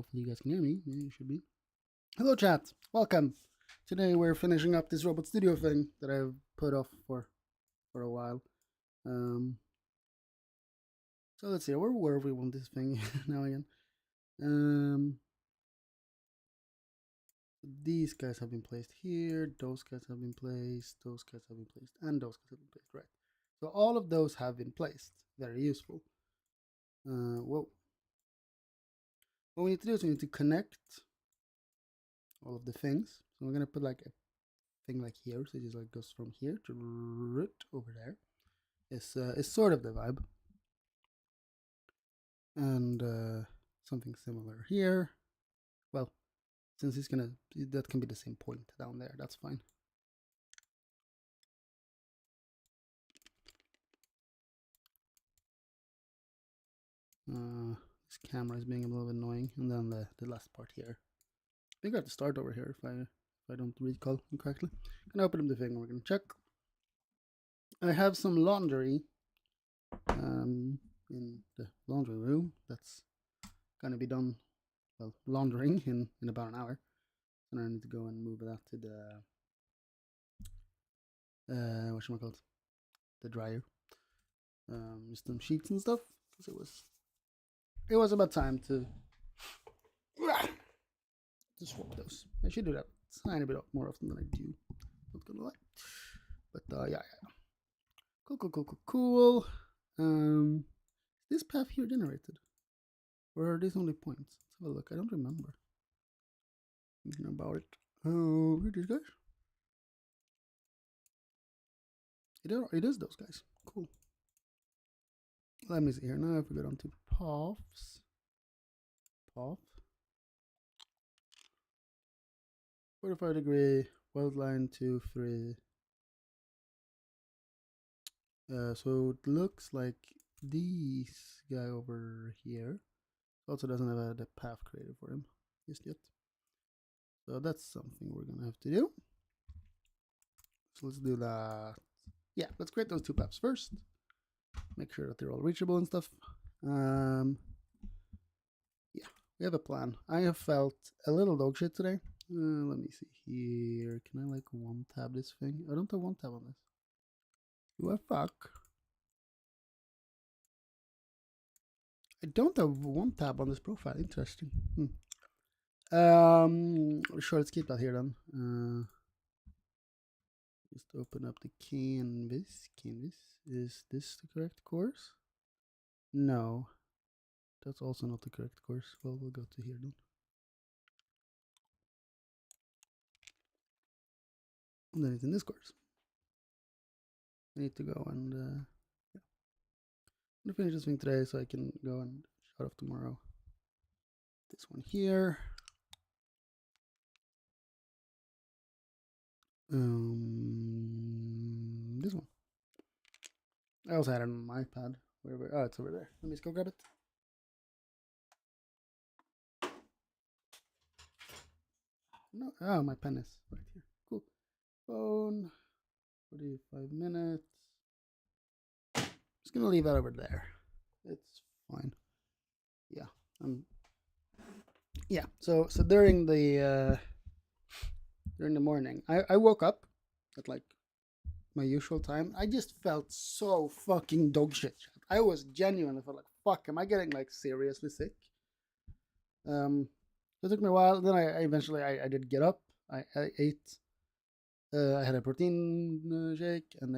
hopefully you guys can hear me. Yeah, you should be. Hello, chat. Welcome. Today we're finishing up this robot studio thing that I've put off for a while. So let's see. Where were we on this thing now again? These guys have been placed here. Those guys have been placed. Those guys have been placed, and those guys have been placed. Right. So all of those have been placed. Very useful. What we need to do is we need to connect all of the things. So we're gonna put like a thing like here, so it just like goes from here to root over there. It's sort of the vibe, and something similar here. Well, since it's gonna, that can be the same point down there. That's fine. This camera is being a little annoying, and then the last part here. I think I have to start over here if I don't recall correctly. I'm gonna open up the thing and we're gonna check. I have some laundry in the laundry room that's gonna be done, well, laundering in about an hour. And I need to go and move that to the whatchamacallit, the dryer. Just some sheets and stuff, because it was about time to swap those. I should do that a tiny bit more often than I do, not gonna lie. But yeah. Cool. This path here generated, or are these only points? Let's have a look. I don't remember anything about it. Oh, here these guys. It is those guys. Cool. Let me see here now. If we go down to paths, path, 45-degree, weld line 2, 3. So it looks like this guy over here also doesn't have the path created for him just yet. So that's something we're gonna have to do. So let's do that. Yeah, let's create those two paths first. Make sure that they're all reachable and stuff. Yeah, we have a plan. I have felt a little dog shit today. Let me see here. Can I like one tab this thing? I don't have one tab on this. Do I fuck? I don't have one tab on this profile. Interesting. Sure, let's keep that here then. Just open up the canvas. Is this the correct course? No, that's also not the correct course. Well, we'll go to here then. And then it's in this course. I need to go and yeah. I'm gonna finish this thing today so I can go and shut off tomorrow. This one here. This one. I also had it on my iPad. Oh, it's over there. Let me just go grab it. No, oh, my pen is right here. Cool. Phone. 45 minutes. Just gonna leave that over there. It's fine. Yeah. Yeah. So during the morning, I woke up at like my usual time. I just felt so fucking dog shit. I was genuinely felt like, fuck, am I getting like seriously sick? It took me a while. Then I eventually did get up. I ate. I had a protein shake and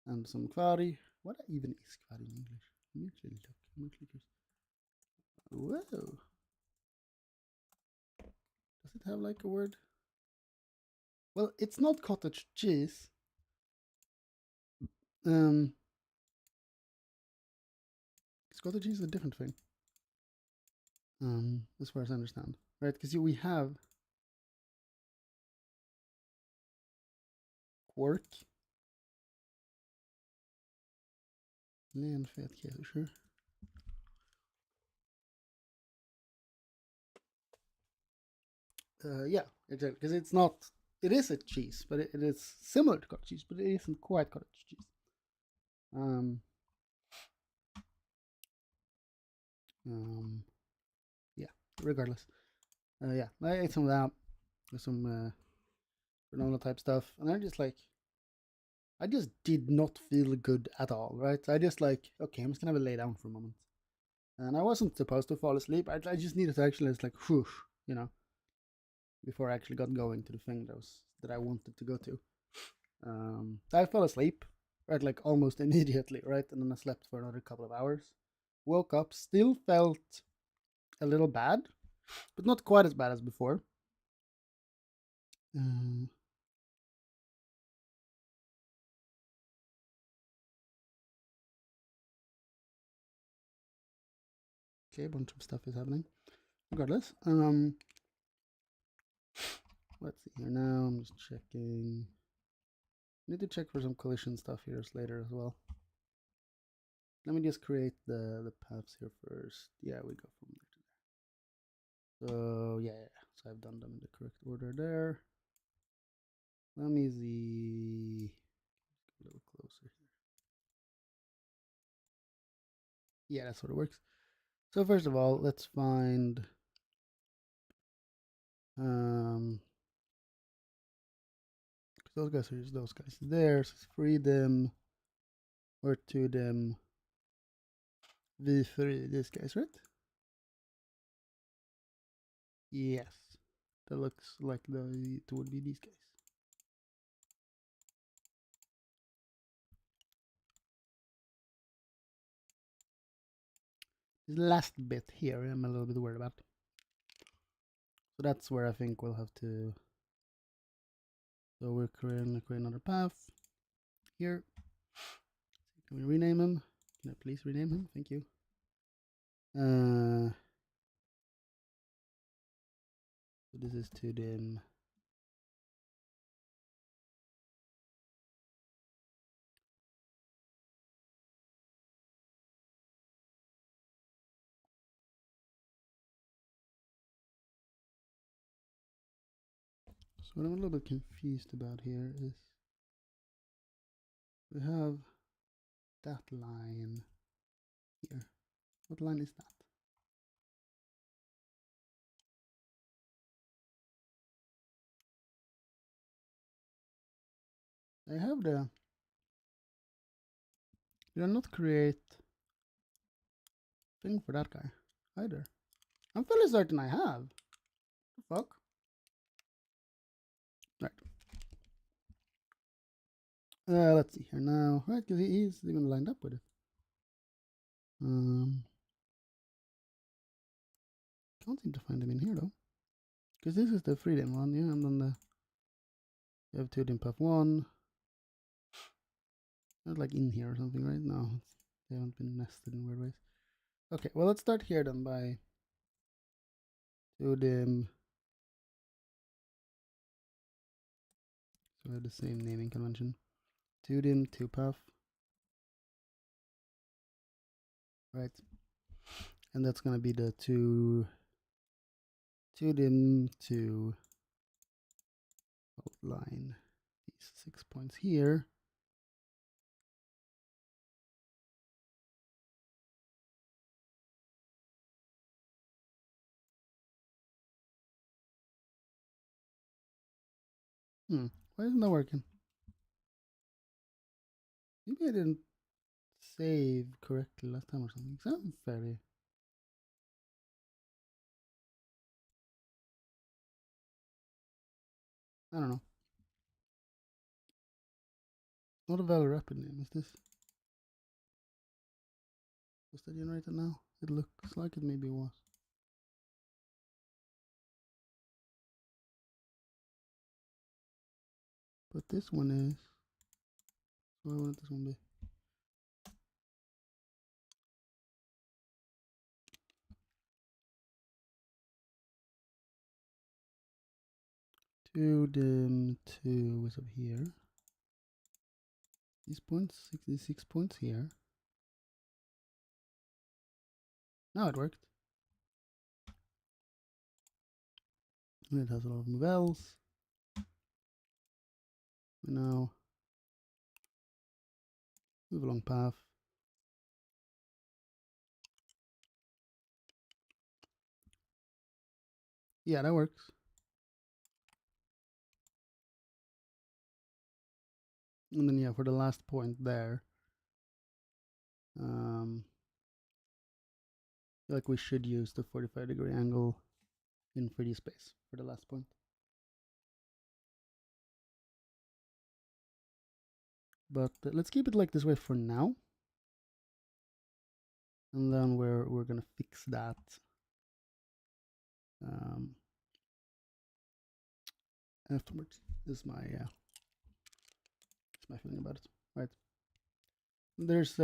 and some kvari. What even is kvari in English? Let me actually look. Whoa. Does it have like a word? Well, it's not cottage cheese. Cottage cheese is a different thing. As far as I understand, right? Because we have quark, lenfetkäse, sure. Yeah, exactly. Because it's not. It is a cheese, but it is similar to cottage cheese, but it isn't quite cottage cheese. regardless. Yeah, I ate some of that with some granola type stuff, and I just did not feel good at all, right? I just like, okay, I'm just gonna have to lay down for a moment. And I wasn't supposed to fall asleep. I just needed to actually just like whoosh, you know, before I actually got going to the thing that I wanted to go to. I fell asleep, right, like almost immediately, right? And then I slept for another couple of hours. Woke up, still felt a little bad, but not quite as bad as before. Uh, okay, a bunch of stuff is happening. Regardless, let's see here now. I'm just checking. Need to check for some collision stuff here later as well. Let me just create the paths here first. Yeah, we go from there to there. So yeah, so I've done them in the correct order there. Let me see. A little closer here. Yeah, that's what it works. So first of all, let's find those guys are just those guys there. So it's freedom or to them V3, these guys, right? Yes. That looks like it would be these guys. This last bit here I'm a little bit worried about. So that's where I think we'll have to. So we're going to create another path here. Can we rename him? Can I please rename him? Thank you. So this is to them. So what I'm a little bit confused about here is we have that line here. What line is that? I have the. Did I not create thing for that guy either? I'm fairly certain I have. The fuck? Right. Let's see here now. Right, because he's even lined up with it. Can't seem to find him in here though. Because this is the freedom one, yeah, and then you have 2D path 1. Not like in here or something, right? No, they haven't been nested in weird ways. Okay, well, let's start here then by 2D. So we have the same naming convention. 2D, 2 path. Right. And that's going to be the 2D to outline these 6 points here. Why isn't that working? Maybe I didn't save correctly last time or something. So I'm fairly. I don't know. Not a valid rapid name, is this? Was that generated now? It looks like it maybe was. But this one is. So why wouldn't this one be? To them to is up here. These points, 66 points here. Now it worked. And it has a lot of movels. We now move along path. Yeah, that works. And then yeah, for the last point there, I feel like we should use the 45-degree angle in 3D space for the last point. But let's keep it like this way for now. And then we're gonna fix that afterwards. Is my feeling about it. Right. There's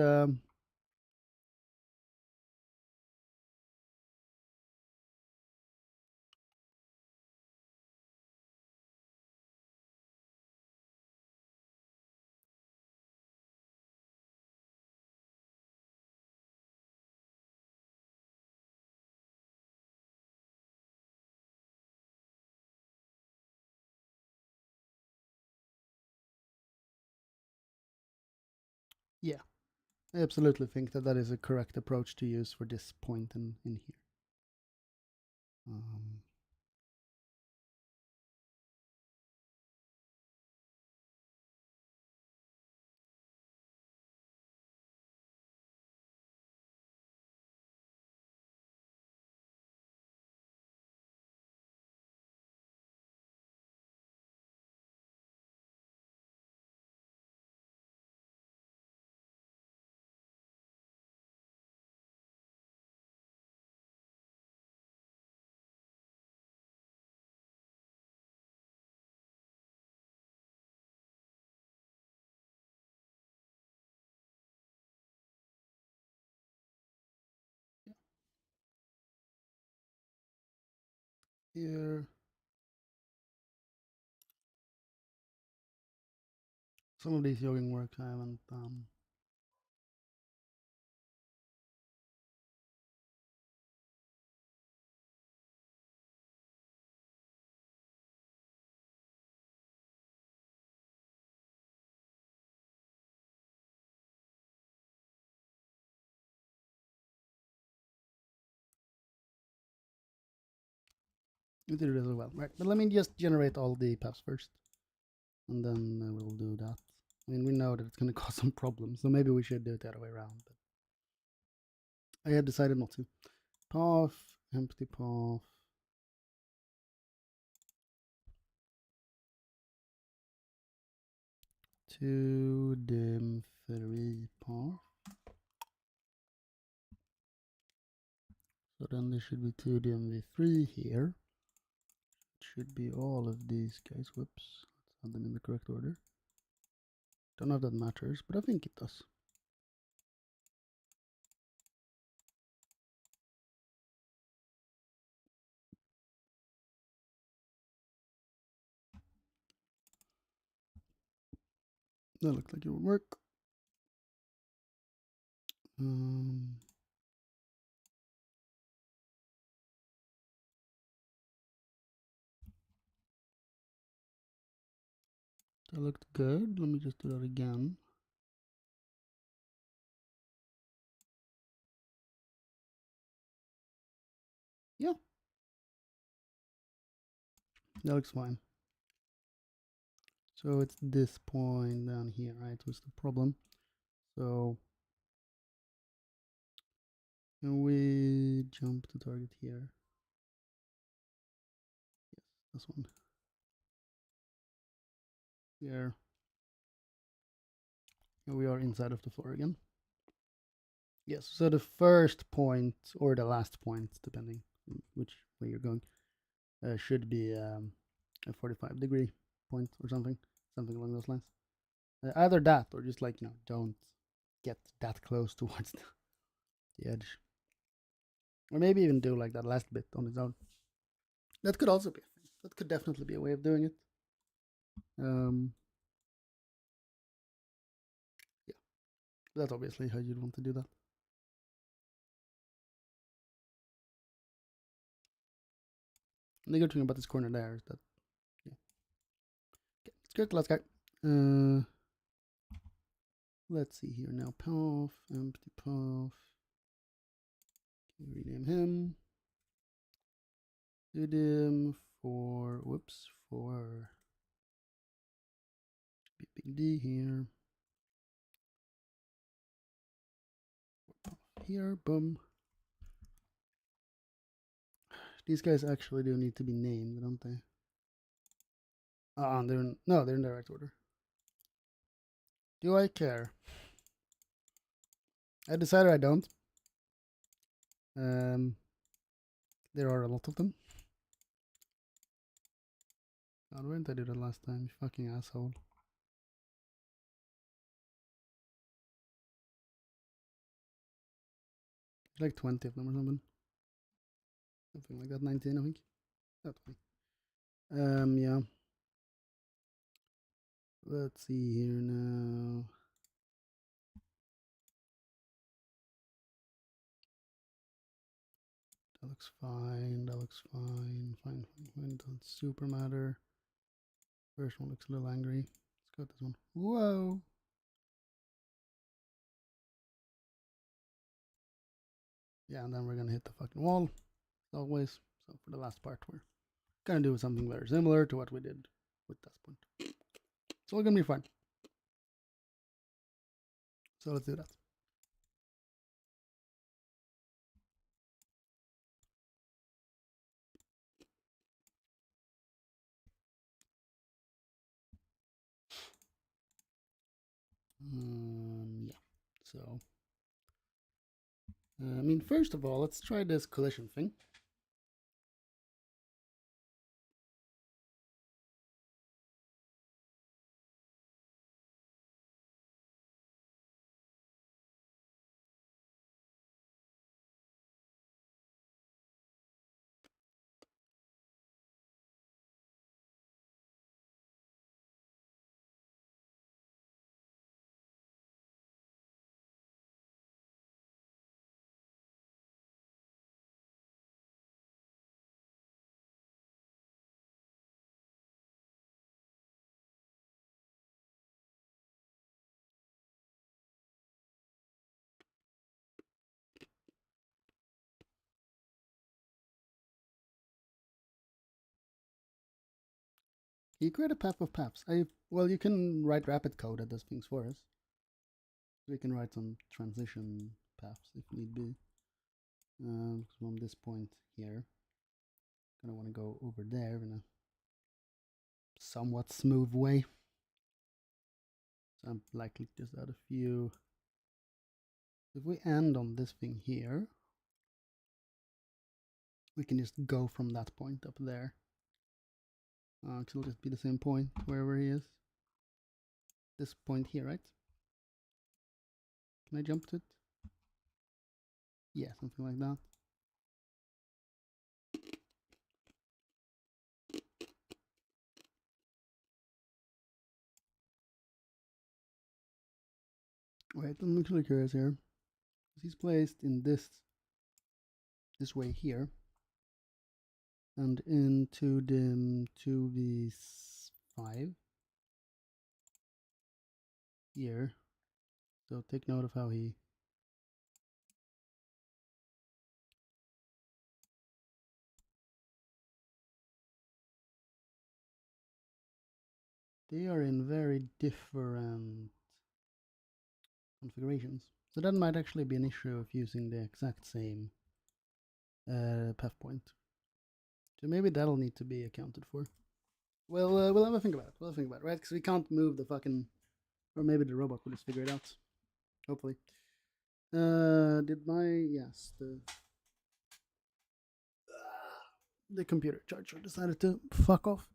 yeah, I absolutely think that is a correct approach to use for this point in here. Here, some of these jogging works I haven't we did it as well, right? But let me just generate all the paths first, and then we'll do that. I mean, we know that it's going to cause some problems, so maybe we should do it the other way around. But I had decided not to. Path, empty path. To dim 3 path. So then there should be 2D MV3 here. It should be all of these guys. Whoops. Let's add them in the correct order. Don't know if that matters, but I think it does. That looks like it will work. That looked good. Let me just do that again. Yeah. That looks fine. So it's this point down here, right? What's the problem? So can we jump to target here? Yes, this one. Here. Here we are inside of the floor again. Yes, so the first point or the last point, depending which way you're going, should be a 45-degree point or something along those lines. Either that or just like, don't get that close towards the edge. Or maybe even do like that last bit on its own. That could also be a thing. That could definitely be a way of doing it. Yeah, that's obviously how you'd want to do that. And the good thing about this corner there is that, yeah. Okay, it's good. Let's go. Let's see here now. Path, empty path. Rename him. do them for, whoops, for big D here. Here, boom. These guys actually do need to be named, don't they? They're in direct order. Do I care? I decided I don't. There are a lot of them. God, why didn't I do that last time? You fucking asshole. Like 20 of them or something. Something like that. 19, I think. Not 20. Yeah. Let's see here now. That looks fine. That looks fine. Fine. Doesn't super matter. First one looks a little angry. Let's go with this one. Whoa. Yeah, and then we're gonna hit the fucking wall. As always. So for the last part, we're gonna do something very similar to what we did with this point. It's all gonna be fun. So let's do that. Yeah. So, I mean, first of all, let's try this collision thing. You create a path of paths. Well, you can write rapid code that does things for us. We can write some transition paths if need be. From this point here, gonna want to go over there in a somewhat smooth way. So I'm likely to just add a few. If we end on this thing here, we can just go from that point up there. It'll just be the same point wherever he is. This point here, right? Can I jump to it? Yeah, something like that. Wait, I'm actually curious here. He's placed in this way here, and into the 2v5 here. So take note of how he they are in very different configurations. So that might actually be an issue of using the exact same path point. So maybe that'll need to be accounted for. Well, we'll have a think about it. We'll have a think about it, right? Because we can't move the fucking, or maybe the robot will just figure it out. Hopefully. Did my the computer charger decided to fuck off.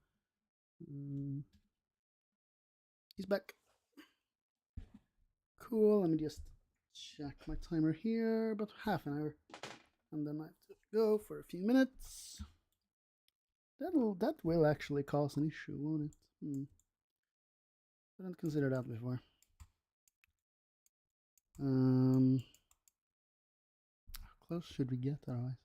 He's back. Cool. Let me just check my timer here. About half an hour, and then I have to go for a few minutes. That will actually cause an issue, won't it? I didn't consider that before. How close should we get otherwise?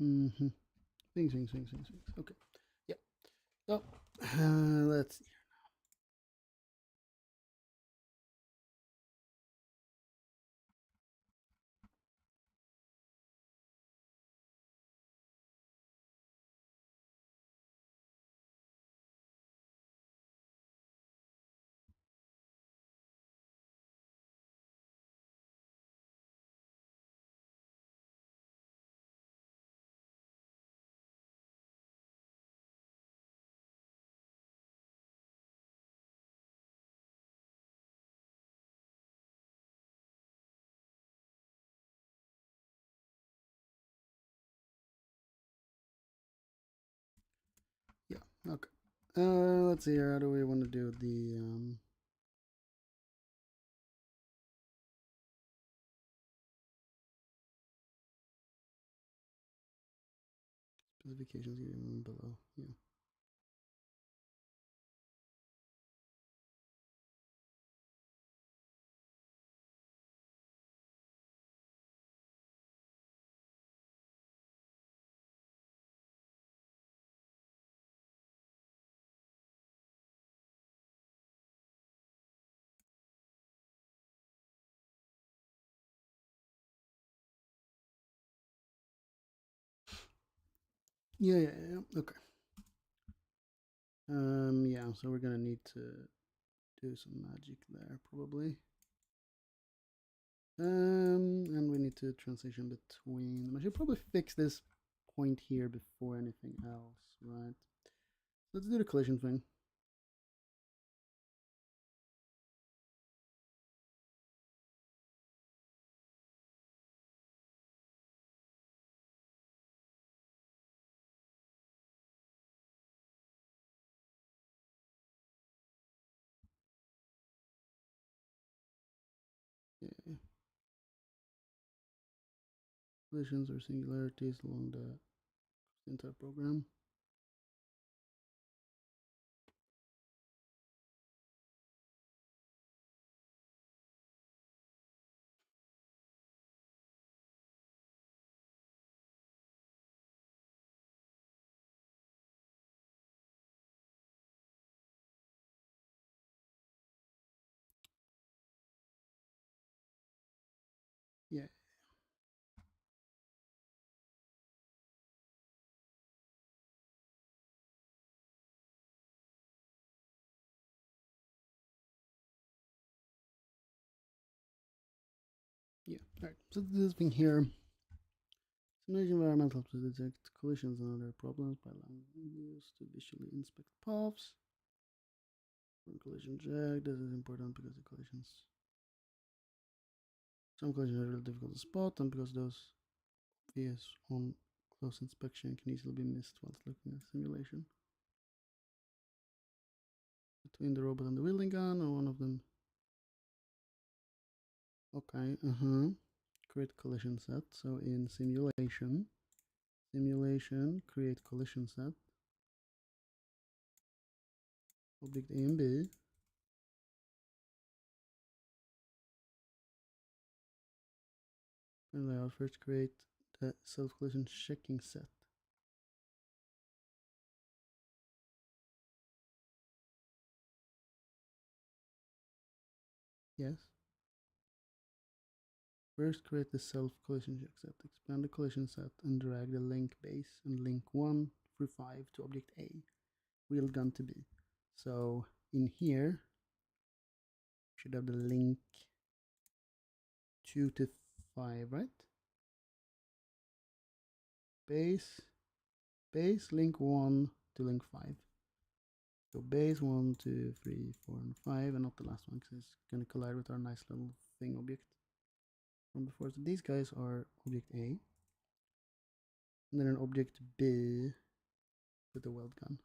Mm-hmm. Swing. Okay. Yeah. So, let's see. Yeah. Okay. Let's see here. How do we want to do the specifications given below? Yeah. Yeah. Okay. Yeah. So we're gonna need to do some magic there probably. And we need to transition between. I should probably fix this point here before anything else, right? Let's do the collision thing. Yeah. Collisions or singularities along the entire program. Yeah. Yeah. All right. So this thing here. Simulation environmental to detect collisions and other problems by allowing users to visually inspect paths. When collision check, this is important because the collisions. Some collisions are really difficult to spot, and because those obvious on close inspection can easily be missed whilst looking at simulation. Between the robot and the wielding gun, or one of them. Okay, create collision set. So in simulation, create collision set. Object A and B. And I'll first create the self collision checking set. Yes. First create the self collision check set. Expand the collision set and drag the link base and link 1 through 5 to object A. Wheel gun to B. So in here, should have the link 2 to 5, right? Base, link 1 to link 5. So base 1, 2, 3, 4, and 5, and not the last one because it's going to collide with our nice little thing object from before. So these guys are object A, and then an object B with the weld gun.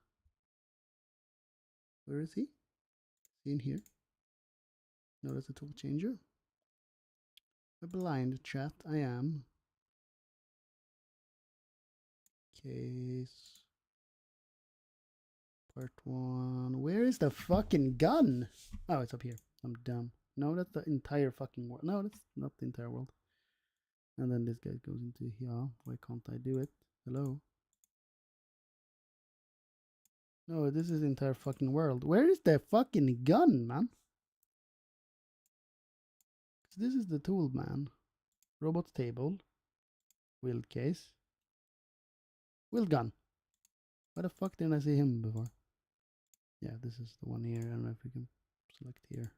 Where is he? See in here? Notice the tool changer. A blind chat, I am. Case part 1. Where is the fucking gun? Oh, it's up here. I'm dumb. No, that's the entire fucking world. No, that's not the entire world. And then this guy goes into here. Why can't I do it? Hello? No, this is the entire fucking world. Where is the fucking gun, man? This is the tool, man. Robot table. Wheel case. Wheel gun. Why the fuck didn't I see him before? Yeah, this is the one here. I don't know if we can select here.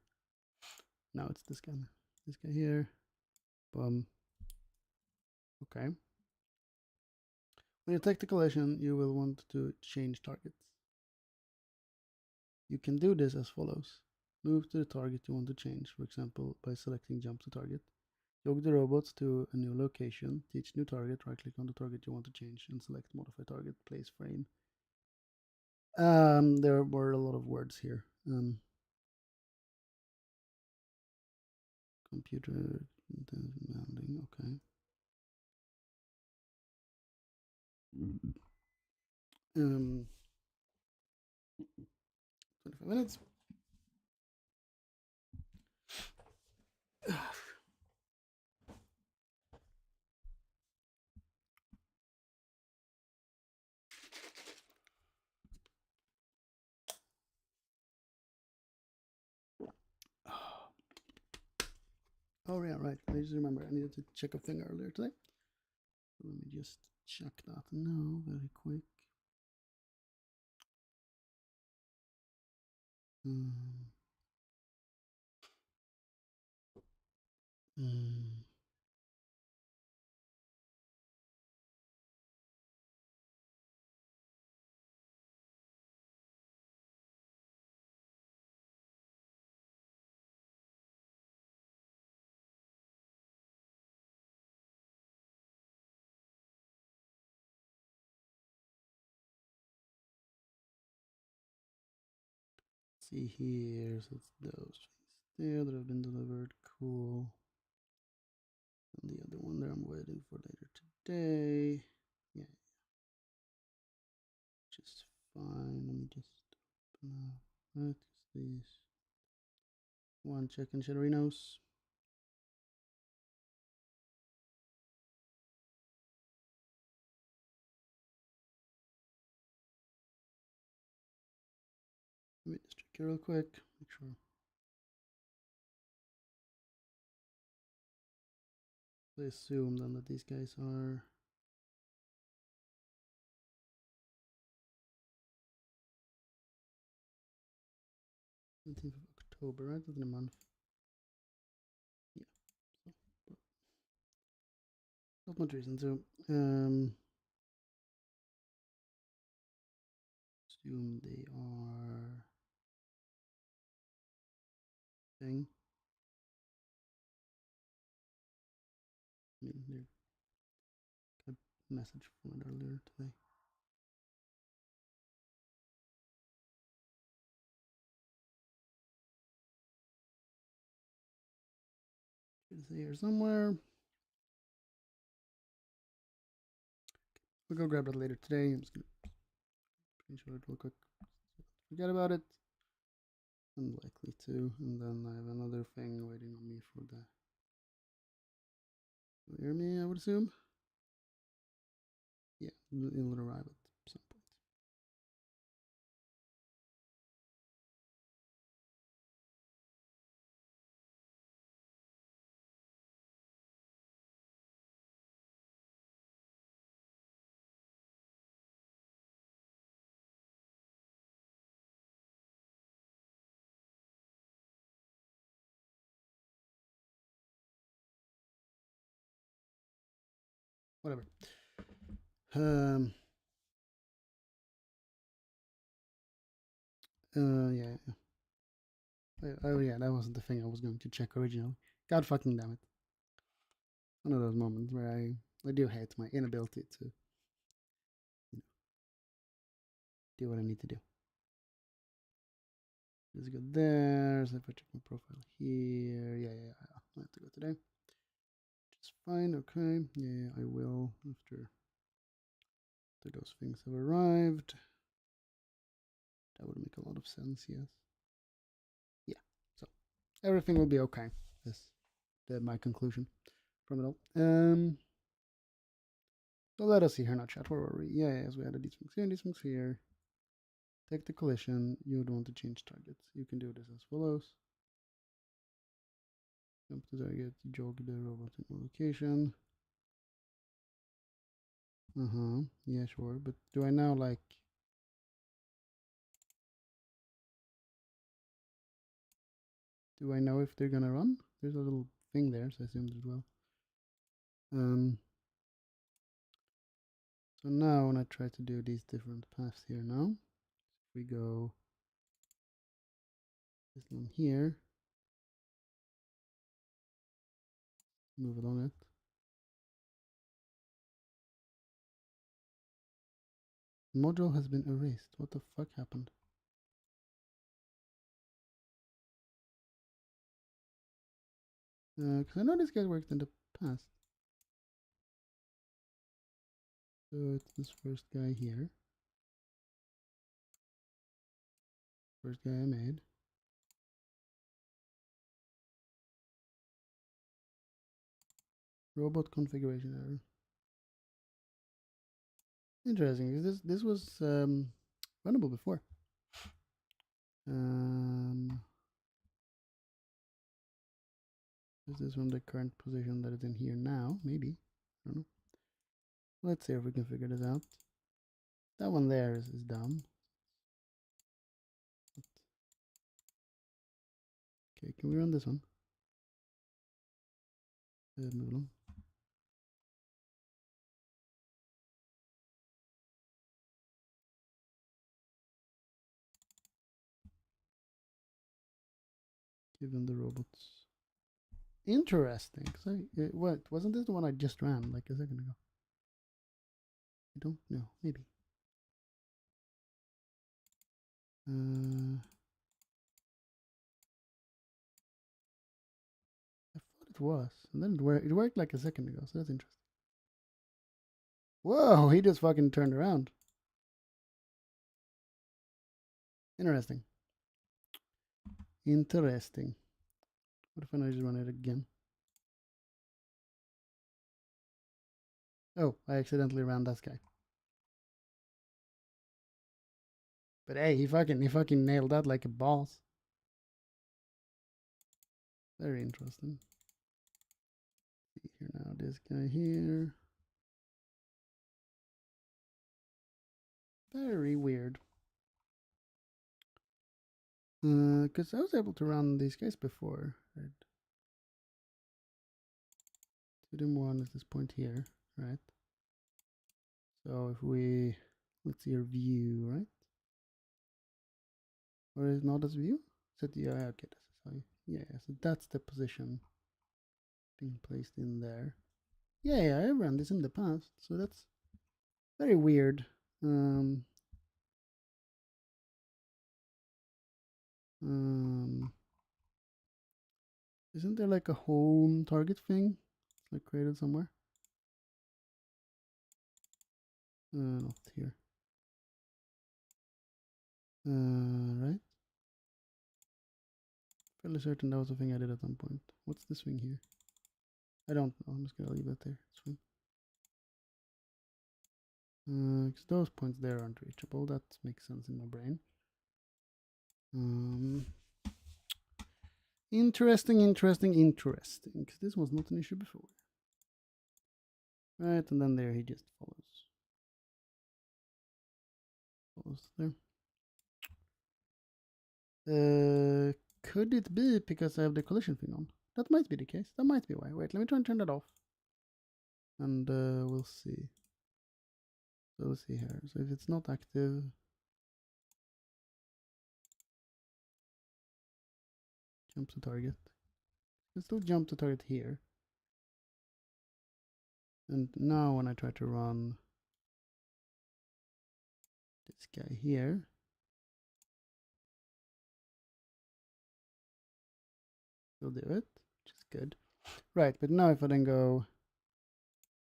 No, it's this guy. This guy here. Boom. Okay. When you take the collision, you will want to change targets. You can do this as follows. Move to the target you want to change, for example, by selecting jump to target. Jog the robots to a new location, teach new target, right click on the target you want to change, and select modify target, place frame. There were a lot of words here. Computer landing, okay. 25 minutes. Oh yeah, right. I just remember I needed to check a thing earlier today. Let me just check that now very quick. See here, so it's those things there that have been delivered. Cool. And the other one there I'm waiting for later today. Yeah, just fine. Let me just open up. What is this? One chicken chillerinos. Let me just check here real quick. Make sure. I assume then that these guys are 17th of October, right? Within a month. Yeah. So, not much reason to. Assume they are thing. I mean, they got a message from it earlier today. It's here somewhere. We'll go grab it later today. I'm just gonna screenshot it real quick. Forget about it. Unlikely to. And then I have another thing waiting on me for the. You hear me? I would assume. Yeah, it'll arrive at some point. Whatever. Yeah. Oh yeah, that wasn't the thing I was going to check originally. God fucking damn it. One of those moments where I do hate my inability to do what I need to do. Let's go there. So if I check my profile here, yeah, I have to go today. Which is fine, okay. Yeah, I will after those things have arrived. That would make a lot of sense, yes. Yeah, so everything will be okay. That's my conclusion from it all. So let us see here now, chat. Where were we? Yeah, yes, we had these things here and these things here. Take the collision. You would want to change targets. You can do this as follows. Jump to target, jog the robot in location. Yeah, sure. But do I now like... Do I know if they're gonna run? There's a little thing there, so I assumed it will. So now when I try to do these different paths here now, if we go this one here, move along it. Module has been erased. What the fuck happened? Because I know this guy worked in the past. So it's this first guy here. First guy I made. Robot configuration error. Interesting, because this was runnable before. Is this from the current position that it's in here now? Maybe. I don't know. Let's see if we can figure this out. That one there is down. Okay, can we run this one? Move along. Given the robots. Interesting. What wasn't this the one I just ran like a second ago? I don't know. Maybe. I thought it was, and then it worked like a second ago. So that's interesting. Whoa! He just fucking turned around. Interesting. Interesting. What if I just run it again? Oh, I accidentally ran that guy. But hey, he fucking nailed that like a boss. Very interesting. See here now, this guy here. Very weird. Because I was able to run these guys before. Right? Student 1 is this point here, right? So if we, let's see our view, right? Or is not as view? So yeah, okay, this is how you, yeah, so that's the position being placed in there. Yeah, I ran this in the past, so that's very weird. Isn't there like a home target thing? It's like created somewhere? Not here. Right? Fairly certain that was a thing I did at some point. What's this thing here? I don't know. I'm just gonna leave that there. It's fine. Because those points there aren't reachable. That makes sense in my brain. Interesting. Because this was not an issue before. Right, and then there he just follows. Follows there. Could it be because I have the collision thing on? That might be the case. That might be why. Wait, let me try and turn that off. And we'll see. So we'll see here. So if it's not active, jump to target. Let's still jump to target here. And now when I try to run this guy here, we'll do it, which is good. Right, but now if I then go,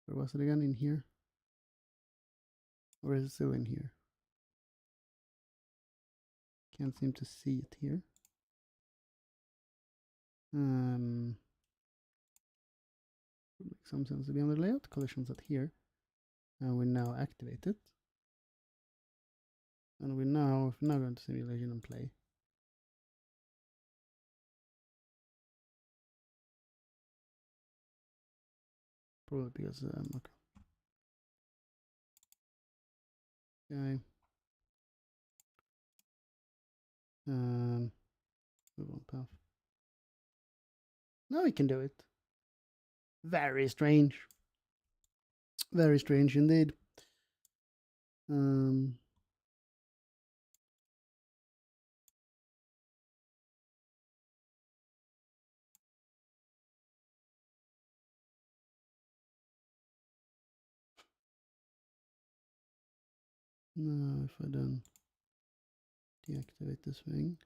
where was it again? In here? Or is it still in here? Can't seem to see it here. Would make some sense to be on the layout. Collisions at here. And we now activate it. And we're now going to simulation and play. Probably because okay. Okay. Move on path. Now we can do it. Very strange. Very strange indeed. Now if I then deactivate this thing,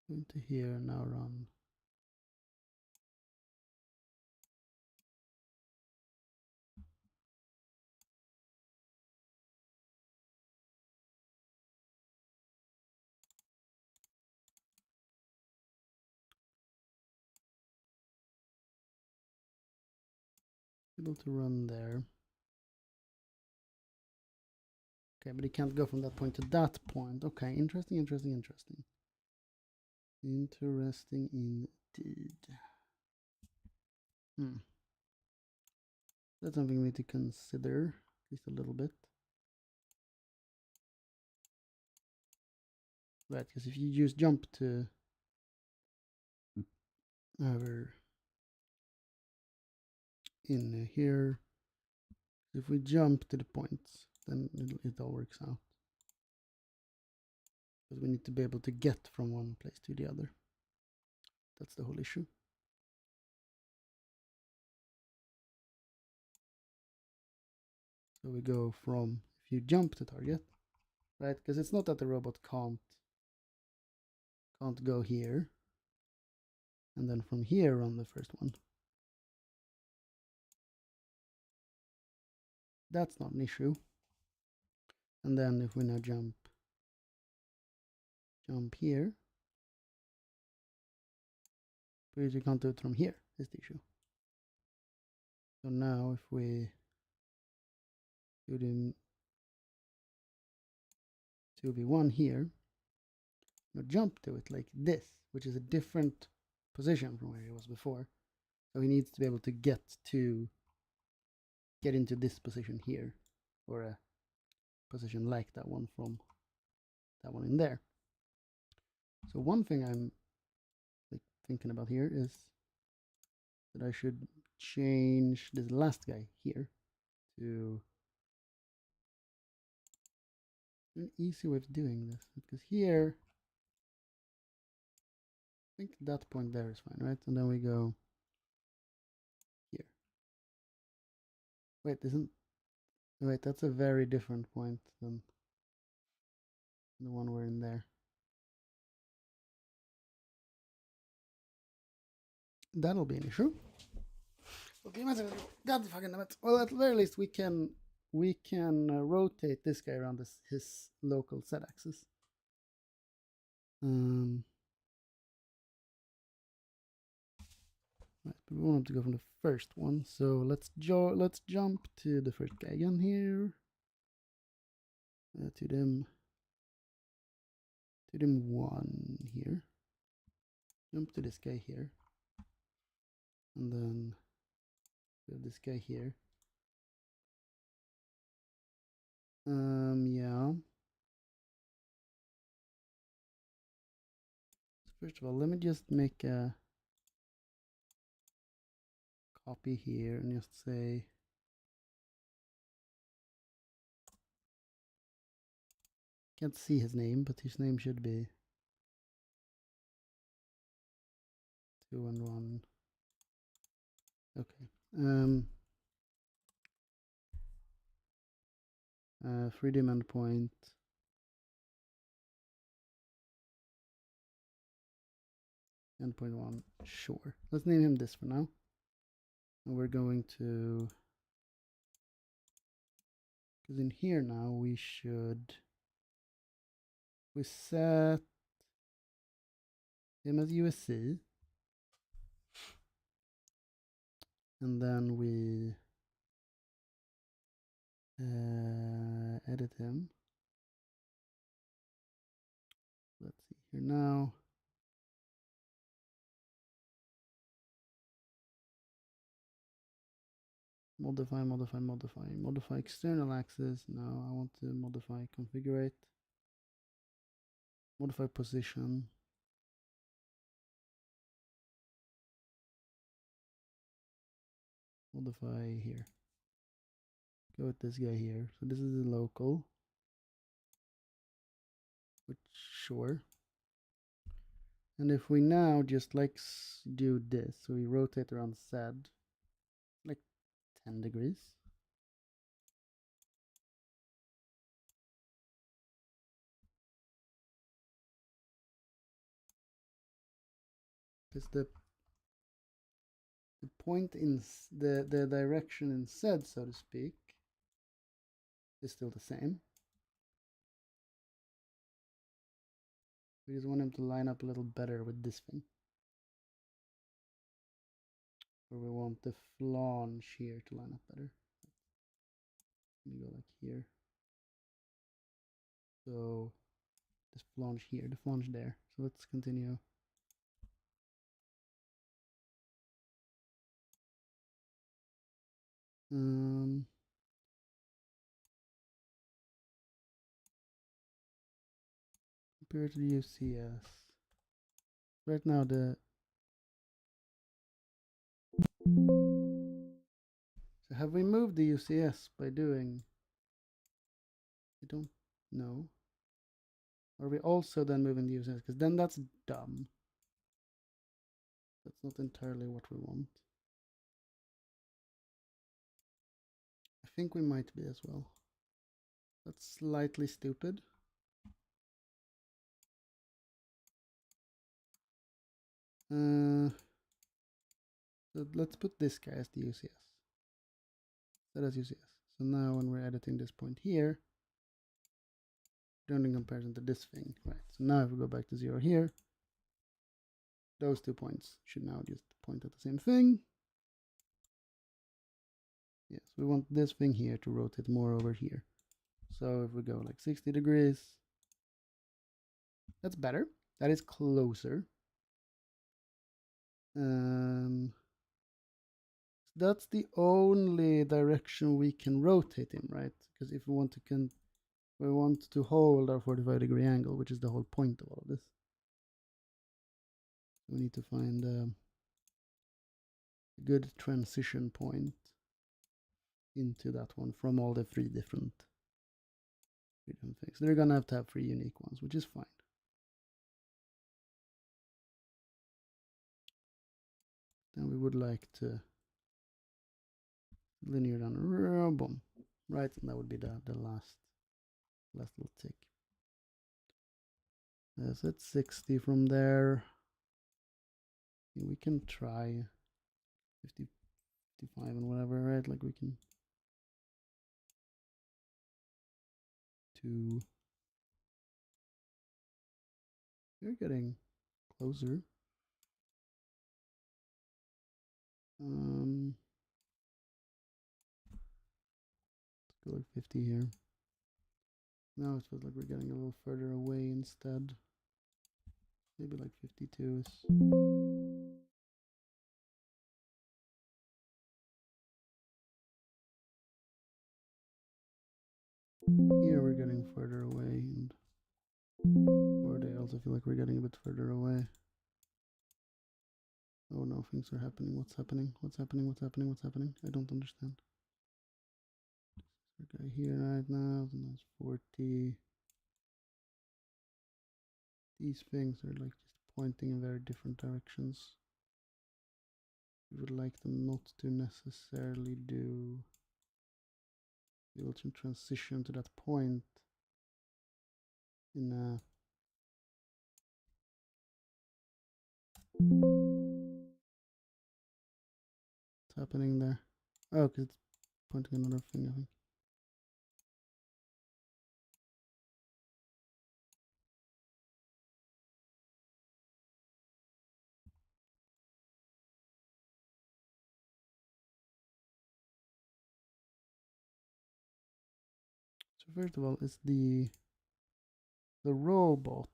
go into here and now run. Able to run there. Okay, but he can't go from that point to that point. Okay, interesting. Interesting indeed. That's something we need to consider, at least a little bit. Right, because if you use jump to over in here, if we jump to the points, then it all works out. Because we need to be able to get from one place to the other. That's the whole issue. So we go from, if you jump to target, right? Because it's not that the robot can't go here, and then from here on the first one. That's not an issue. And then if we now jump here, but you can't do it from here, is the issue. So now if we do the 2v1 here, now jump to it like this, which is a different position from where he was before. So he needs to be able to get into this position here, or a position like that one from that one in there. So one thing I'm thinking about here is that I should change this last guy here to an easy way of doing this, because here I think that point there is fine, right? And then we go here. Wait, that's a very different point than the one we're in there. That'll be an issue. Okay, God fucking damn it. Well, at the very least, we can rotate this guy around his local Z axis. Right, but we want him to go from the first one, so let's jump to the first guy again here. To them one here. Jump to this guy here, and then we have this guy here. Yeah. So first of all, let me just make a copy here and just say can't see his name, but his name should be 2 and 1. Okay. 3D endpoint. Endpoint 1. Sure. Let's name him this for now. And we're going to, because in here now we set him as USC. and then we edit him. Let's see here now. Modify external axis. No, I want to modify configure. Modify position. Modify here. Go with this guy here. So this is the local. Which, sure. And if we now just like do this, so we rotate around Z, like 10 degrees. Because the point in the direction in Z, so to speak, is still the same. We just want him to line up a little better with this thing. Or we want the flange here to line up better. Let me go like here. So this flange here, the flange there. So let's continue. Compare to the UCS. Right now so have we moved the UCS by doing? I don't know. Are we also then moving the UCS? Because then that's dumb. That's not entirely what we want. I think we might be as well. That's slightly stupid. So let's put this guy as the UCS. That as UCS. So now when we're editing this point here, doing in comparison to this thing, right? So now if we go back to 0 here, those 2 points should now just point at the same thing. Yes, we want this thing here to rotate more over here. So if we go like 60 degrees, that's better. That is closer. That's the only direction we can rotate him, right? Because if we want to hold our 45-degree angle, which is the whole point of all of this. We need to find a good transition point into that one from all the three different things. They're gonna have to have 3 unique ones, which is fine. Then we would like to linear down, boom, right? And that would be the last little tick. So it's 60 from there. We can try 50, 55 and whatever, right? Like we can we're getting closer. Let's go like 50 here. Now it feels like we're getting a little further away instead. Maybe like 52 is. Here we're getting further away, and or they also feel like we're getting a bit further away. Oh no, things are happening. What's happening? What's happening? What's happening? What's happening? I don't understand. Okay, here right now, and that's 40. These things are like just pointing in very different directions. We would like them not to necessarily be able to transition to that point in a what's happening there? Oh, because it's pointing another thing, I think. First of all, it's the robot.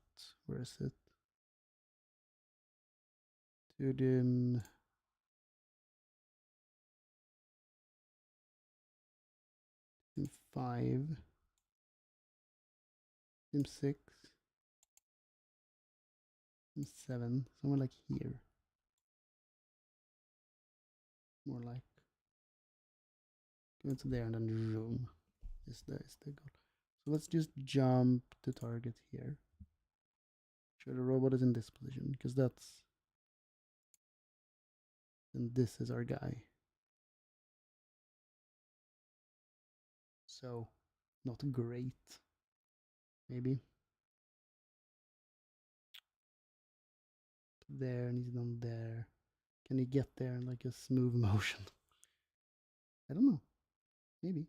Where is it? To the 5, 6, 7, somewhere like here. More like go to there and then room is the goal. So let's just jump to target here. Sure, the robot is in this position because that's, and this is our guy. So not great, maybe. There, and he's on there. Can he get there in like a smooth motion? I don't know. Maybe.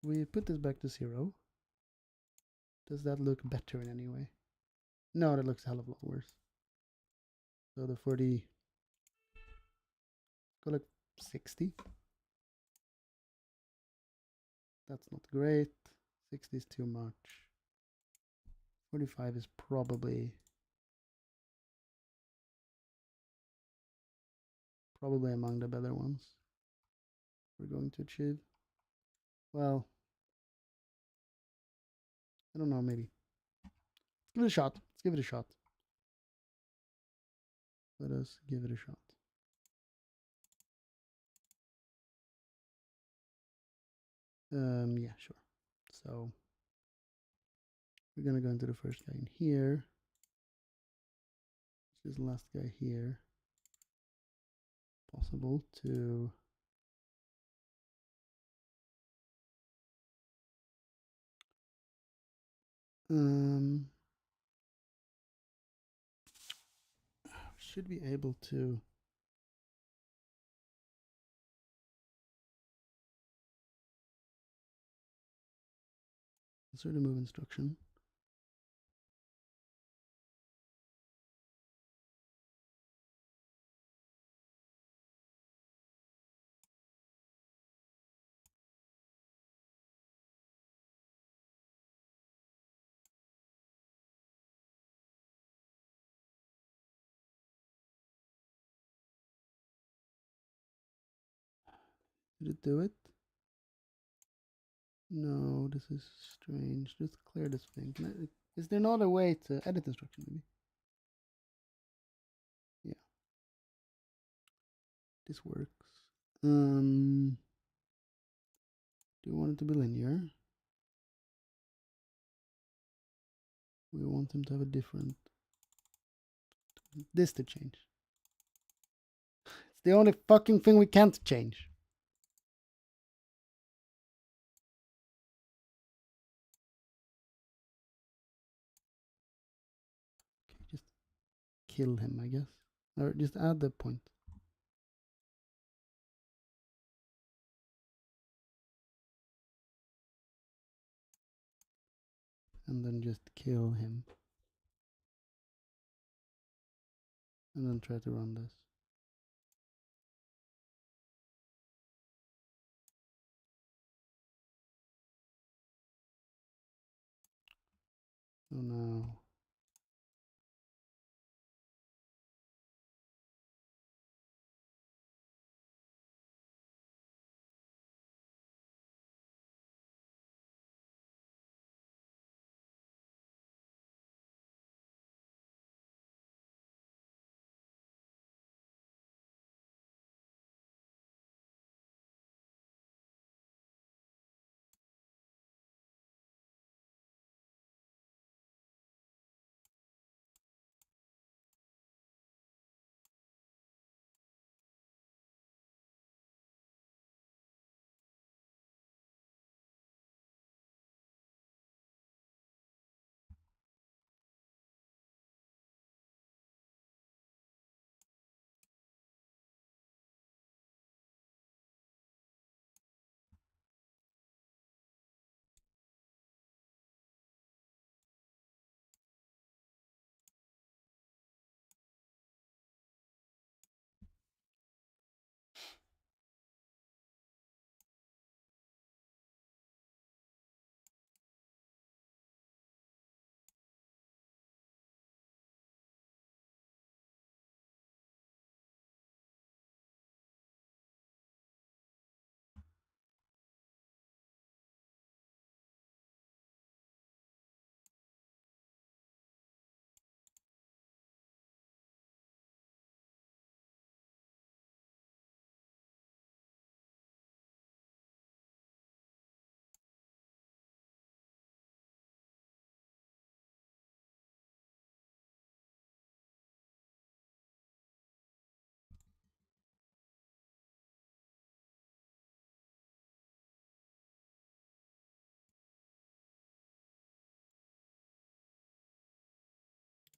We put this back to 0. Does that look better in any way? No, that looks a hell of a lot worse. So the 40, go like 60. That's not great. 60 is too much. 45 is probably among the better ones we're going to achieve. Well, I don't know, maybe. Let's give it a shot. Let's give it a shot. Let us give it a shot. Yeah, sure. So we're gonna go into the first guy in here. This is the last guy here. Possible to should be able to insert a move instruction. Did it do it? No, this is strange. Just clear this thing. Is there not a way to edit instruction maybe? Yeah. This works. Do you want it to be linear? We want him to have a different, this to change. It's the only fucking thing we can't change. Okay, just kill him, I guess. Or just add the point. And then just kill him. And then try to run this. Oh no.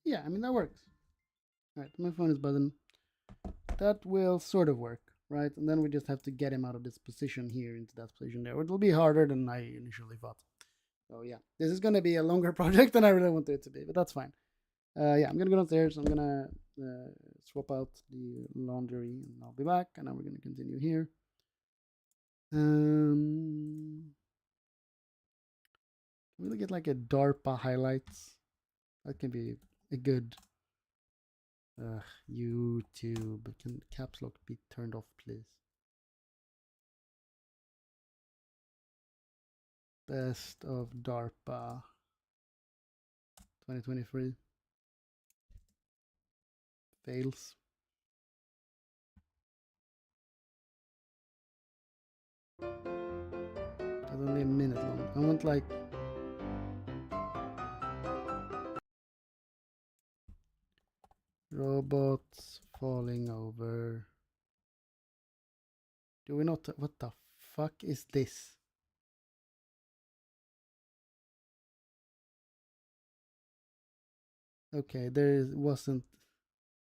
Yeah, I mean, that works. All right, my phone is buzzing. That will sort of work, right? And then we just have to get him out of this position here into that position there. It'll be harder than I initially thought. So yeah, this is going to be a longer project than I really wanted it to be, but that's fine. Yeah, I'm going to go downstairs. I'm going to swap out the laundry and I'll be back. And now we're going to continue here. Really get like a DARPA highlights. That can be a good YouTube. Can caps lock be turned off, please? Best of DARPA 2023. Fails. That's only a minute long. I want like robots falling over. Do we not? What the fuck is this? Okay, there wasn't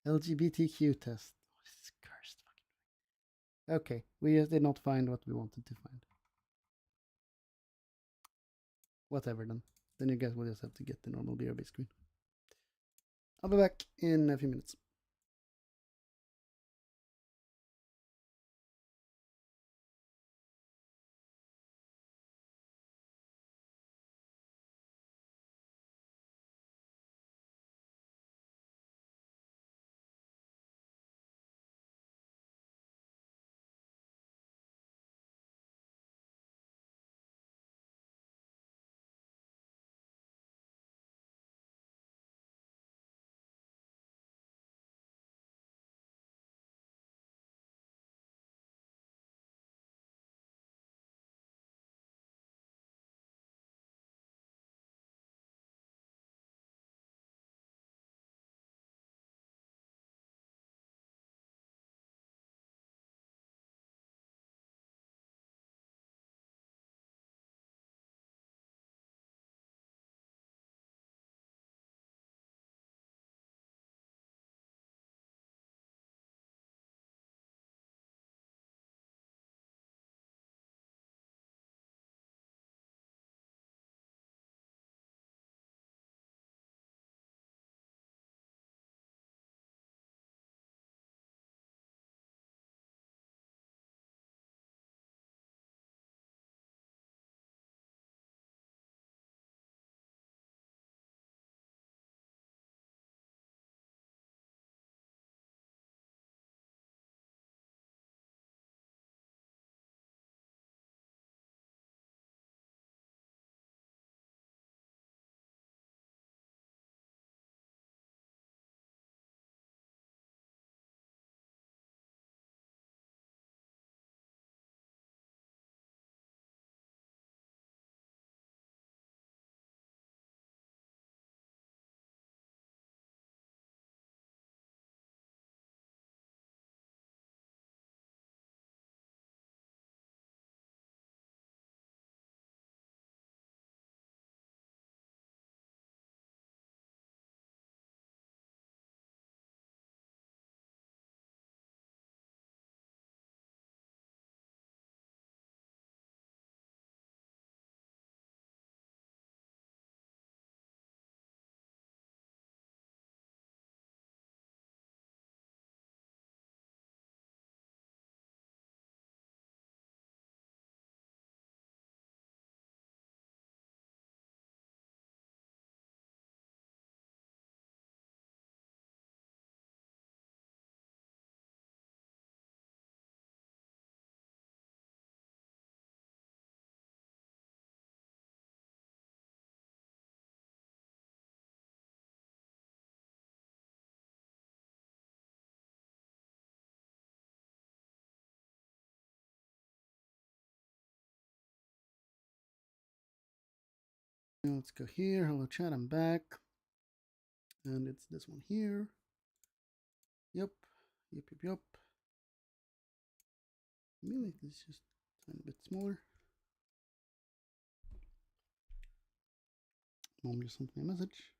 LGBTQ test. This is cursed. Okay, we just did not find what we wanted to find. Whatever then. Then you guys will just have to get the normal BRB screen. I'll be back in a few minutes. Now let's go here. Hello chat, I'm back. And it's this one here. Yep. Yep. Maybe it's just a tiny bit smaller. Mom just sent me a message.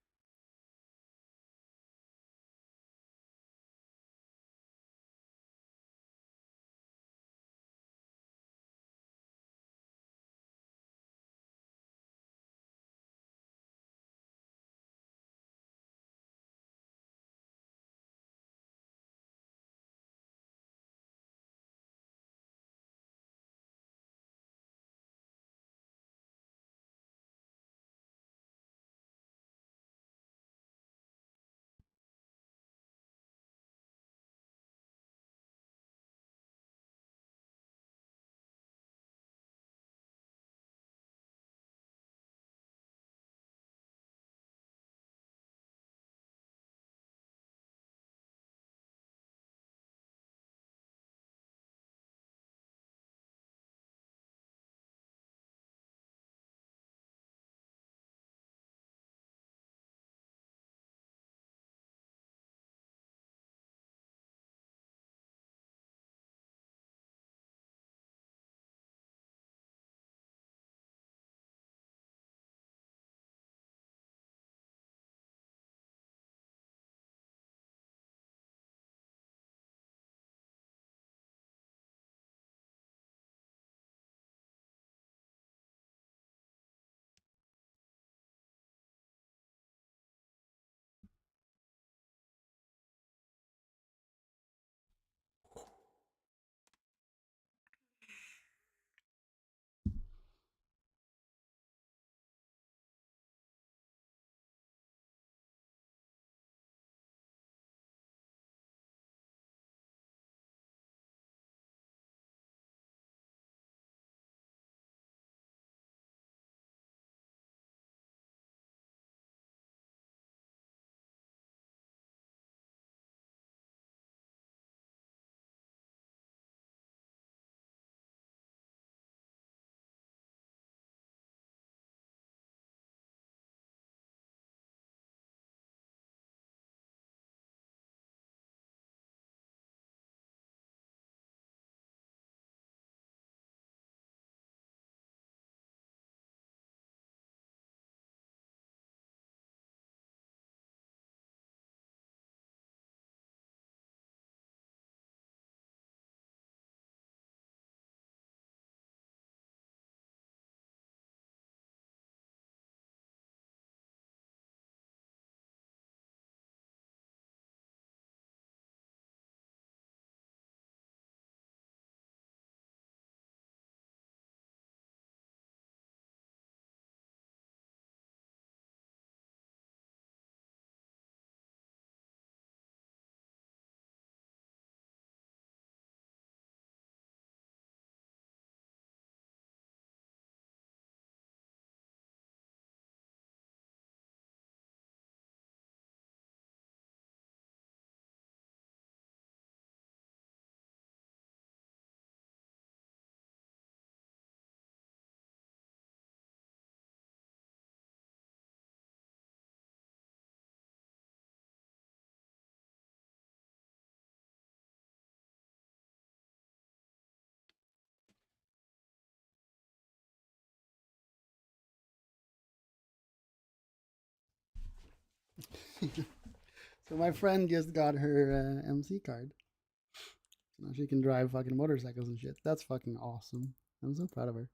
So my friend just got her MC card. So now she can drive fucking motorcycles and shit. That's fucking awesome. I'm so proud of her.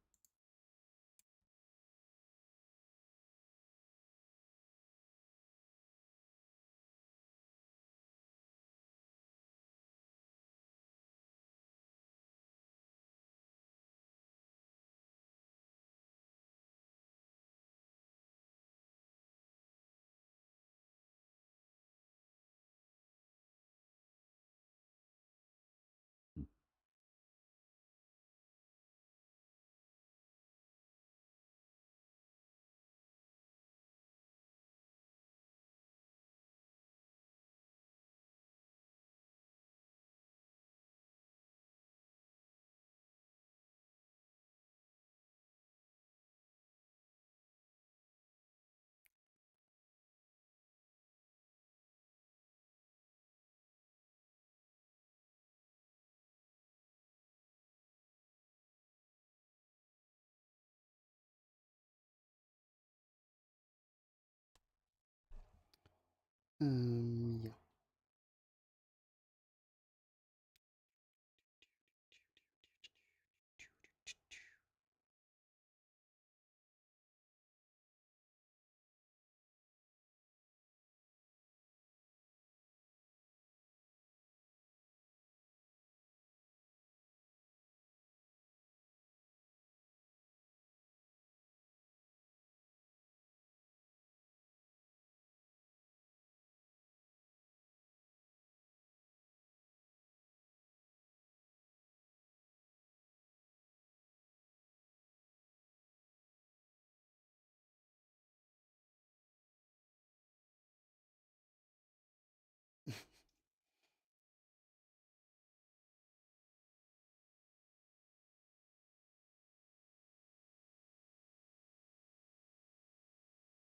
Yeah.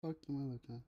Fuck am I looking at?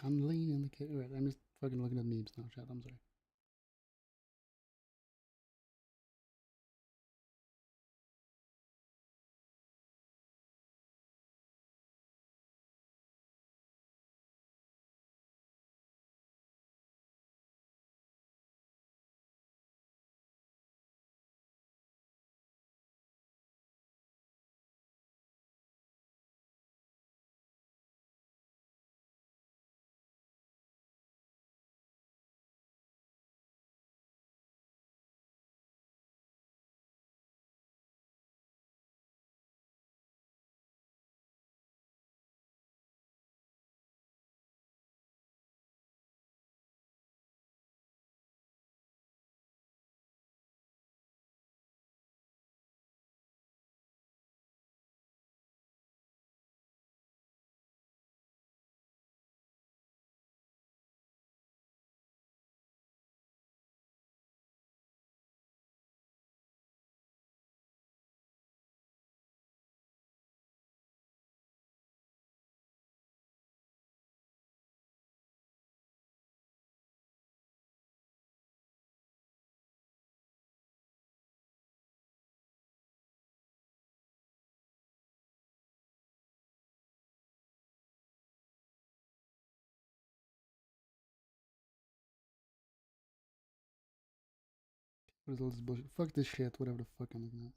Cunley in the cave. Right, I'm just fucking looking at memes now, chat. I'm sorry. What is all this bullshit? Fuck this shit. Whatever the fuck I'm looking at.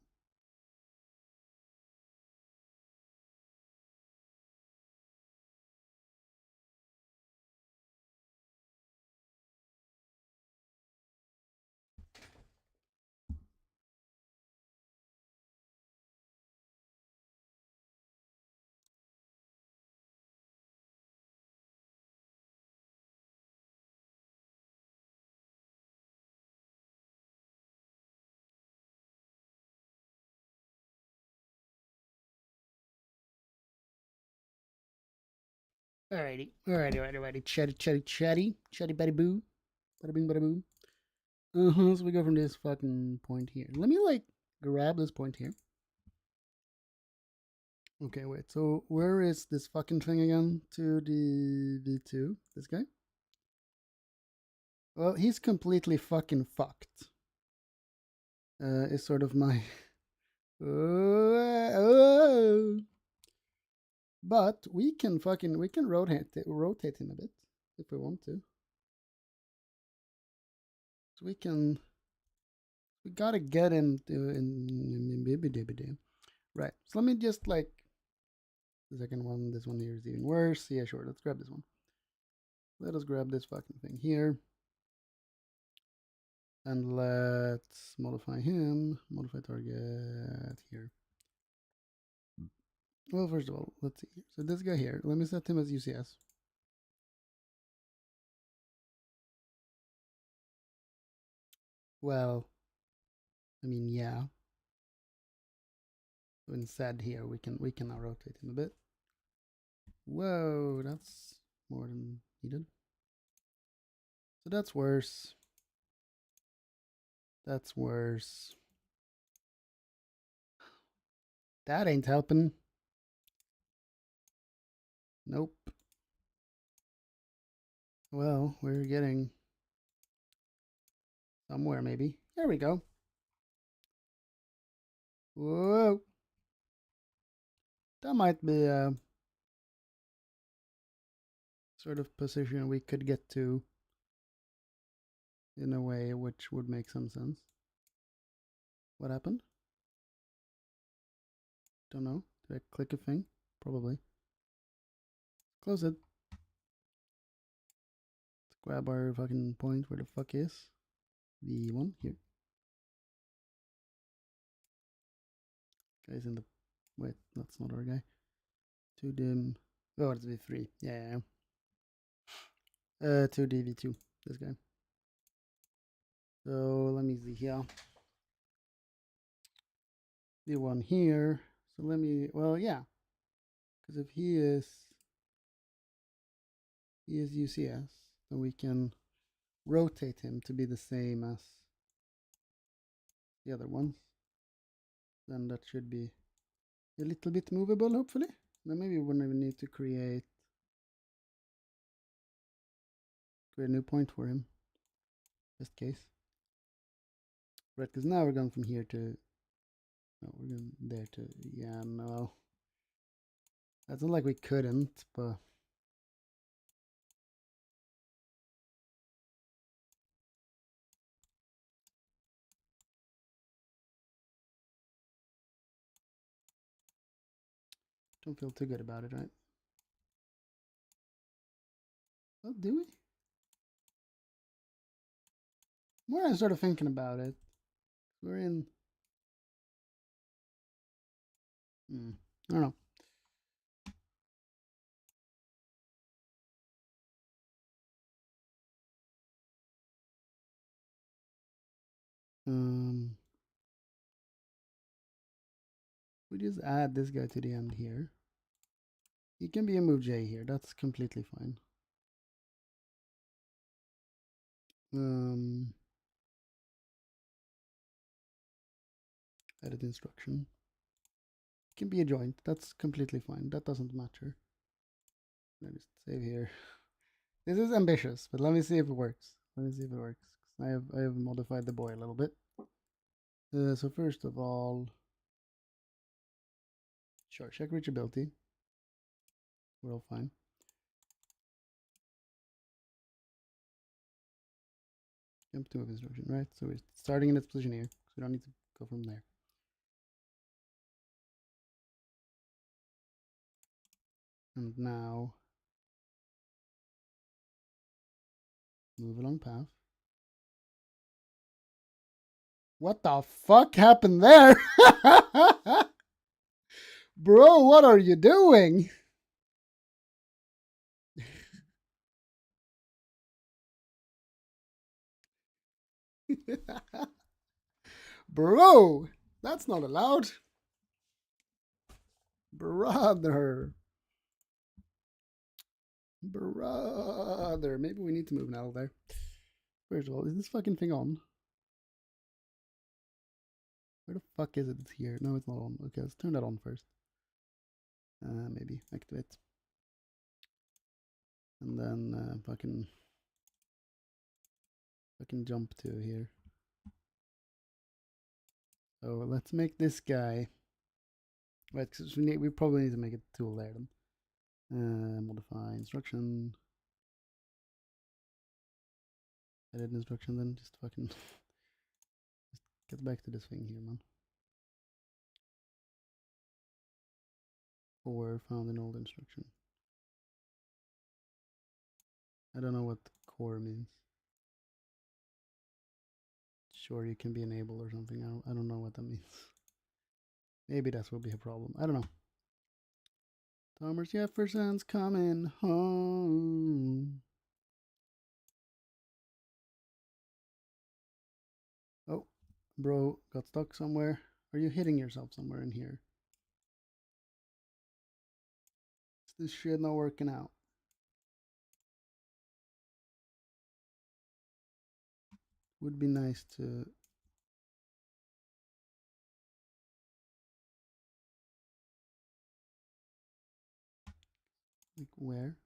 Alrighty. Chatty, buddy boo. Bada bing, bada boo. So we go from this fucking point here. Let me like grab this point here. Okay, wait. So where is this fucking thing again? To the V2. This guy. Well, he's completely fucking fucked. Is sort of my. But we can rotate him a bit if we want to. So we gotta get him to in right. So let me just like the second one. This one here is even worse. Yeah, sure. Let's grab this one. Let us grab this fucking thing here. And let's modify him. Modify target here. Well, first of all, let's see. So this guy here, let me set him as UCS. Well, I mean, yeah. So instead here, we can now rotate him a bit. Whoa, that's more than needed. So that's worse. That's worse. That ain't helping. Nope. Well, we're getting somewhere maybe. There we go. Whoa. That might be a sort of position we could get to in a way which would make some sense. What happened? Don't know. Did I click a thing? Probably. Close it. Let's grab our fucking point. Where the fuck is the one here? Guy's in the. Wait, that's not our guy. Too dim. Oh, it's V3. Yeah. 2D V2. This guy. So let me see here. The one here. So let me. Well, yeah. Because if he is UCS, then we can rotate him to be the same as the other ones. Then that should be a little bit movable, hopefully. Then maybe we wouldn't even need to create a new point for him. Just case. Right, because now we're going from here to. No, we're going there to. Yeah, no. That's not like we couldn't, but. Don't feel too good about it, right? Well, do we? More I'm sort of thinking about it. We're in. I don't know. We just add this guy to the end here. He can be a move J here. That's completely fine. Edit instruction. It can be a joint. That's completely fine. That doesn't matter. Let me save here. This is ambitious, but let me see if it works. Let me see if it works. I have modified the boy a little bit. So first of all, sure, check reachability. We're all fine. Jump to move instruction, right? So we're starting in this position here, so we don't need to go from there. And now move along path. What the fuck happened there? Bro, what are you doing? Bro, that's not allowed. Brother. Brother, maybe we need to move now there. First of all, is this fucking thing on? Where the fuck is it? It's here. No, it's not on. Okay, let's turn that on first. Maybe activate. And then fucking jump to here. So let's make this guy. Right, because we probably need to make a tool there then. Modify instruction. Edit instruction then. Just fucking just get back to this thing here, man. Or found an old instruction. I don't know what core means. Sure, you can be enabled or something. I don't know what that means. Maybe that will be a problem. I don't know. Thomas Jefferson's coming home. Oh, bro, got stuck somewhere. Are you hitting yourself somewhere in here? Is this shit not working out? Would be nice to... Like where?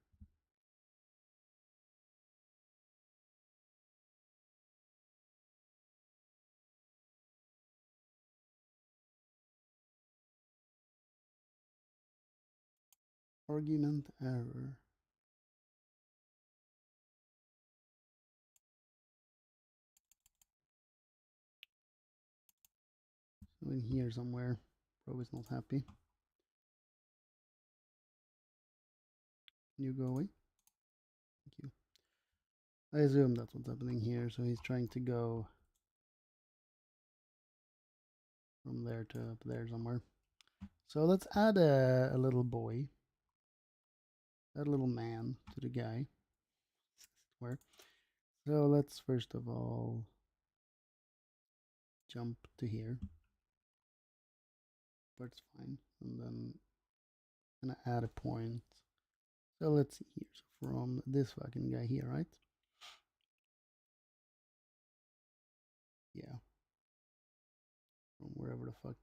Argument error. So in here somewhere. Bro is not happy. Can you go away? Thank you. I assume that's what's happening here. So he's trying to go from there to up there somewhere. So let's add a little boy. Add a little man to the guy. Where? So let's first of all jump to here. But it's fine. And then I'm gonna add a point. So let's see here. So from this fucking guy here, right? Yeah. From wherever the fuck.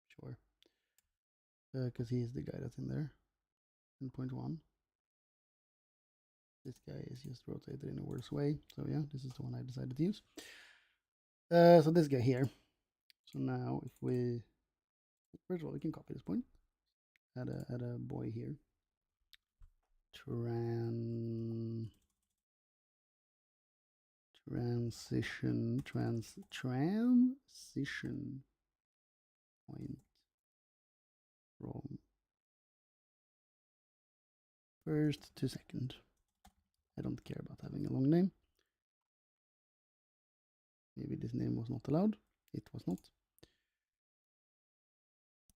Sure. Because he's the guy that's in there. In point 1. This guy is just rotated in a worse way. So yeah, this is the one I decided to use. So this guy here. So now if we... First of all, we can copy this point. Add a boy here. Transition point from first to second. I don't care about having a long name. Maybe this name was not allowed. It was not.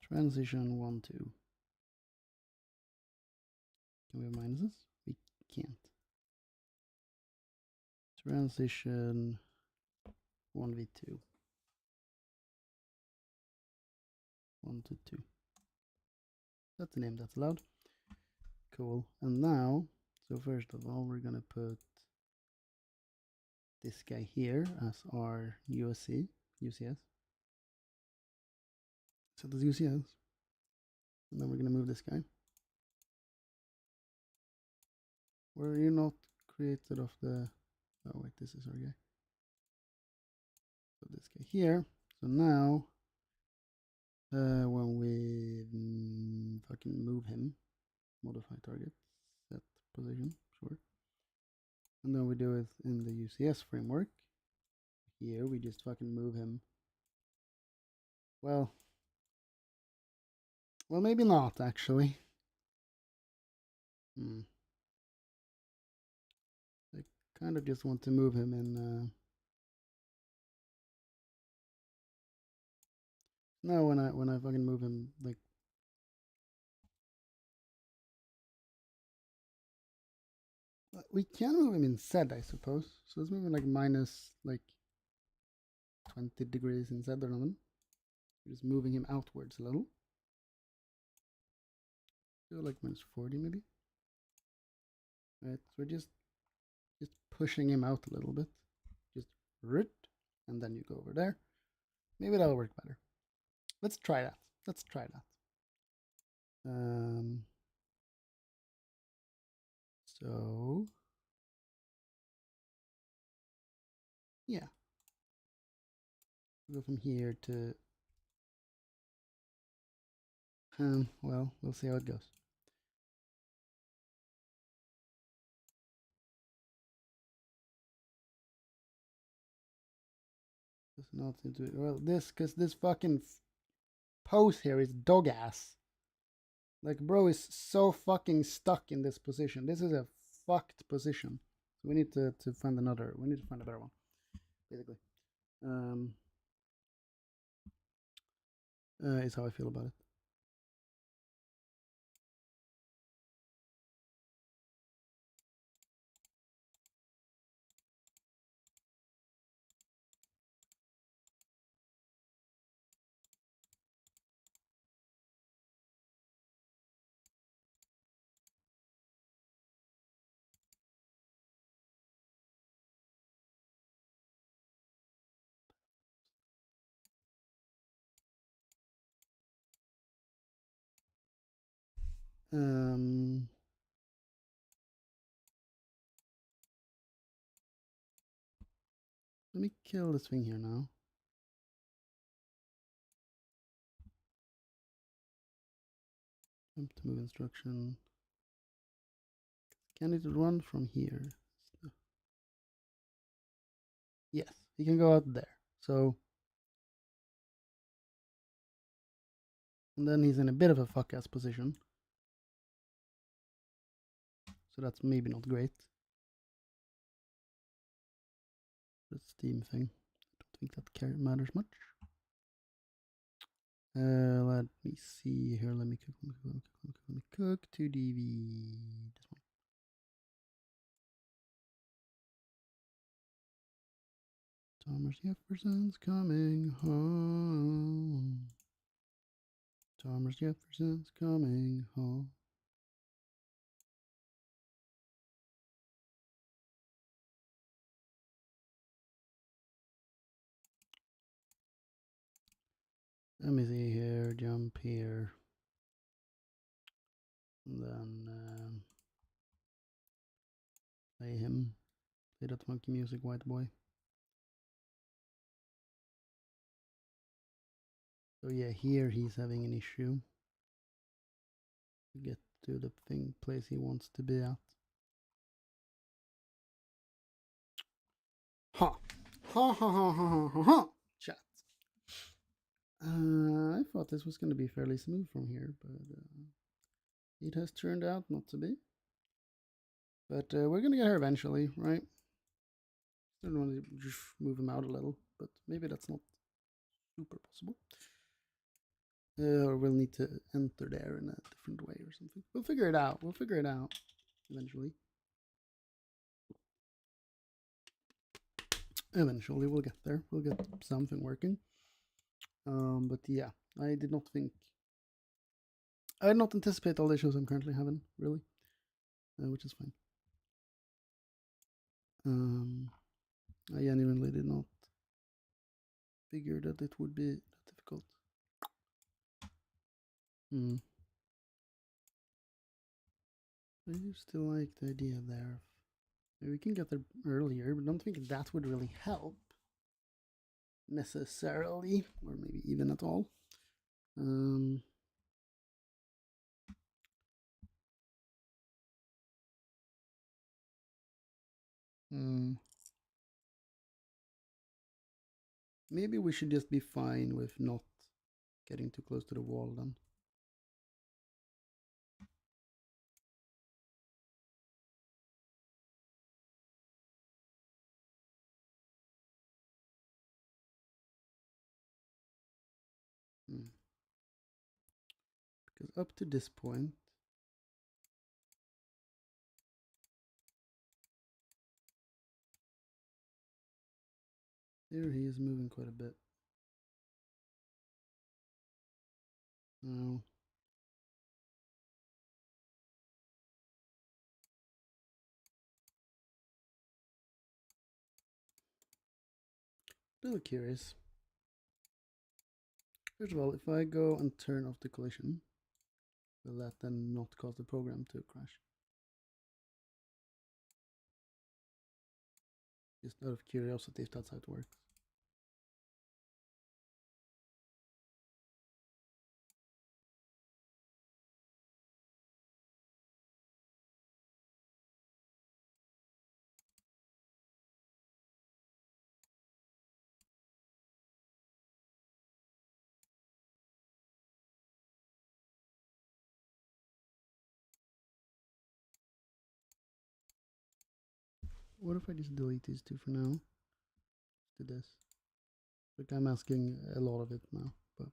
Transition 1, 2. Can we have minuses? We can't. Transition 1v2. 1 to 2. That's the name that's allowed. Cool. And now, so first of all, we're gonna put this guy here as our UCS. Set as UCS. And then we're gonna move this guy. Were you not created of the... Oh wait, this is our guy. Put this guy here. So now, when we fucking move him, modify target, set position, sure. And then we do it in the UCS framework. Here we just fucking move him. Well, maybe not actually. I kind of just want to move him in. No, when I fucking move him, like, we can move him in Z, I suppose. So let's move him like minus like 20 degrees in Z or something. We're just moving him outwards a little. So like minus 40 maybe. Right, so we're just pushing him out a little bit. Just root, and then you go over there. Maybe that'll work better. Let's try that. Let's try that. So yeah, go from here to well, we'll see how it goes. Does not seem to be, well, because this fucking pose here is dog ass. Like, bro is so fucking stuck in this position. This is a fucked position. So we need to find another. We need to find a better one, basically. Is how I feel about it. Let me kill this thing here now. Jump to move instruction. Can it run from here? Yes, he can go out there. So, and then he's in a bit of a fuck ass position. So that's maybe not great. The Steam thing. I don't think that matters much. Let me see here. Let me cook 2DV. This one. Thomas Jefferson's coming home. Thomas Jefferson's coming home. Let me see here. Jump here. And then play him. Play that funky music, white boy. So yeah, here he's having an issue to get to the place he wants to be at. Ha! Ha ha ha ha ha ha ha! Chat. I thought this was going to be fairly smooth from here, but it has turned out not to be. But we're going to get her eventually, right? I don't want to just move him out a little, but maybe that's not super possible. Or we'll need to enter there in a different way or something. We'll figure it out. We'll figure it out eventually. Eventually, we'll get there. We'll get something working. But yeah, I did not think. I did not anticipate all the issues I'm currently having, really, which is fine. I genuinely did not figure that it would be that difficult. I do still like the idea there. Maybe we can get there earlier, but I don't think that would really help necessarily, or maybe even at all. Maybe we should just be fine with not getting too close to the wall then. Because up to this point, there he is moving quite a bit. Now, Really curious. First of all, if I go and turn off the collision, will that then not cause the program to crash? Just out of curiosity if that's how it works. What if I just delete these two for now? Do this. Like I'm asking a lot of it now, but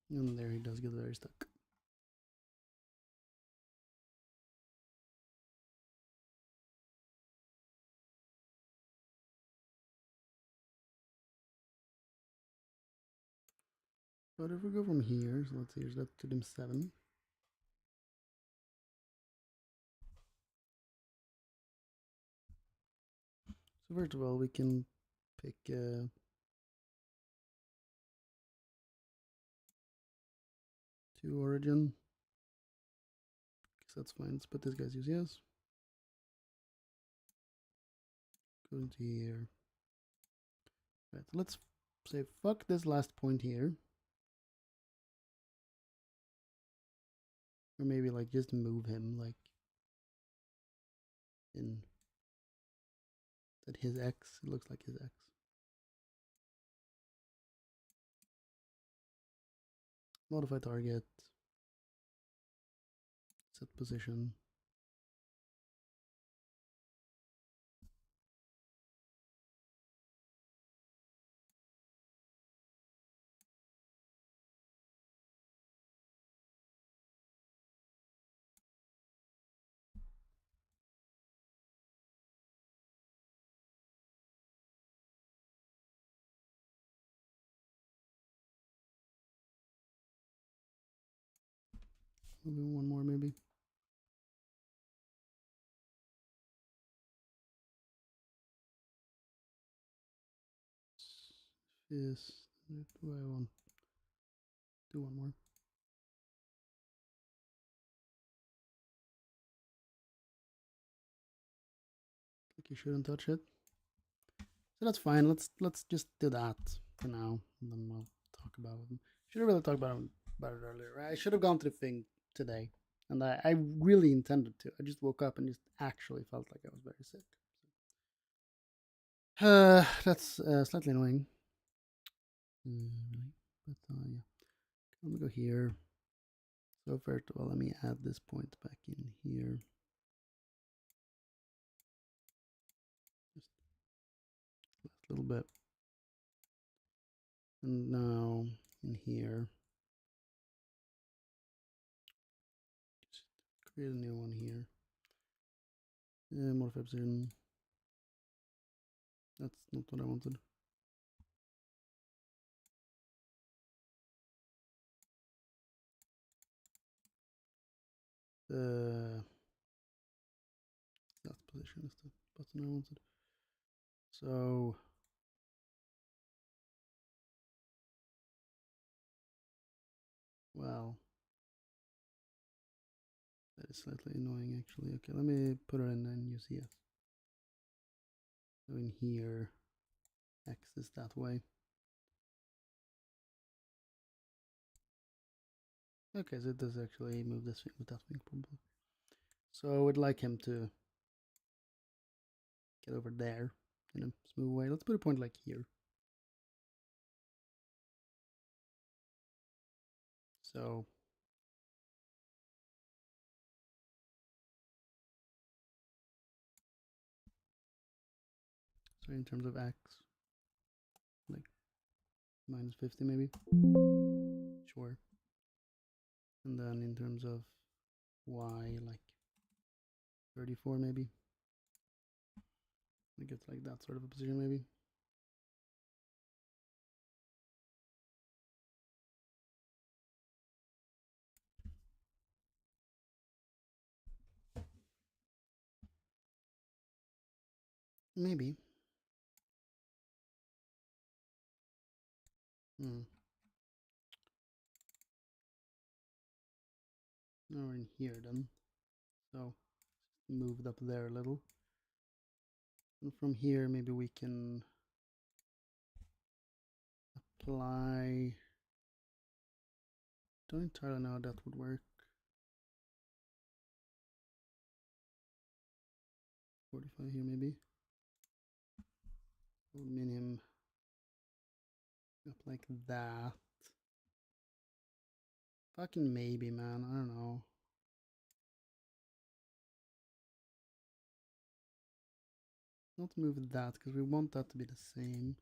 and there he does get very stuck. But if we go from here, so let's see, here's that to them 7. So first of all, we can pick 2 origin. That's fine. Let's put this guy's use yes. Go into here. Right, so let's say fuck this last point here. Or maybe like just move him like in at his X. It looks like his X. Modify target. Set position. Maybe one more maybe. Yes. Do I want do one more? Like you shouldn't touch it. So that's fine. Let's just do that for now, and then we'll talk about it. Should have really talked about it earlier. I should have gone to the thing today, and I really intended to. I just woke up and just actually felt like I was very sick. That's slightly annoying. Really, but yeah. Let me go here. So first of all, let me add this point back in here. Just a little bit. And now in here, just create a new one here. Modify position. That's not what I wanted. That position is the button I wanted. So well, that is slightly annoying actually. Okay, let me put it in and use yes. So in here, X is that way. Okay, so it does actually move this thing with that thing probably. So I would like him to get over there in a smooth way. Let's put a point like here. So in terms of X, like minus 50 maybe. Sure. And then in terms of y, like 34 maybe. I guess like that sort of a position maybe. Maybe. Hmm. Now we're in here then. So moved up there a little. And from here maybe we can apply. Don't entirely know how that would work. 45 here maybe. We'll min him up like that. Fucking maybe, man. I don't know. Not move that because we want that to be the same.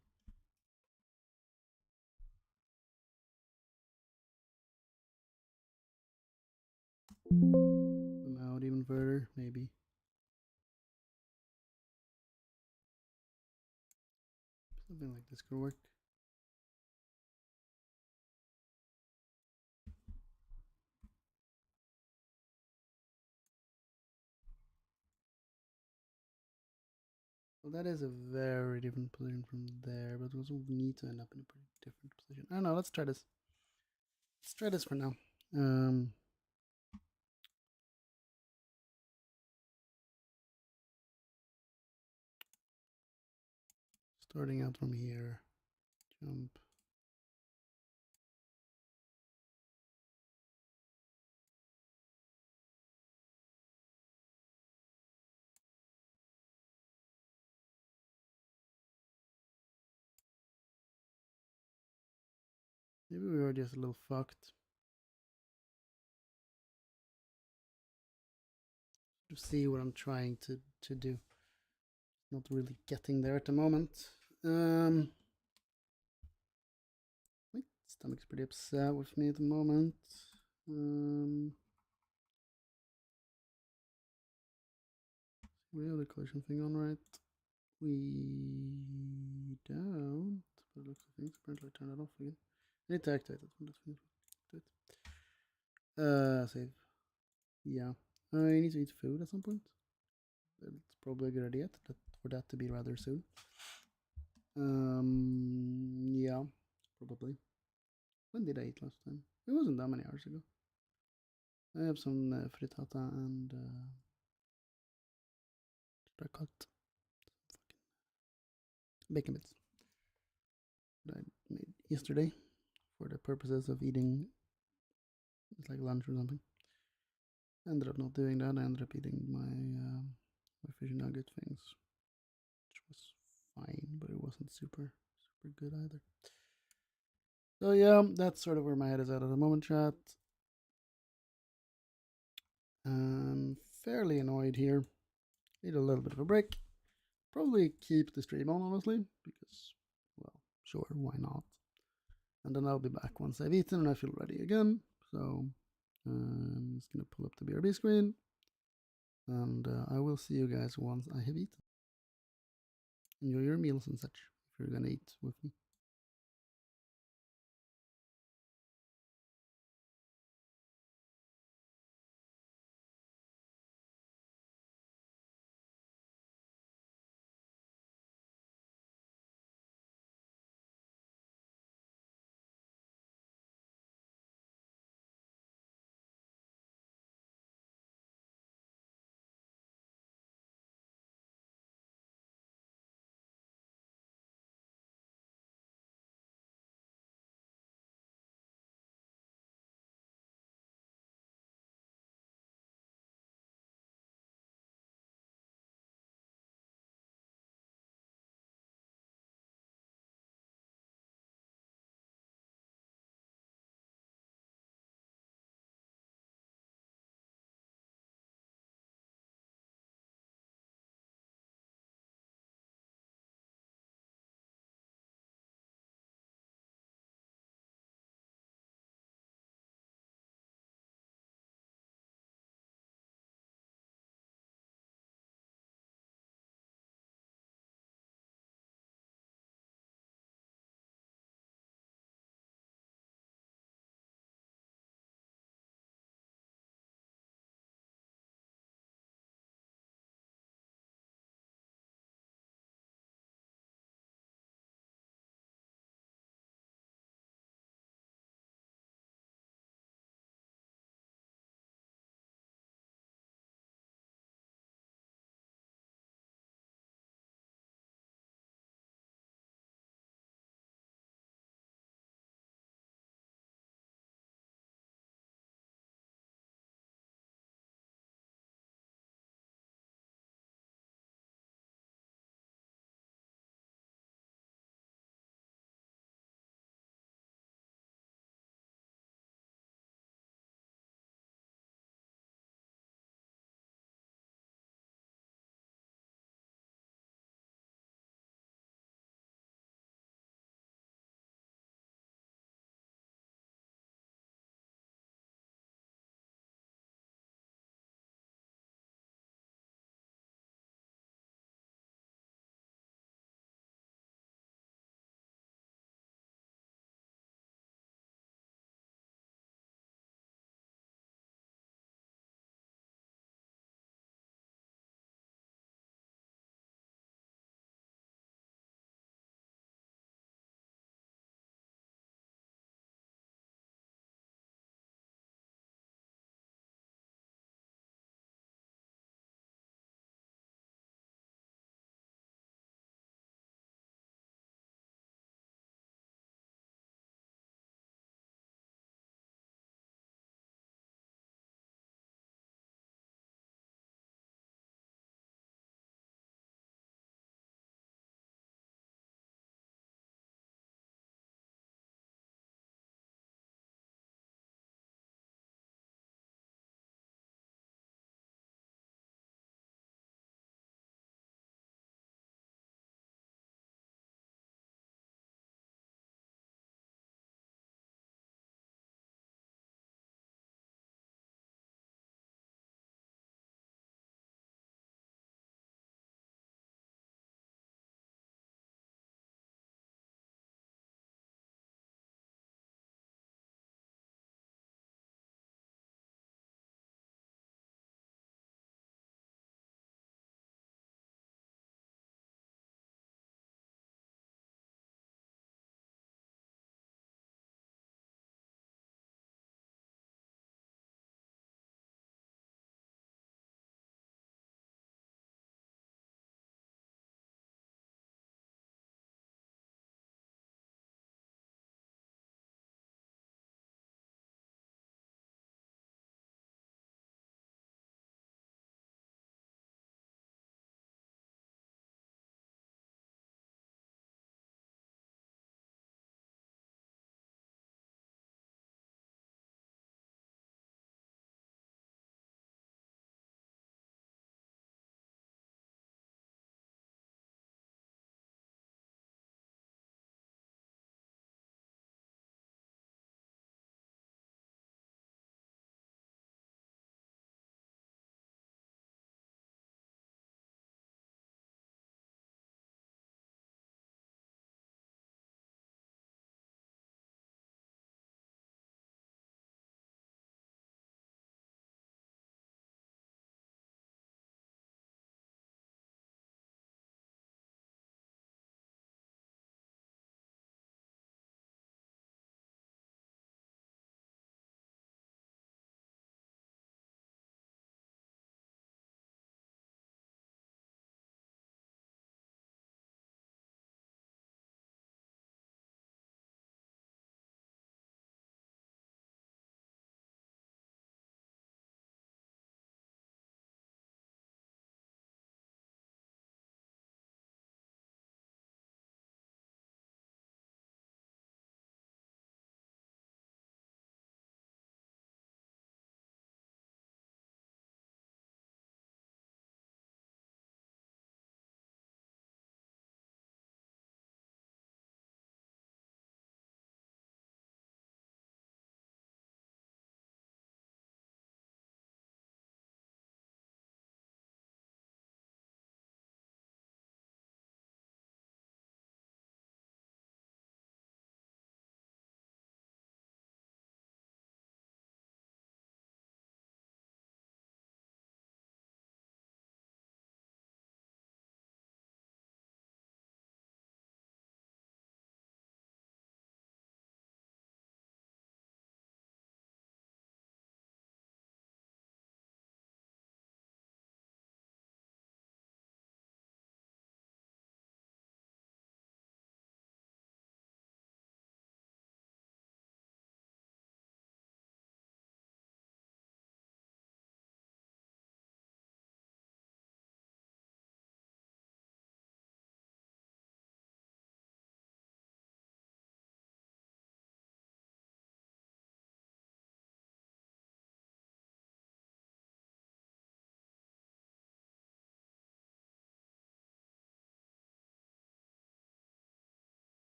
Zoom out even further, maybe. Something like this could work. Well, that is a very different position from there, but we also need to end up in a pretty different position. I don't know, let's try this. Let's try this for now. Starting out from here, jump. Maybe we were just a little fucked. To see what I'm trying to do. Not really getting there at the moment. My stomach's pretty upset with me at the moment. We have the collision thing on, right? We don't. But it looks like things apparently turn it off again. I need to activate it. Let's do it. Save. Yeah. I need to eat food at some point. It's probably a good idea for that to be rather soon. Yeah, probably. When did I eat last time? It wasn't that many hours ago. I have some frittata and cut bacon bits that I made yesterday for the purposes of eating. It's like lunch or something. I ended up not doing that. I ended up eating my fish nugget things, which was fine, but it wasn't super good either. So yeah, that's sort of where my head is at the moment, chat. I'm fairly annoyed here. Need a little bit of a break. Probably keep the stream on, honestly, because, well, sure, why not? And then I'll be back once I've eaten and I feel ready again. So I'm just gonna pull up the BRB screen, and I will see you guys once I have eaten. Enjoy your meals and such if you're gonna eat with me.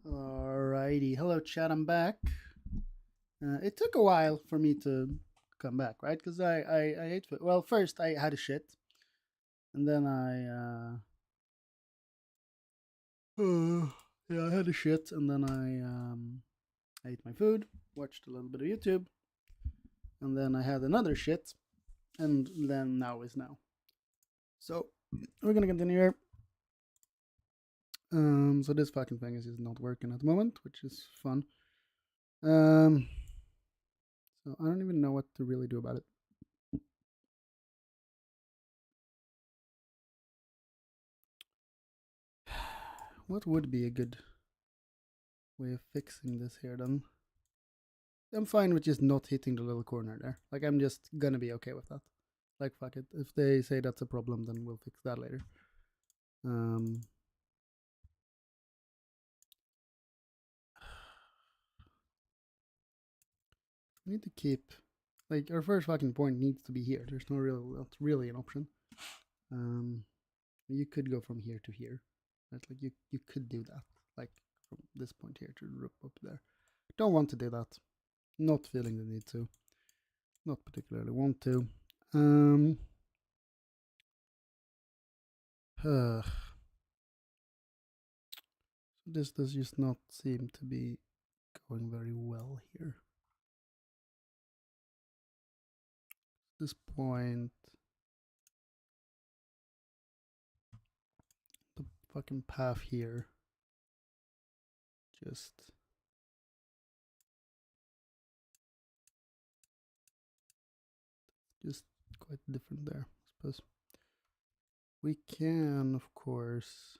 Alrighty, hello chat, I'm back. It took a while for me to come back, right? Because I ate food. Well, first I had a shit, and then yeah, I had a shit, and then I ate my food, watched a little bit of YouTube, and then I had another shit, and then now is now. So we're gonna continue here. So this fucking thing is just not working at the moment, which is fun. So I don't even know what to really do about it. What would be a good way of fixing this here then? I'm fine with just not hitting the little corner there. Like, I'm just gonna be okay with that. Like, fuck it. If they say that's a problem, then we'll fix that later. We need to keep, like, our first fucking point needs to be here. There's no real, that's really an option. You could go from here to here. Right? Like, you could do that. Like, from this point here to up there. Don't want to do that. Not feeling the need to. Not particularly want to. This does just not seem to be going very well here. This point, the fucking path here just quite different there, I suppose. We can, of course,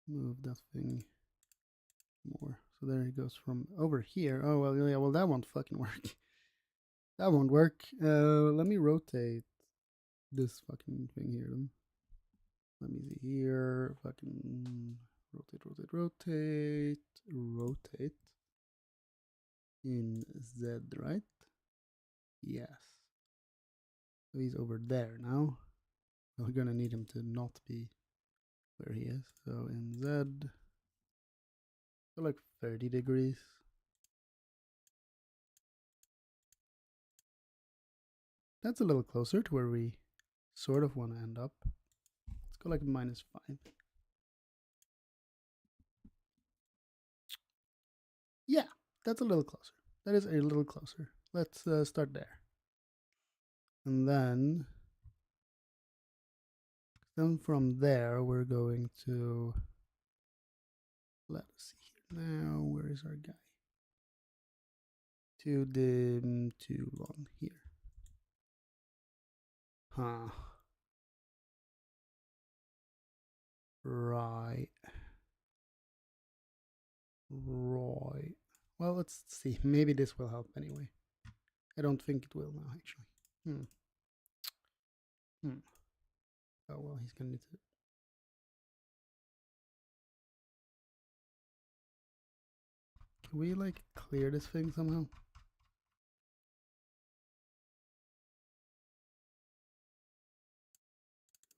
move that thing more. So there it goes from over here. Oh, well, yeah, well, that won't fucking work. That won't work. Let me rotate this fucking thing here. Let me see here. Fucking rotate. In Z, right? Yes. So he's over there now. We're gonna need him to not be where he is. So in Z, so like 30 degrees. That's a little closer to where we sort of want to end up. Let's go like -5. Yeah, that's a little closer. That is a little closer. Let's start there. And then from there, we're going to, let's see here now, where is our guy? To one here. Huh. Right. Well, let's see. Maybe this will help anyway. I don't think it will now, actually. Oh, well, he's gonna need to. Can we, like, clear this thing somehow?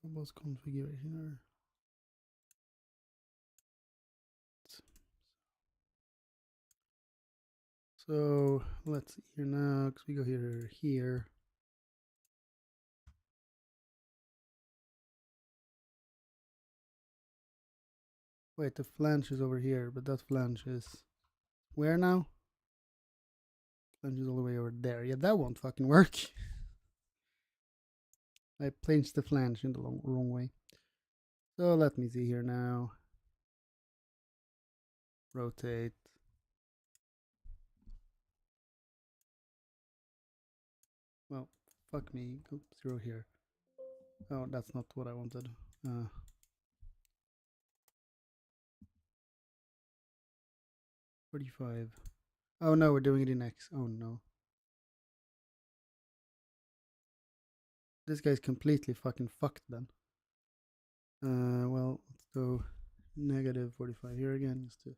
Almost configuration or. So let's see here now, because we go here. Wait, the flange is over here, but that flange is where now? Flange is all the way over there. Yeah, that won't fucking work. I placed the flange in the wrong way. So let me see here now. Rotate. Well, fuck me. Go 0 here. Oh, that's not what I wanted. 45. Oh no, we're doing it in X. Oh no. This guy's completely fucking fucked then. Well, let's go -45 here again, just to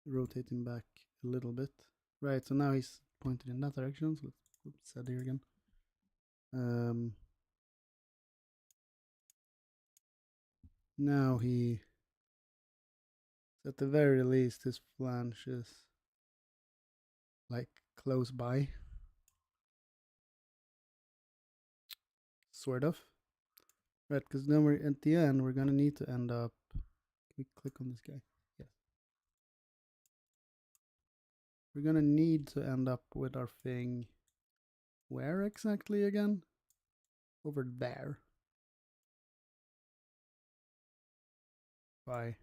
rotate him back a little bit. Right, so now he's pointed in that direction, so let's set here again. Now he So at the very least, his flange is like close by. Sort of. Right, because then we're at the end, we're gonna need to end up. Can we click on this guy? Yes. We're gonna need to end up with our thing. Where exactly again? Over there. By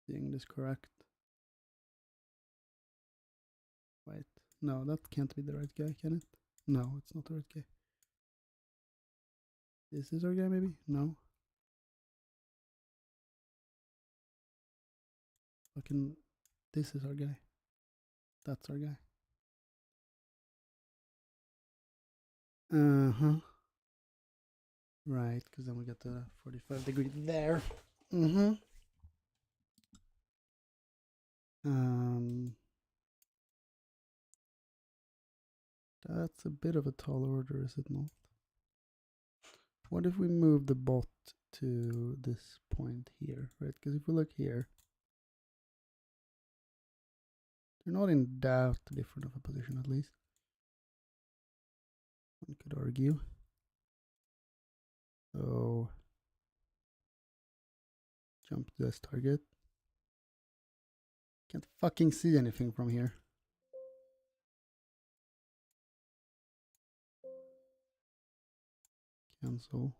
seeing this correct. Wait, no, that can't be the right guy, can it? No, it's not the right guy. This is our guy, maybe? No. Fucking, this is our guy. That's our guy. Uh-huh. Right, because then we get the 45-degree there. Mm-hmm. That's a bit of a tall order, is it not? What if we move the bot to this point here, right? Because if we look here, they're not in that different of a position, at least. One could argue. So, jump to this target. Can't fucking see anything from here. Cancel.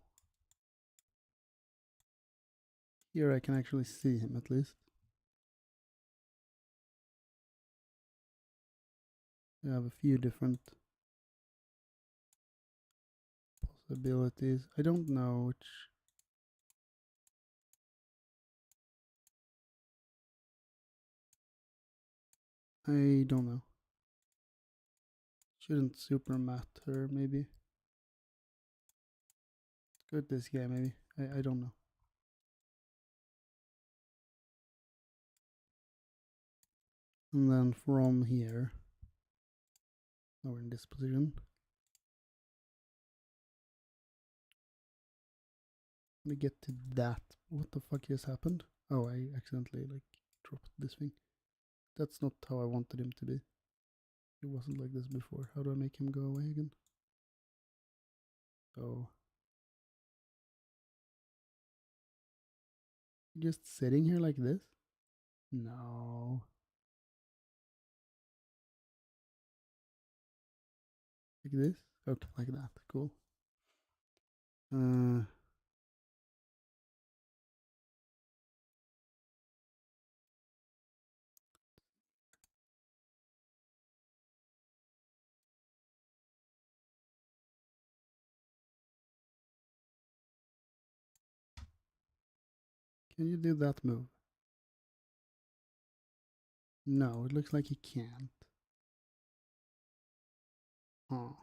Here I can actually see him at least. I have a few different possibilities. I don't know which. I don't know. Shouldn't super matter, maybe. Go with this guy, maybe. I don't know. And then from here, now we're in this position. Let me get to that. What the fuck just happened? Oh, I accidentally like dropped this thing. That's not how I wanted him to be. It wasn't like this before. How do I make him go away again? So, just sitting here like this? No. Like this? Okay, like that. Cool. Can you do that move? No, it looks like he can't. Oh.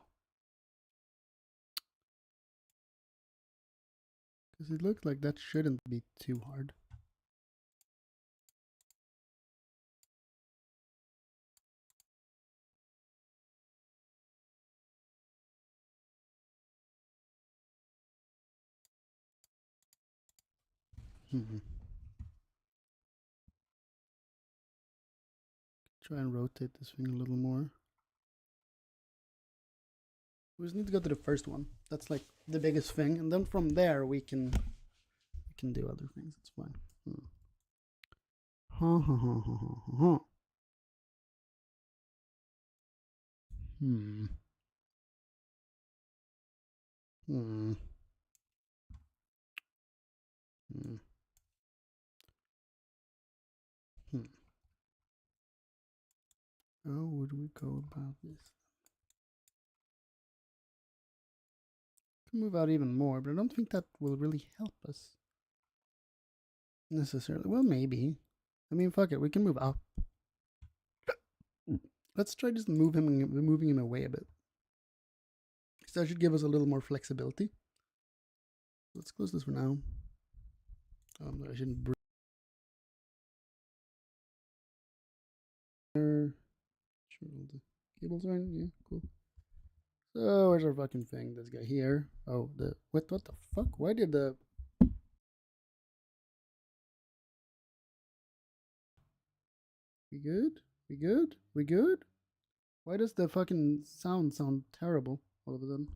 Because it looks like that shouldn't be too hard. Try and rotate this thing a little more. We just need to go to the first one. That's like the biggest thing, and then from there we can do other things. It's fine. Ha ha ha ha ha ha. Hmm. Hmm. Hmm. Hmm. How would we go about this? Can move out even more, but I don't think that will really help us necessarily. Well, maybe. I mean, fuck it. We can move up. Let's try just moving him away a bit. So that should give us a little more flexibility. Let's close this for now. I shouldn't breathe. Sure, the cables are in. Yeah, cool. So where's our fucking thing? This guy here. Oh, what the fuck? Why did the We good? We good? We good? Why does the fucking sound terrible all of a sudden?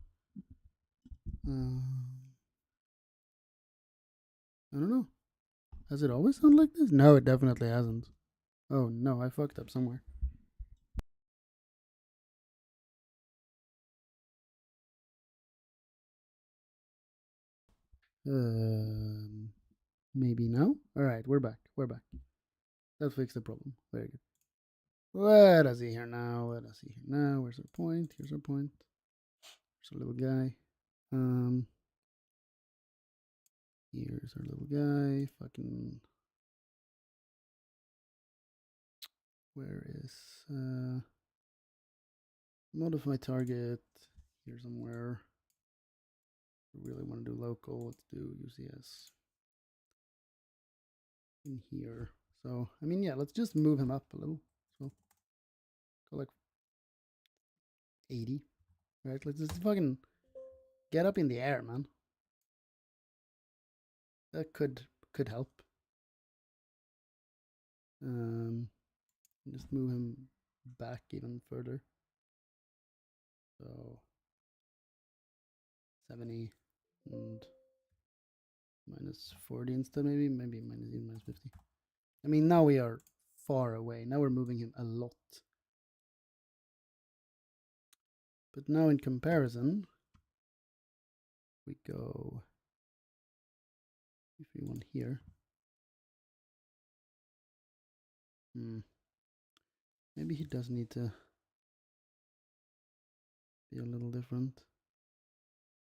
I don't know. Has it always sounded like this? No, it definitely hasn't. Oh no, I fucked up somewhere. Maybe now? Alright, we're back. We're back. That fixed the problem. Very good. What does he here now? What does he here now? Where's our point? Here's our point. Here's our little guy. Here's our little guy. Fucking. Where is modify target here somewhere? We really want to do local. Let's do UCS in here. So I mean, yeah, let's just move him up a little. So go like 80, right? Let's just fucking get up in the air, man. That could help. Just move him back even further. So 70 and minus 40 instead, maybe minus 50. I mean, now we are far away. Now we're moving him a lot. But now in comparison, we go, if we want here, maybe he does need to be a little different.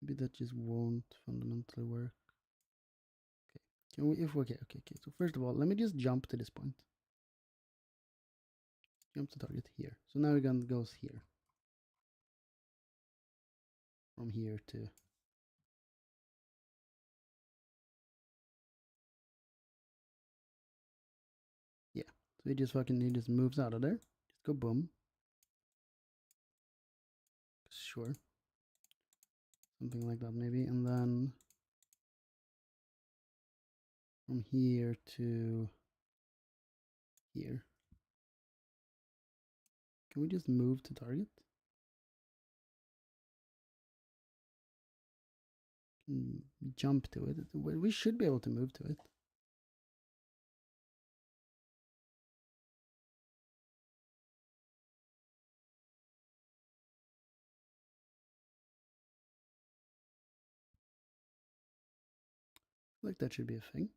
Maybe that just won't fundamentally work. Okay, can we, okay. So first of all, let me just jump to this point. Jump to target here. So now we're gonna go here. From here to yeah. So he just moves out of there. Just go boom. Sure. Something like that maybe. And then from here to here. Can we just move to target? Jump to it. We should be able to move to it. Like that should be a thing.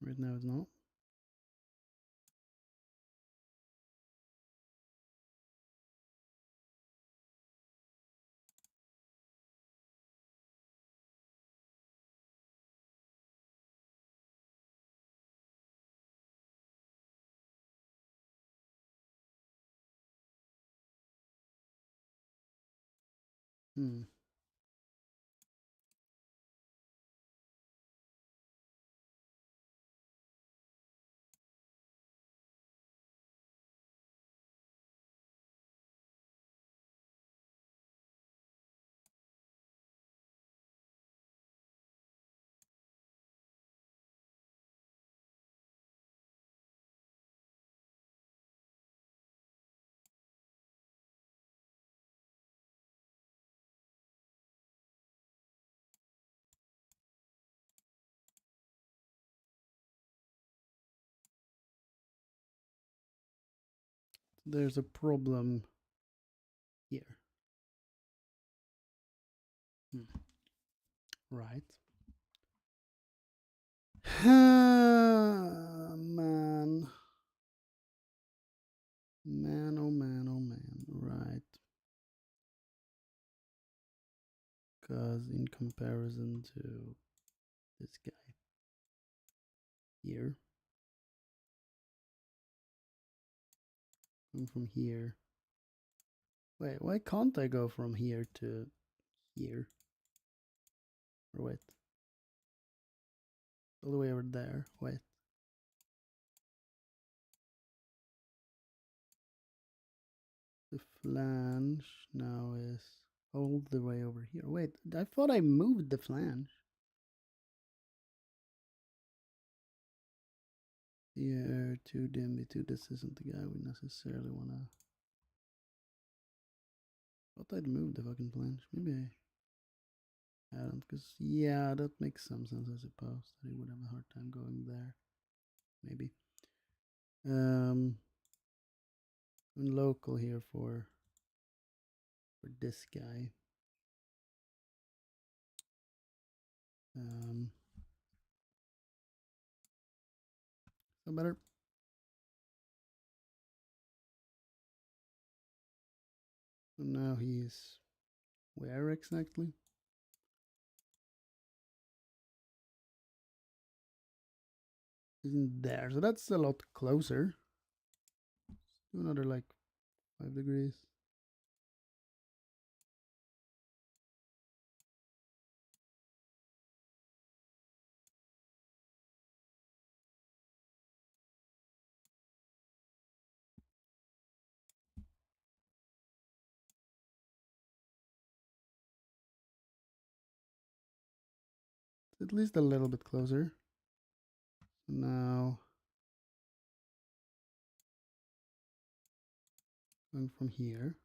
Right now it's not. There's a problem here. Right. Man. Man, oh man, oh man. Right. Because in comparison to this guy here, I'm from here. Wait, why can't I go from here to here? Or wait. All the way over there. Wait. The flange now is all the way over here. Wait, I thought I moved the flange. Here, 2D MB2, this isn't the guy we necessarily want to. Thought I'd move the fucking planche. Maybe I hadn't, because yeah, that makes some sense, I suppose. That he would have a hard time going there. Maybe. I'm local here for this guy. So better. So now he's where exactly? He's in there, so that's a lot closer. Do another like 5 degrees. At least a little bit closer. So now going from here.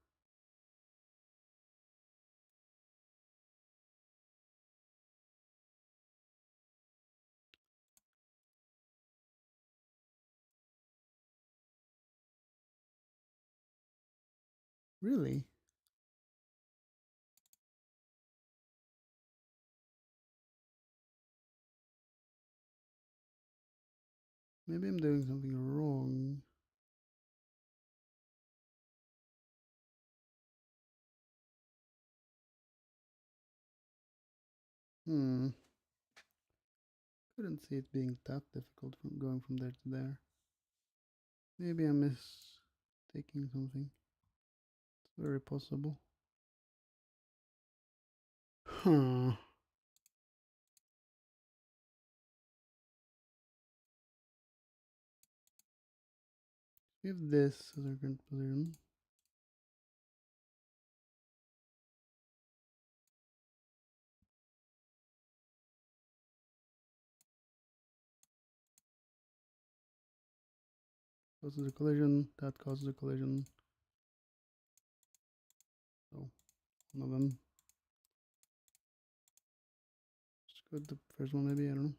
Really? Maybe I'm doing something wrong. Couldn't see it being that difficult from going from there to there. Maybe I'm mistaking something. It's very possible. Huh. If this is our current position. Causes a collision, that causes a collision. So one of them. Just go with the first one maybe, I don't know.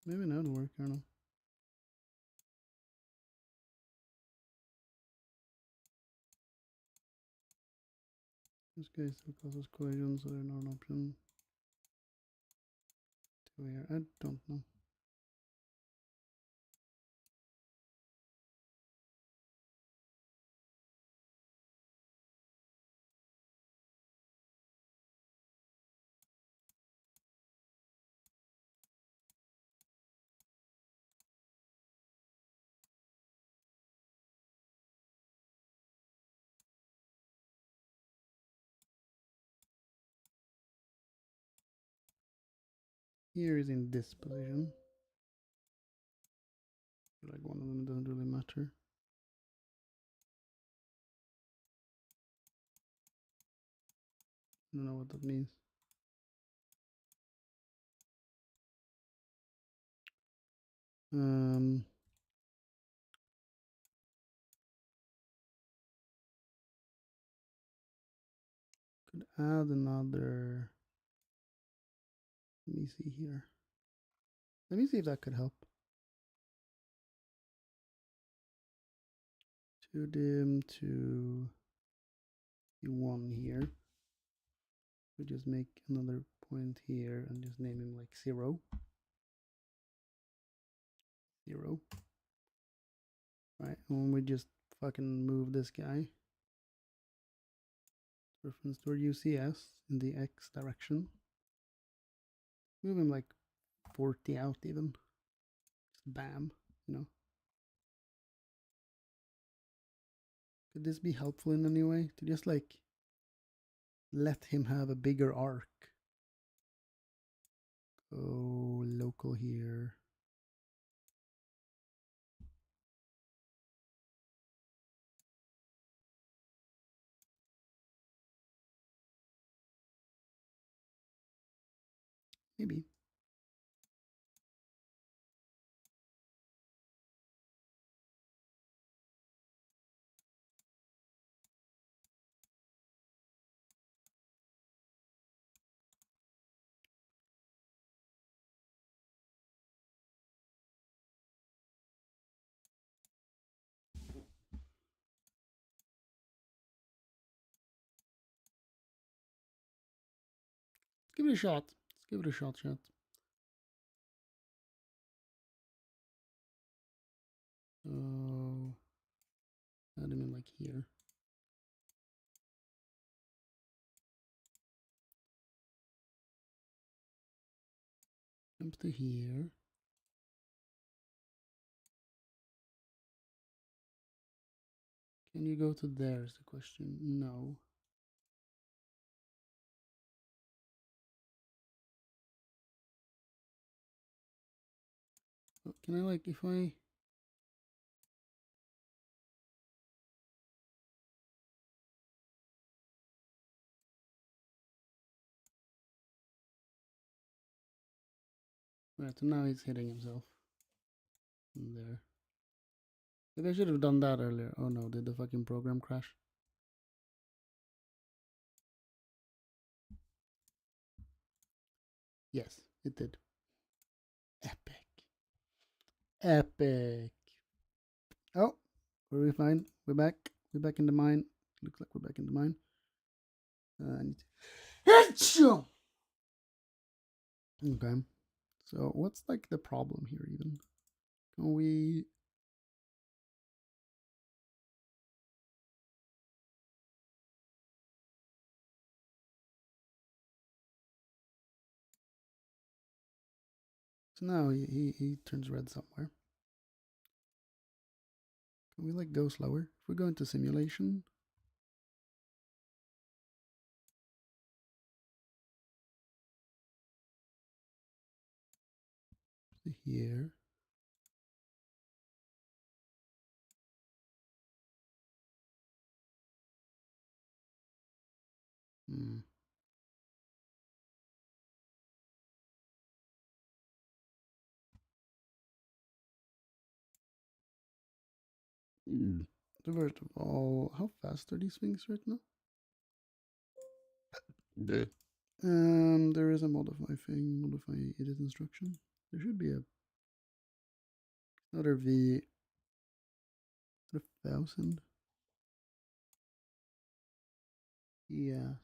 Maybe now it'll work, I don't know. This guy still causes collisions, so they're not an option. To here, I don't know. Here is in this position. Like one of them doesn't really matter. I don't know what that means. Could add another. Let me see here. Let me see if that could help. To dim to one here. We just make another point here and just name him like 0. 0. Right, and we just fucking move this guy. Reference to our UCS in the X direction. Move him like 40 out even. Just bam, you know. Could this be helpful in any way? To just like let him have a bigger arc. Go local here. Maybe. Let's give it a shot. Let's give it a shot. So, add them in like here. Jump to here. Can you go to there is the question. No. Oh, can I like, if I... Right, so now he's hitting himself. In there. Maybe I should have done that earlier. Oh no, did the fucking program crash? Yes, it did. Epic. Epic. Oh, were we fine? We're back. We're back in the mine. Looks like we're back in the mine. I need to... Okay. So what's like the problem here even? Can we... So now he turns red somewhere. Can we like go slower? If we go into simulation... Here. So first of all, how fast are these things right now? There is a modify thing, modify edit instruction. There should be another V 1000. Yes.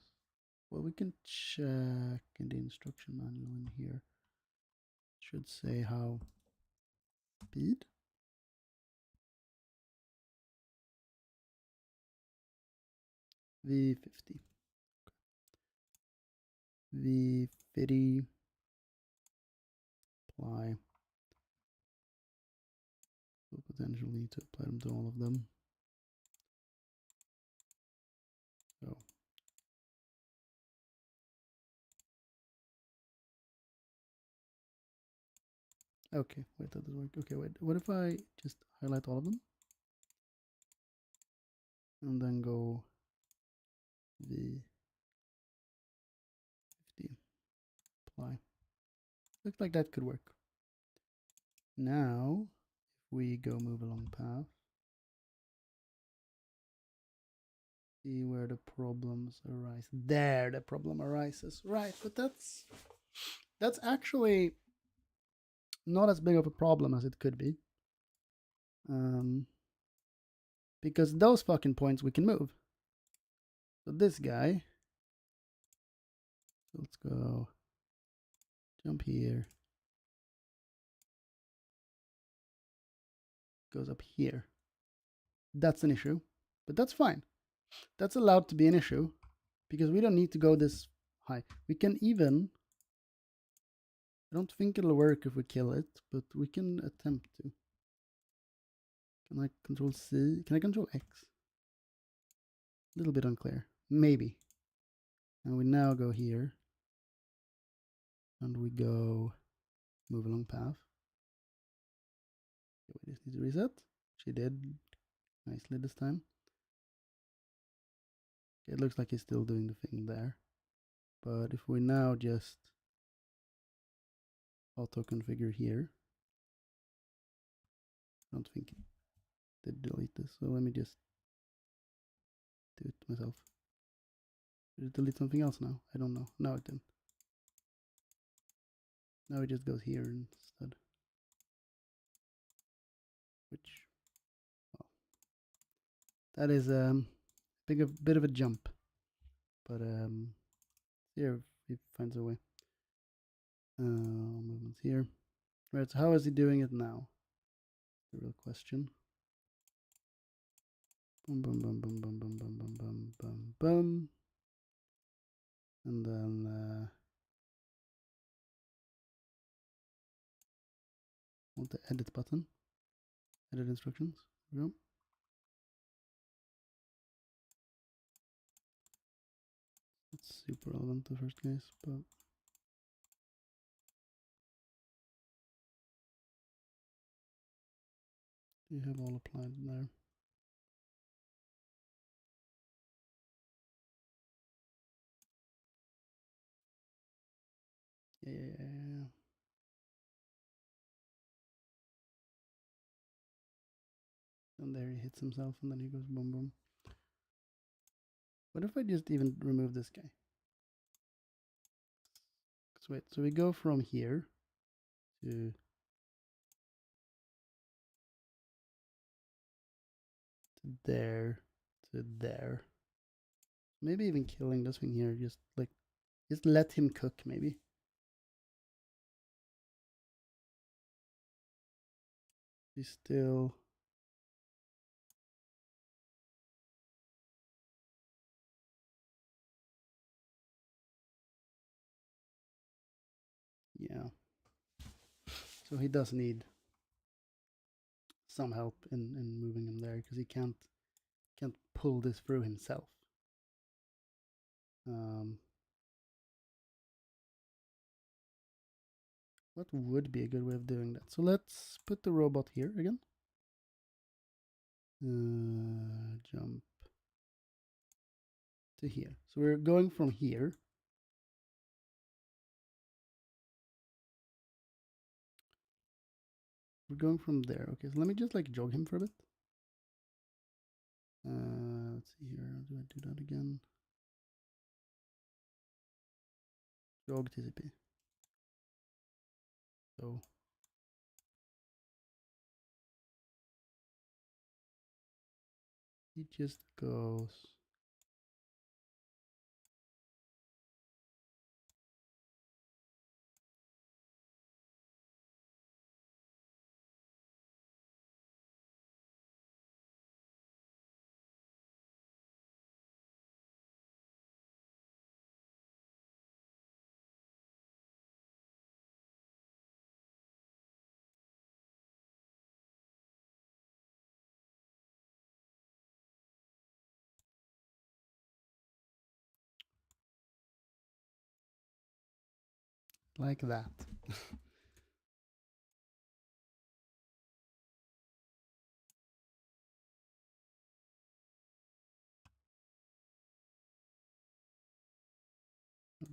Well, we can check in the instruction manual in here. It should say how speed. V50. V50. Apply. We'll potentially need to apply them to all of them. So. Okay, wait, that doesn't work. Okay, wait. What if I just highlight all of them? And then go V50. Apply. Looks like that could work. Now, if we go move along path, see where the problems arise. There, the problem arises. Right, but that's actually not as big of a problem as it could be. Because those fucking points we can move. So this guy, let's go jump here. Goes up here. That's an issue, but that's fine. That's allowed to be an issue because we don't need to go this high. We can even, I don't think it'll work if we kill it, but we can attempt to. Can I control C? Can I control X? A little bit unclear. Maybe. And we now go here. And we go move along path. Okay, we just need to reset. She did nicely this time. Okay, it looks like he's still doing the thing there. But if we now just auto configure here. I don't think it did delete this, so let me just do it myself. Did it delete something else now? I don't know. No, it didn't. Now it just goes here instead. Which, well, that is a bit of a jump. But here he finds a way. Movements here. Right, so how is he doing it now? The real question. Boom, boom, boom, boom, boom, boom, boom, boom, boom, boom, boom. And then want the edit button. Edit instructions. There we go. It's super relevant the first case, but you have all applied there. Yeah. And there he hits himself, and then he goes boom, boom. What if I just even remove this guy? So wait, so we go from here to there to there. Maybe even killing this thing here, just let him cook maybe. He's still yeah. So he does need some help in moving him there because he can't pull this through himself. What would be a good way of doing that? So let's put the robot here again. Jump to here. So we're going from here. We're going from there. Okay, so let me just like jog him for a bit. Let's see here. Do I do that again? Jog TCP. So he just goes. Like that.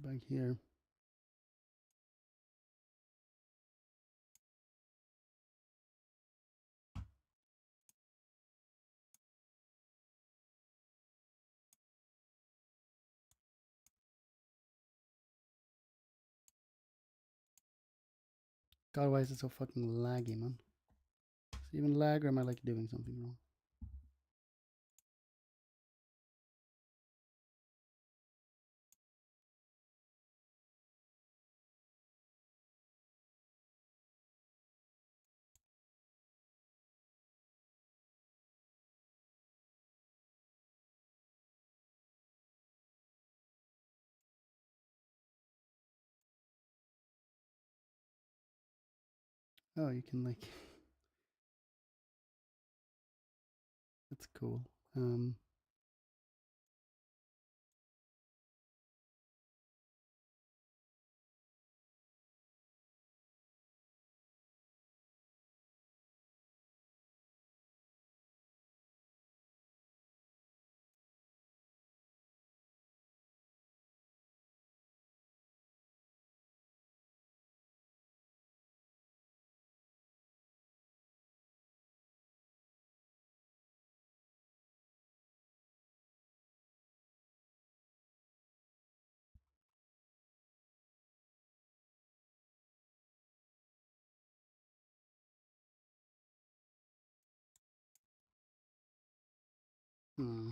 Back here. God, why is it so fucking laggy, man? Is it even lag, or am I like doing something wrong? Oh, you can like. That's cool. Hmm.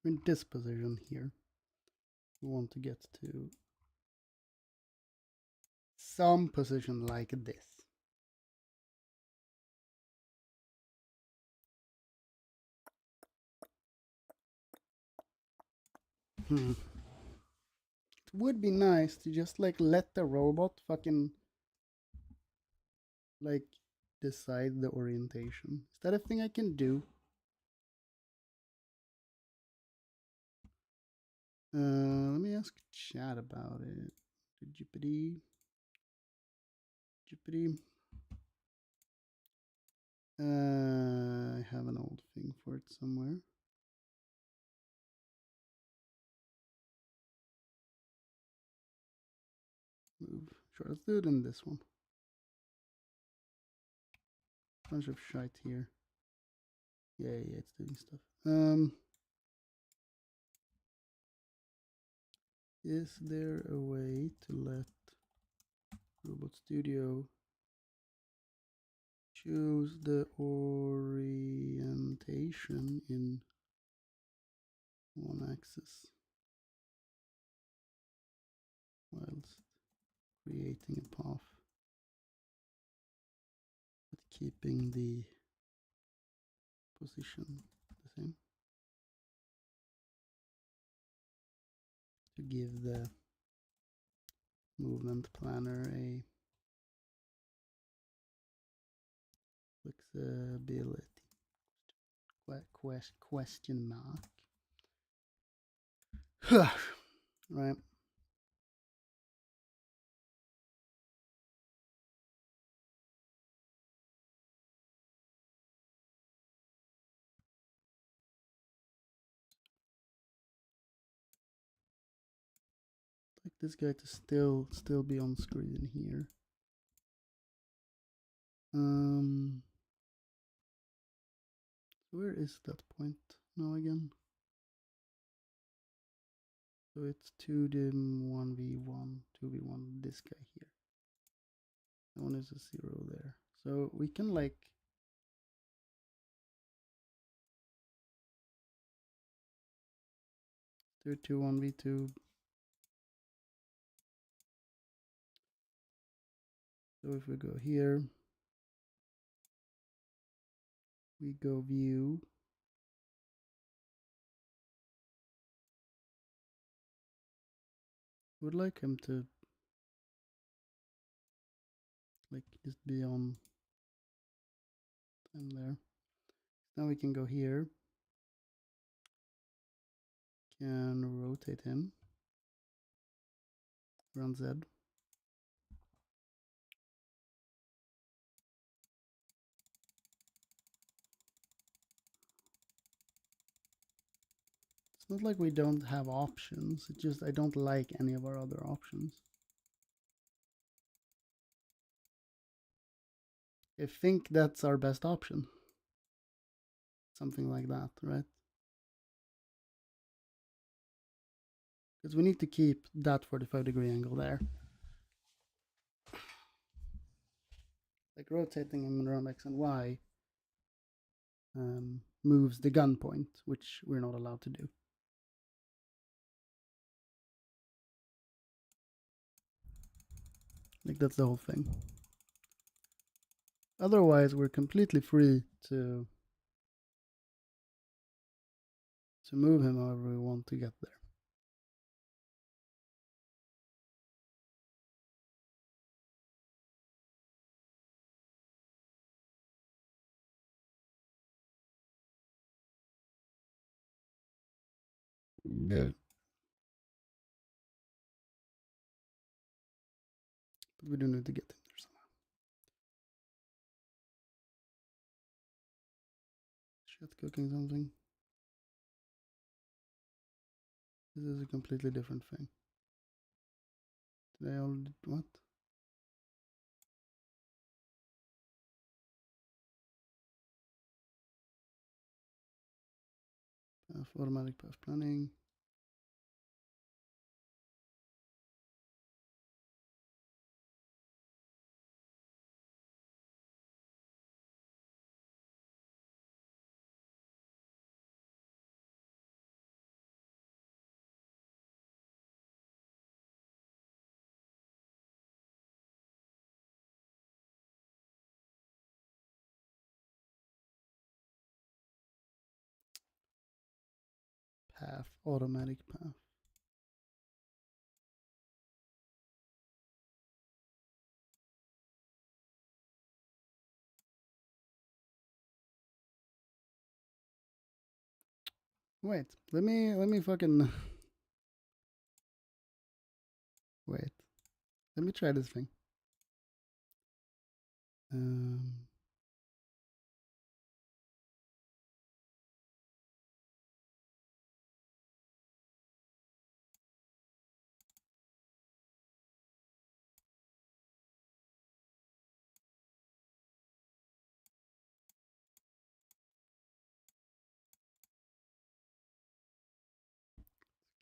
In this position here, we want to get to some position like this. Hmm. It would be nice to just like let the robot fucking like decide the orientation. Is that a thing I can do? Let me ask chat about it. Jippity. Jippity. I have an old thing for it somewhere. Move. Sure, let's do it in this one. Bunch of shite here. Yeah, it's doing stuff. Is there a way to let robotstudio choose the orientation in one axis whilst creating a path, but keeping the position the same, to give the movement planner a flexibility? Question mark. Right. Like this guy to still be on screen here. Where is that point now again? So it's 1v1, 2v1, this guy here. That one is a 0 there. So we can like do 2 1v2. So if we go here, we go view. Would like him to like just be on time there. Now we can go here. Can rotate him. Run Z. It's not like we don't have options. It's just I don't like any of our other options. I think that's our best option. Something like that, right? Because we need to keep that 45-degree angle there. Like rotating him around X and Y moves the gun point, which we're not allowed to do. Like that's the whole thing. Otherwise, we're completely free to move him however we want to get there. Good. But we do need to get him there somehow. Shit, cooking something. This is a completely different thing. Did I already what? automatic path planning. Path, automatic path. Wait, let me fucking wait. Let me try this thing.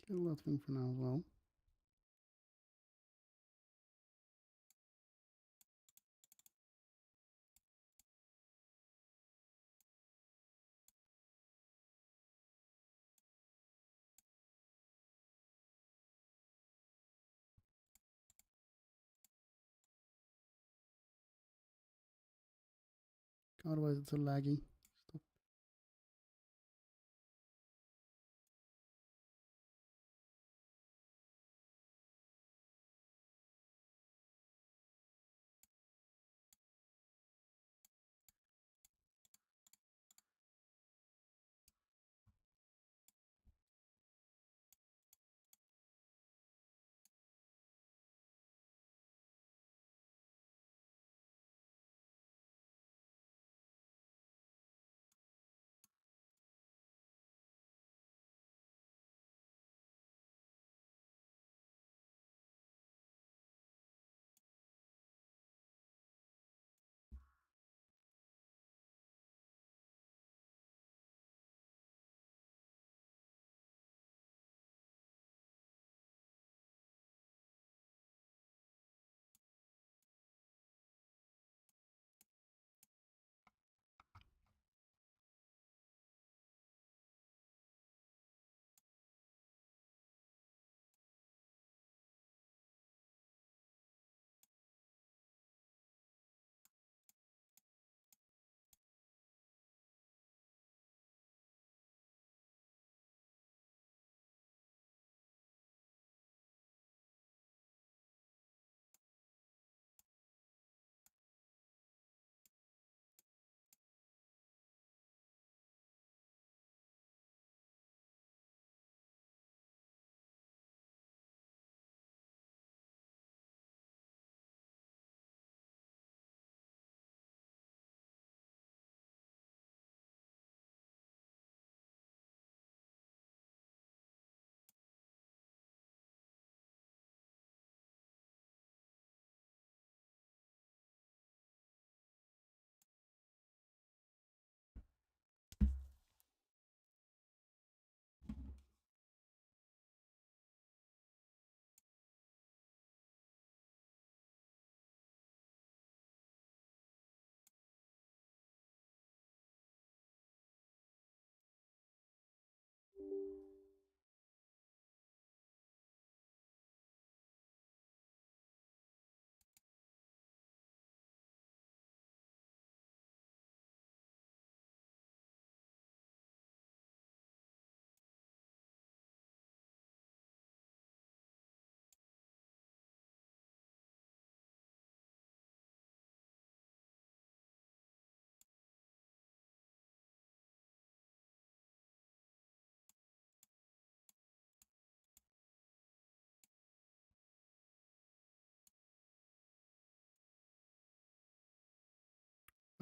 Kill that thing for now as well. Otherwise, it's so laggy. Stop.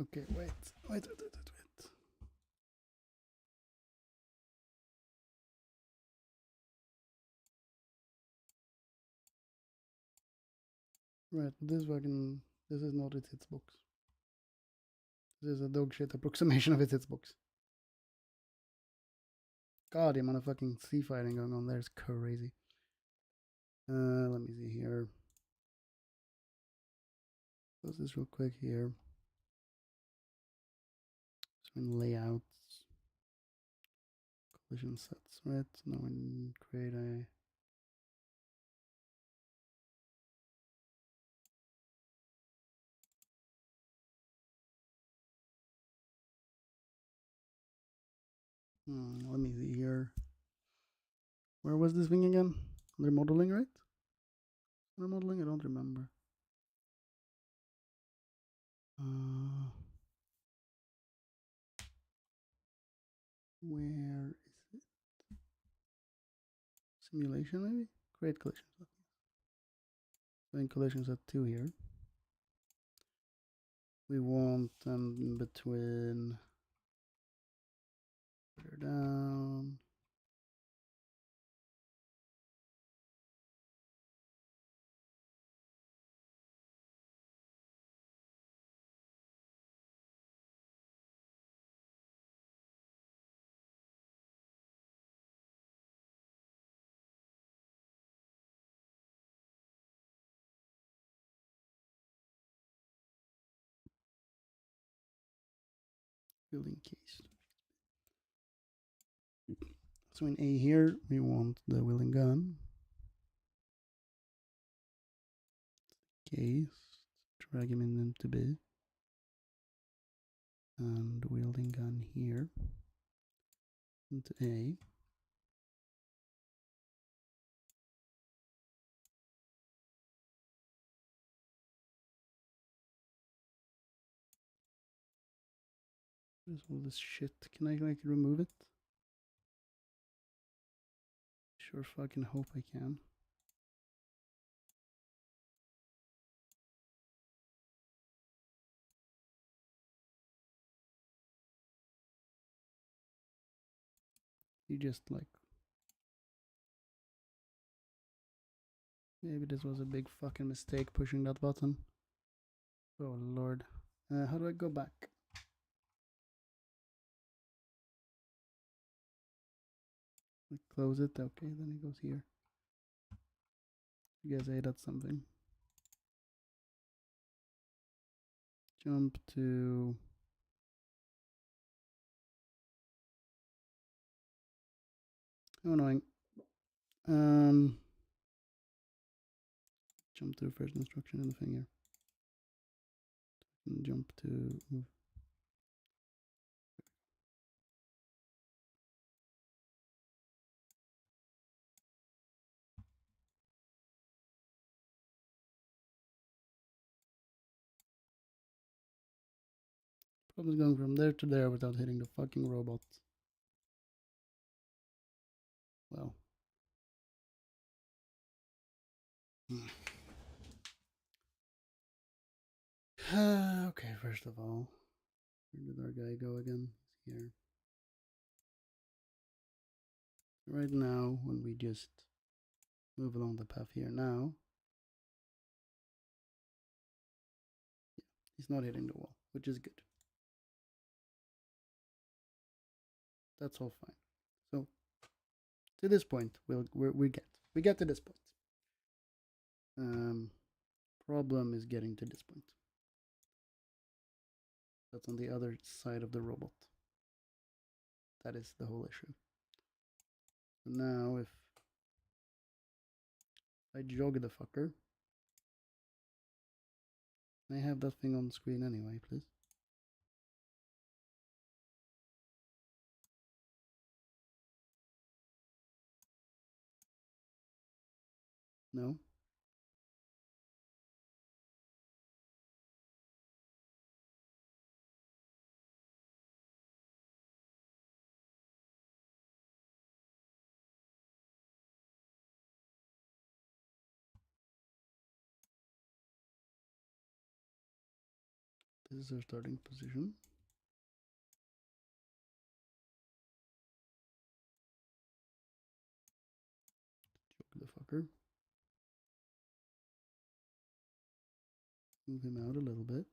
Okay, wait. Right, this is not its hitbox. This is a dog shit approximation of its hitbox. God, the amount of fucking sea fighting going on there is crazy. Let me see here. Close this real quick here. Swing layouts. Collision sets, right? Now we create a let me see here. Where was this thing again? They're modeling, right? They're modeling? I don't remember. Where is it? Simulation, maybe? Create collision set. Doing collision set 2 here. We want them in between. Further down. Building case. So in A here, we want the wielding gun. Case. Drag him into B. And wielding gun here. Into A. There's all this shit. Can I like remove it? Sure fucking hope I can. You just like... Maybe this was a big fucking mistake pushing that button. Oh lord. How do I go back? I close it. Okay, then it goes here. You guys ate at something. Jump to... How annoying. Jump to first instruction in the thing here. And jump to move. Problem is going from there to there without hitting the fucking robot. Well. Okay, first of all, where did our guy go again? He's here. Right now, when we just move along the path here now, he's not hitting the wall, which is good. That's all fine. So, to this point, we get to this point. Problem is getting to this point. That's on the other side of the robot. That is the whole issue. So now, if I jog the fucker, I have that thing on screen anyway, please. No. This is our starting position. Choke the fucker. Move him out a little bit.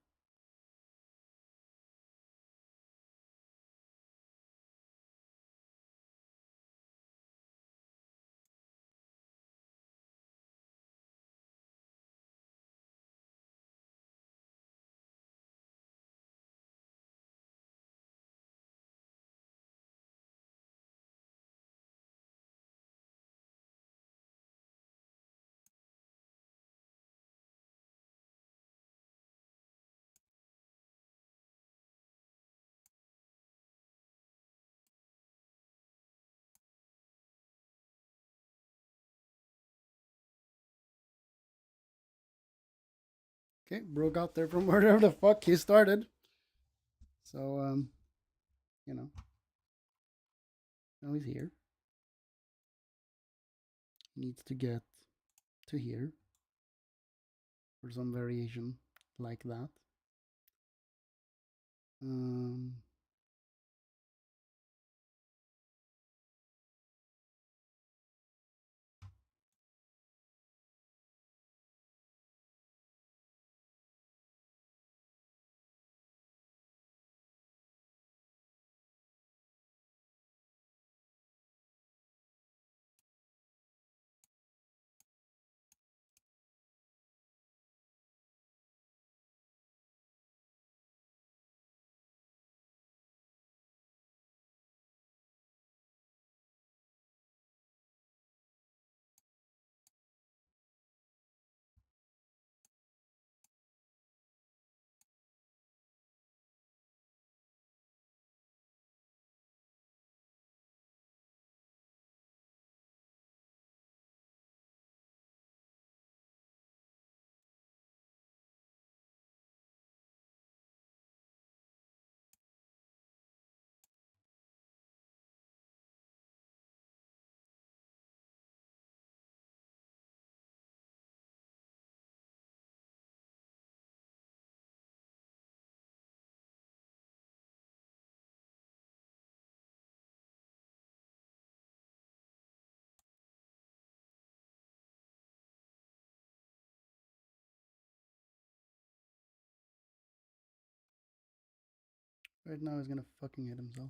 Okay, broke out there from wherever the fuck he started. So, you know, now he's here. Needs to get to here or some variation like that. Um, right now he's gonna fucking hit himself.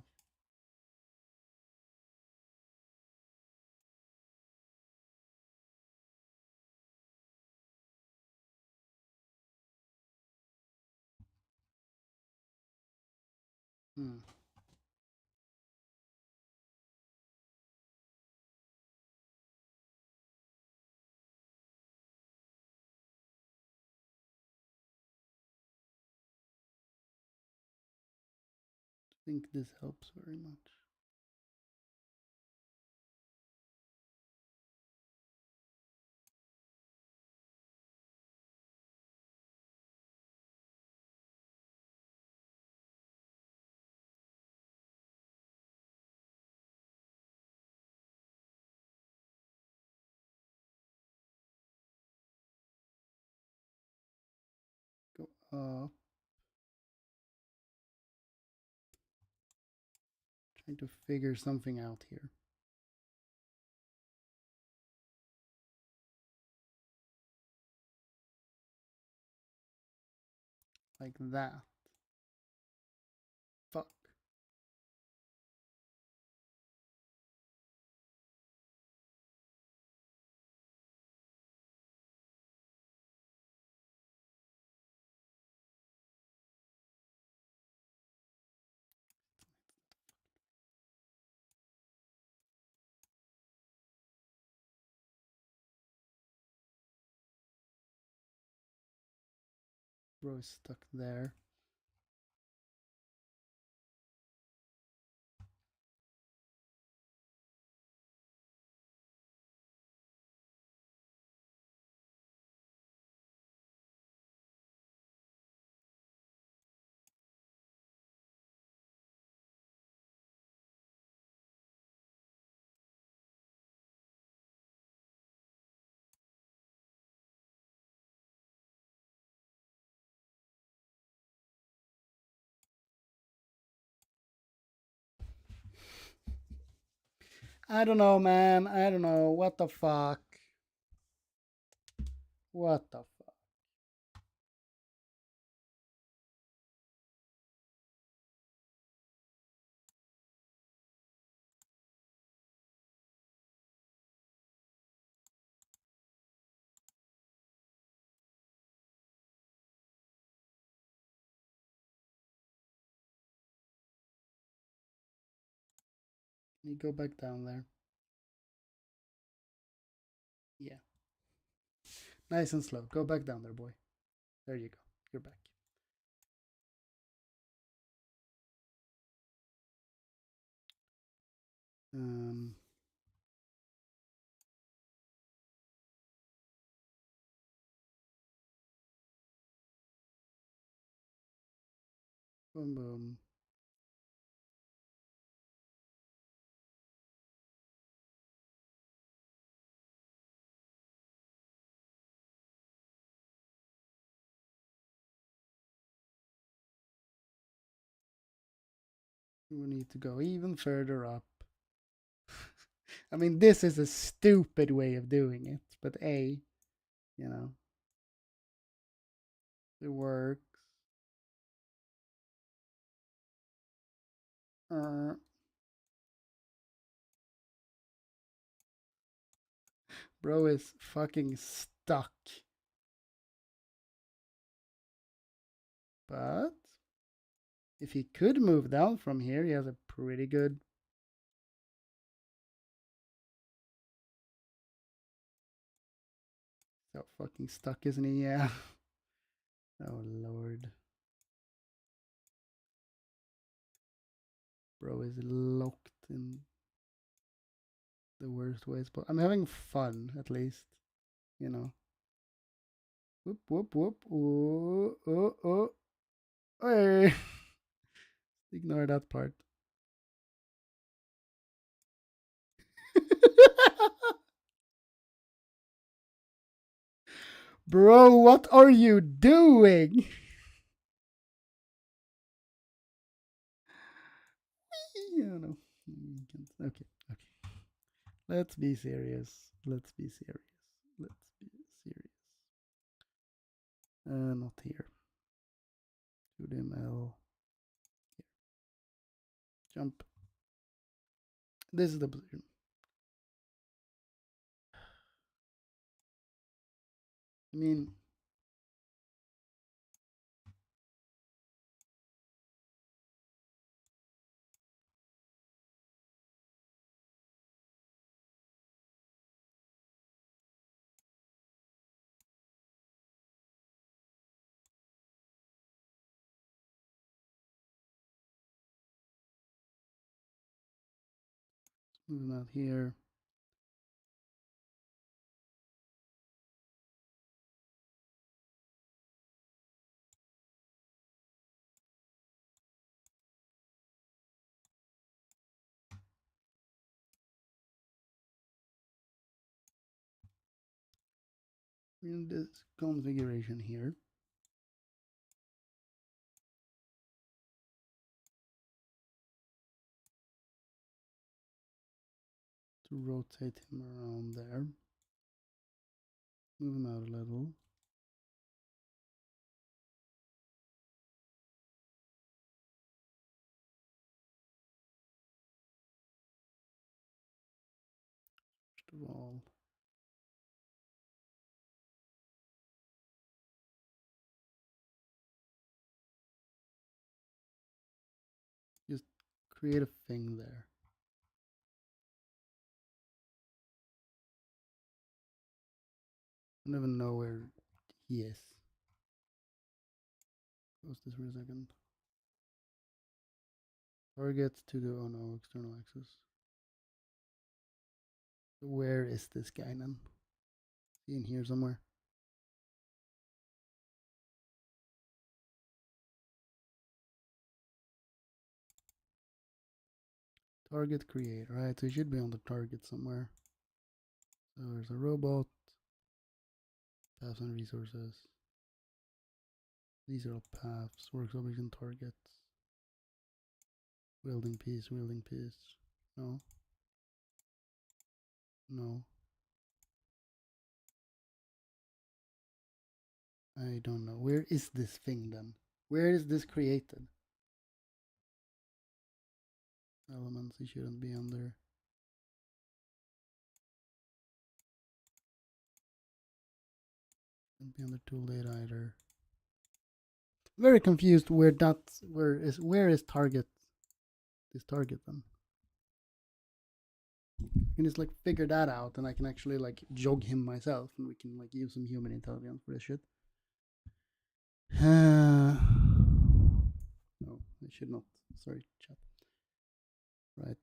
Hmm. I think this helps very much. Go up. Trying to figure something out here. Like that. Fuck. Bro is stuck there. I don't know, man. I don't know. What the fuck? What the fuck? Can you go back down there? Yeah. Nice and slow. Go back down there, boy. There you go. You're back. Um, Boom, boom. We need to go even further up. I mean, this is a stupid way of doing it, but you know, it works. Uh, bro is fucking stuck. But if he could move down from here, he has a pretty good. So fucking stuck, isn't he? Yeah. Oh lord. Bro is locked in the worst ways, but I'm having fun at least, you know. Whoop whoop whoop. Oh oh oh. Hey. Ignore that part. Bro, what are you doing? Yeah, no. Okay, okay. Let's be serious. Let's be serious. Let's be serious. Not here. 2DML. Here. Jump. This is the position. I mean, move him out here. In this configuration here. To rotate him around there. Move him out a little. First of all, just create a thing there. I don't even know where he is. Close this for a second. Target to the oh no external axis. So where is this guy then? Is he in here somewhere? Target create, right? So he should be on the target somewhere. So there's a robot. Paths and resources. These are all paths. Works objects and targets. Wielding piece, wielding piece. No. No. I don't know. Where is this thing then? Where is this created? Elements, he shouldn't be under. Shouldn't be under tool data either. Very confused where where is target this target then? I can just like figure that out and I can actually like jog him myself and we can like use some human intelligence for this shit. No, I should not. Sorry, chat. Right.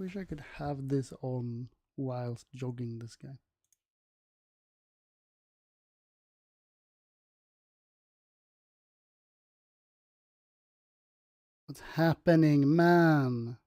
wish I could have this on whilst jogging this guy. What's happening, man?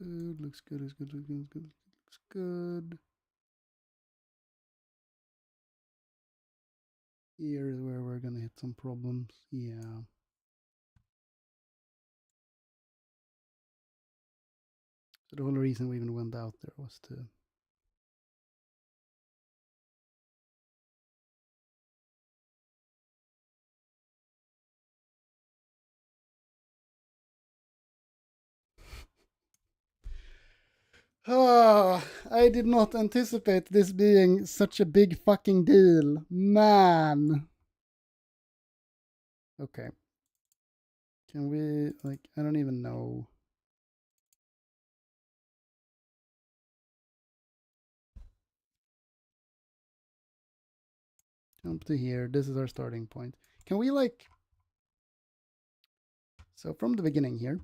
Good, looks good, looks good, looks good, looks good, looks good. Here is where we're gonna hit some problems. Yeah. So the whole reason we even went out there was to Ah, I did not anticipate this being such a big fucking deal. Man. Okay. Can we, like, I don't even know. Jump to here. This is our starting point. Can we, like, so from the beginning here,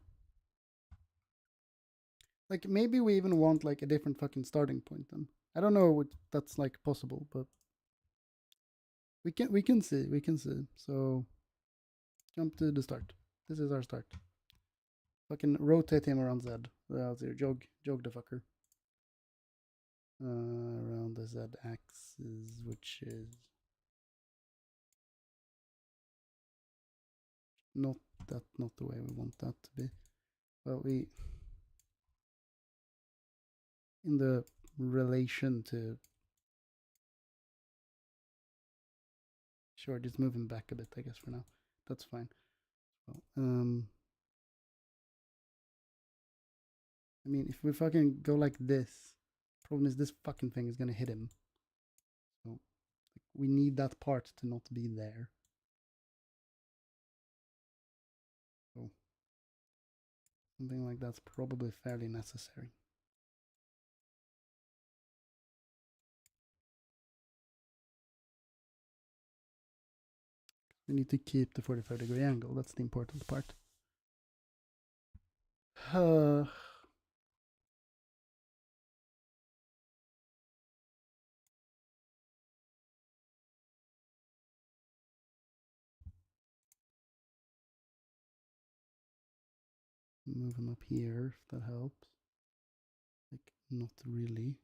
like, maybe we even want, like, a different fucking starting point then. I don't know what that's, like, possible, but we can see, we can see. So, jump to the start. This is our start. Fucking rotate him around Z. Out there, jog the fucker. Around the Z axis, which is not the way we want that to be. But we, in the relation to, sure, just move him back a bit, I guess, for now. That's fine. Well, I mean, if we fucking go like this, problem is this fucking thing is gonna hit him. So like, we need that part to not be there. So something like that's probably fairly necessary. We need to keep the 45-degree angle. That's the important part. move him up here if that helps. Like, not really.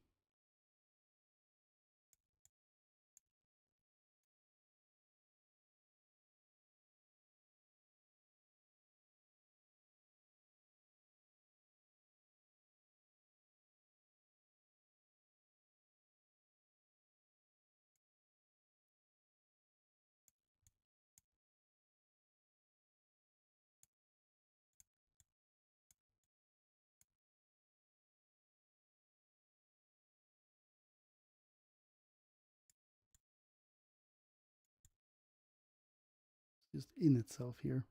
Just in itself here.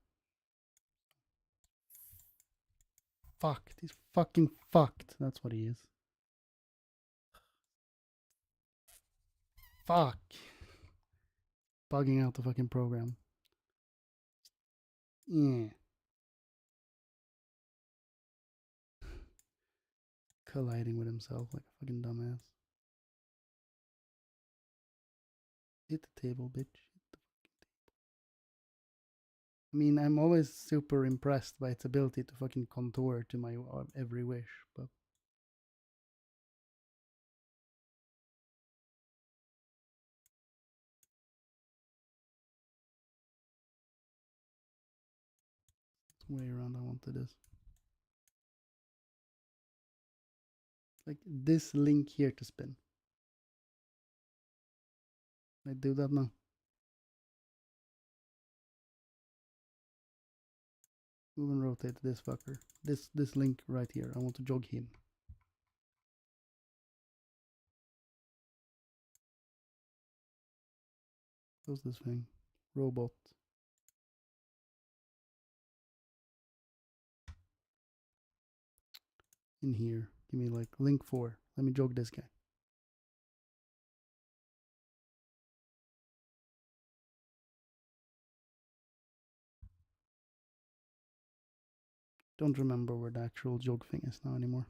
Fucked. He's fucking fucked. That's what he is. Fuck. Bugging out the fucking program. Yeah. Colliding with himself like a fucking dumbass. Hit the table, bitch. Hit the fucking table. I mean, I'm always super impressed by its ability to fucking contour to my every wish, but it's way around I wanted this. Like this link here to spin. I do that now. Move and rotate this fucker. This link right here. I want to jog him. Close this thing. Robot. In here. Give me like link 4. Let me jog this guy. Don't remember where the actual jog thing is now anymore.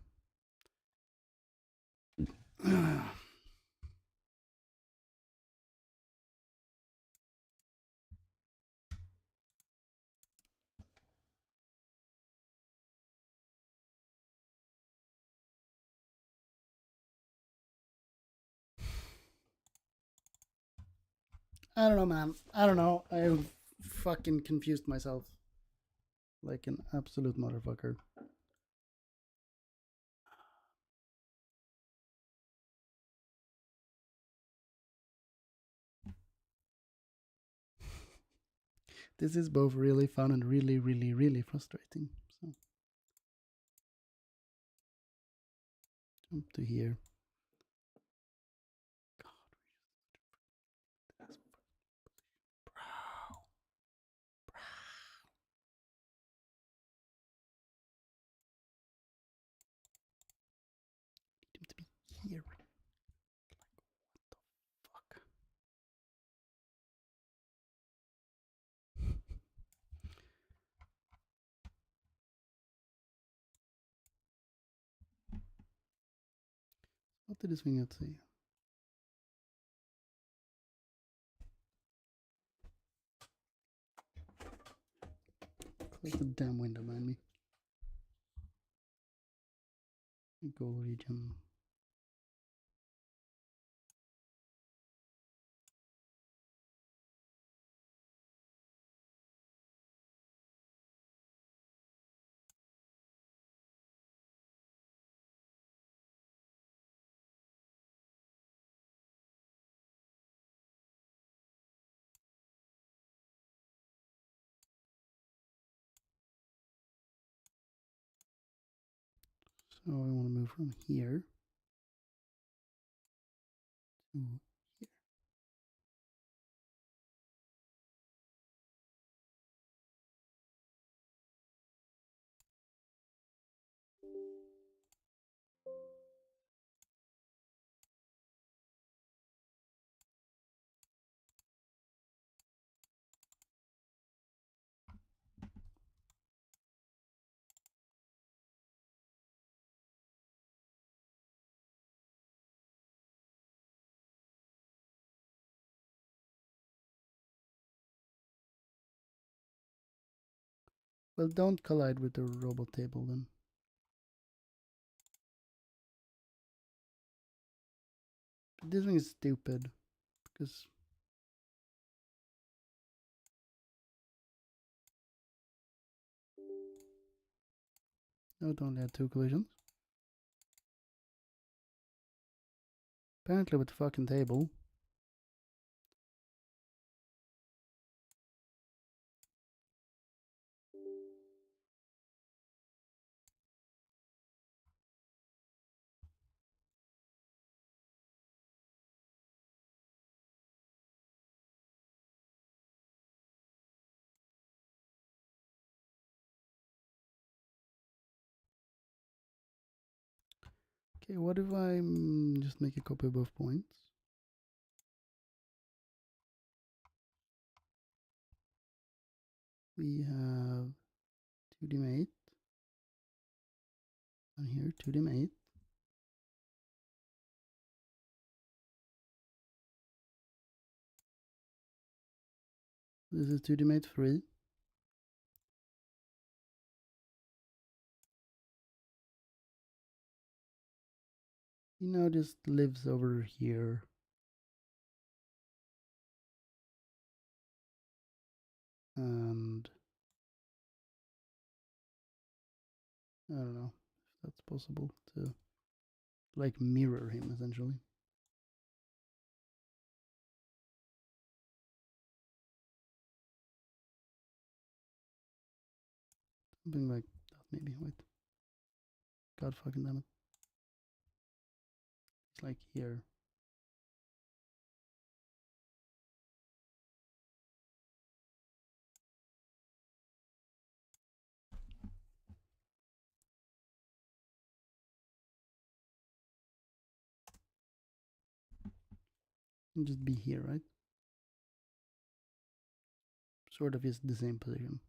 I don't know, man. I don't know. I fucking confused myself. Like an absolute motherfucker. This is both really fun and really, really, really frustrating. So jump to here. God, need him to be here. Like, what the fuck? What did this thing have to say? Close the damn window behind me. Goal region. So I want to move from here to here. Well, don't collide with the robot table then. But this one is stupid because no, it only had 2 collisions. Apparently with the fucking table. Okay, what if I just make a copy of both points? We have 2d mate, and here 2d mate. This is 2d mate 3. He now just lives over here. And I don't know if that's possible to like mirror him essentially. Something like that maybe. Wait. God fucking damn it. It's like here. And just be here, right? Sort of is the same position.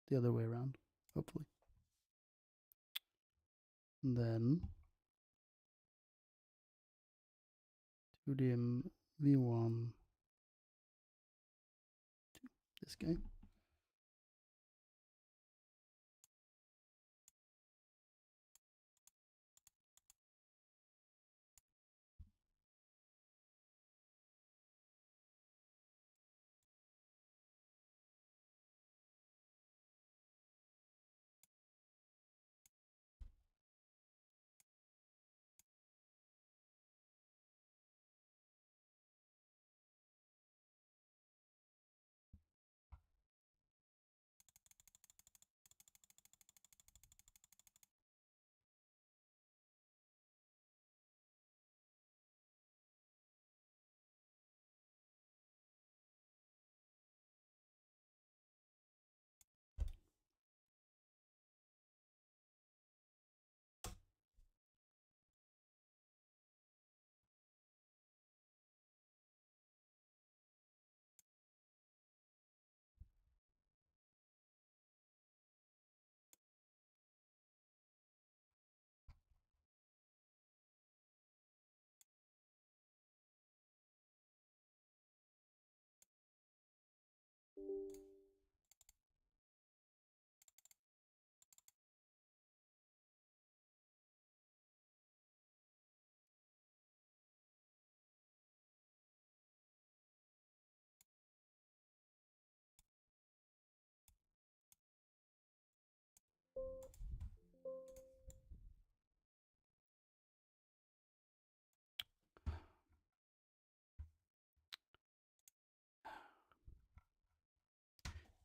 The other way around, hopefully. And then 2D V1. This guy.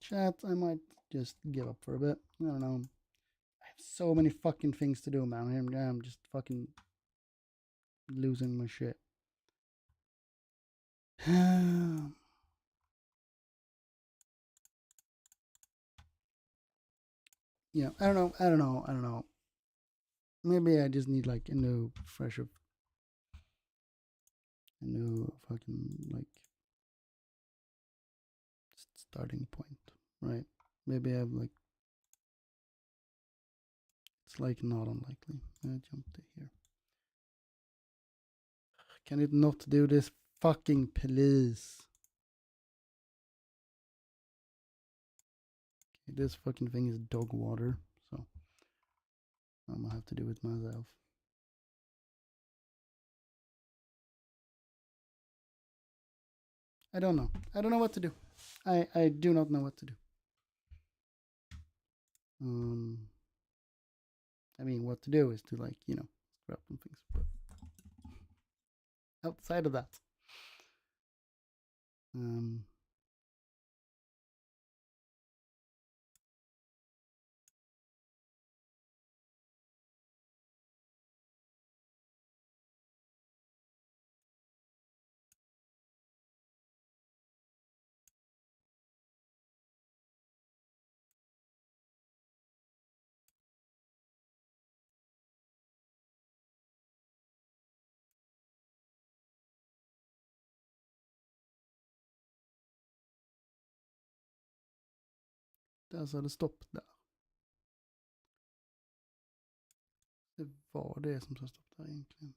Chat, I might just give up for a bit. I don't know. I have so many fucking things to do, man. I'm just fucking losing my shit. Yeah, I don't know. Maybe I just need like a new fucking like starting point, right? Maybe I've like, it's like not unlikely. I jump to here. Can it not do this fucking please? This fucking thing is dog water, so I'm gonna have to do it myself. I don't know. I don't know what to do. I do not know what to do. I mean, what to do is to, like, scrap some things, but outside of that, um, där sa det stopp där. Det var det som sa stopp där egentligen.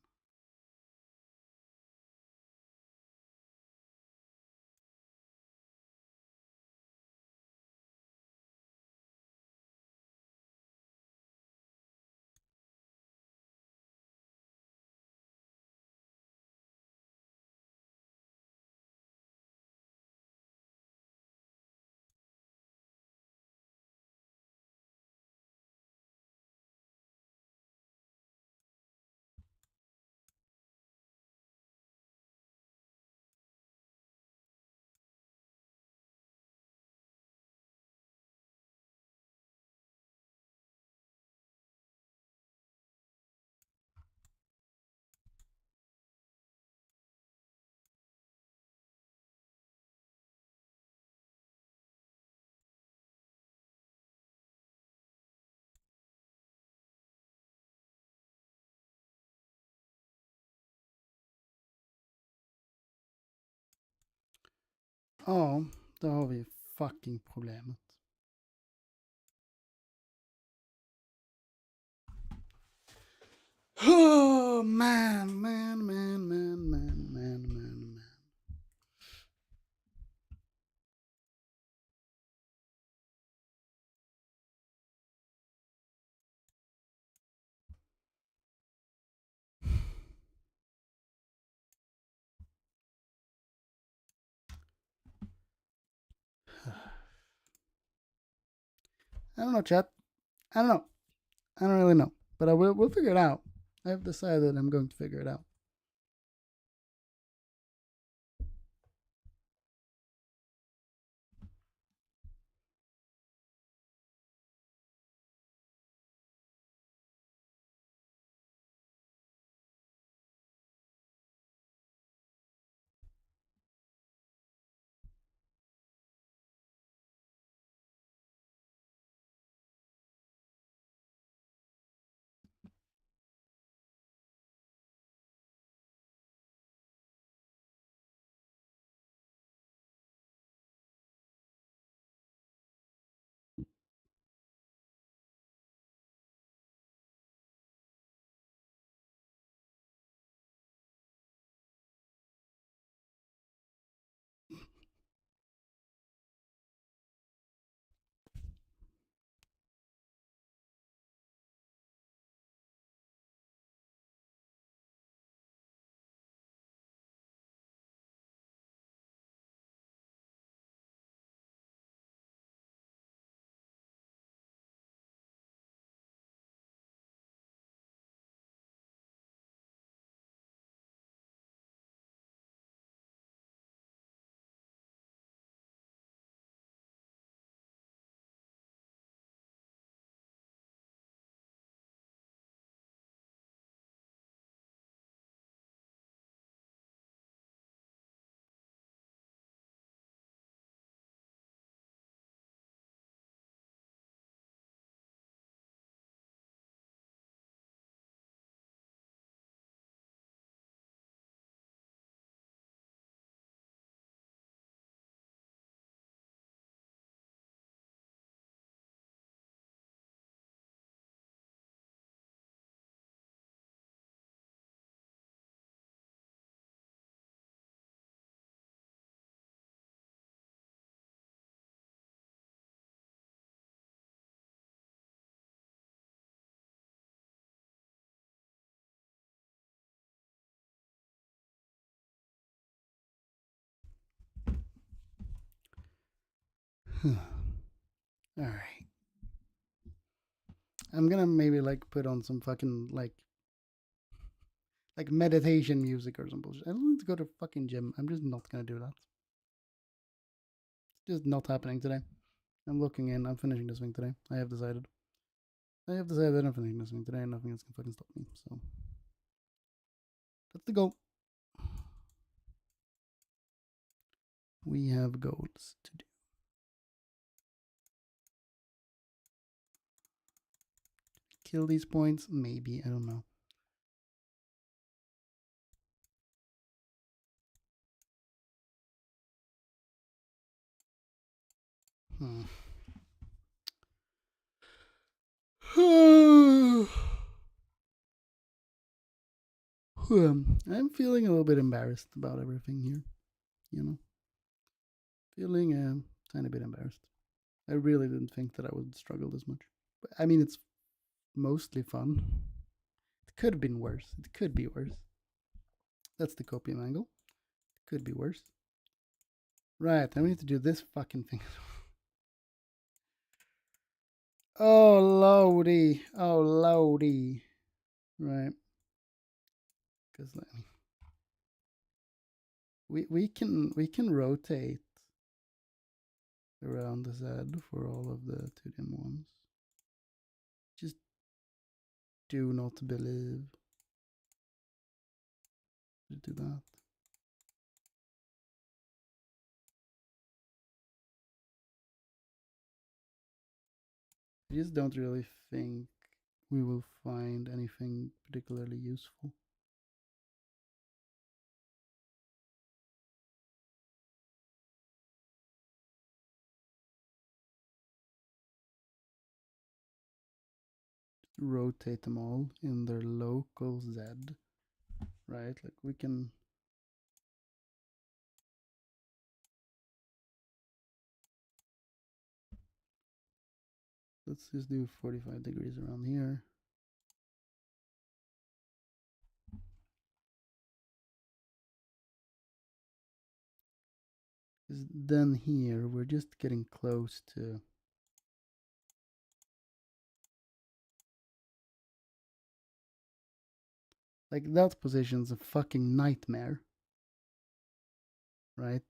Ja, då har vi fucking problemet. Oh, man. I don't know, chat. I don't know. I don't really know, but we'll figure it out. I've decided I'm going to figure it out. Alright. I'm gonna maybe like put on some fucking like meditation music or some bullshit. I don't need to go to fucking gym. I'm just not gonna do that. It's just not happening today. I'm looking in. I'm finishing this thing today. I have decided. That I'm finishing this thing today and nothing else can fucking stop me. So that's the goal. We have goals to do. Kill these points? Maybe. I don't know. I'm feeling a little bit embarrassed about everything here. You know, feeling a tiny bit embarrassed. I really didn't think that I would struggle this much. But I mean, it's mostly fun. It could have been worse. It could be worse. That's the copium angle. It could be worse. Right, I need to do this fucking thing. Oh lordy. Oh lordy. Right. Because we can rotate around the Z for all of the 2D ones. Just do not believe. Just do that. I just don't really think we will find anything particularly useful. Just rotate them all in their local Z, right? Like we can. Let's just do 45 degrees around here. Because then here we're just getting close to like that position's a fucking nightmare, right?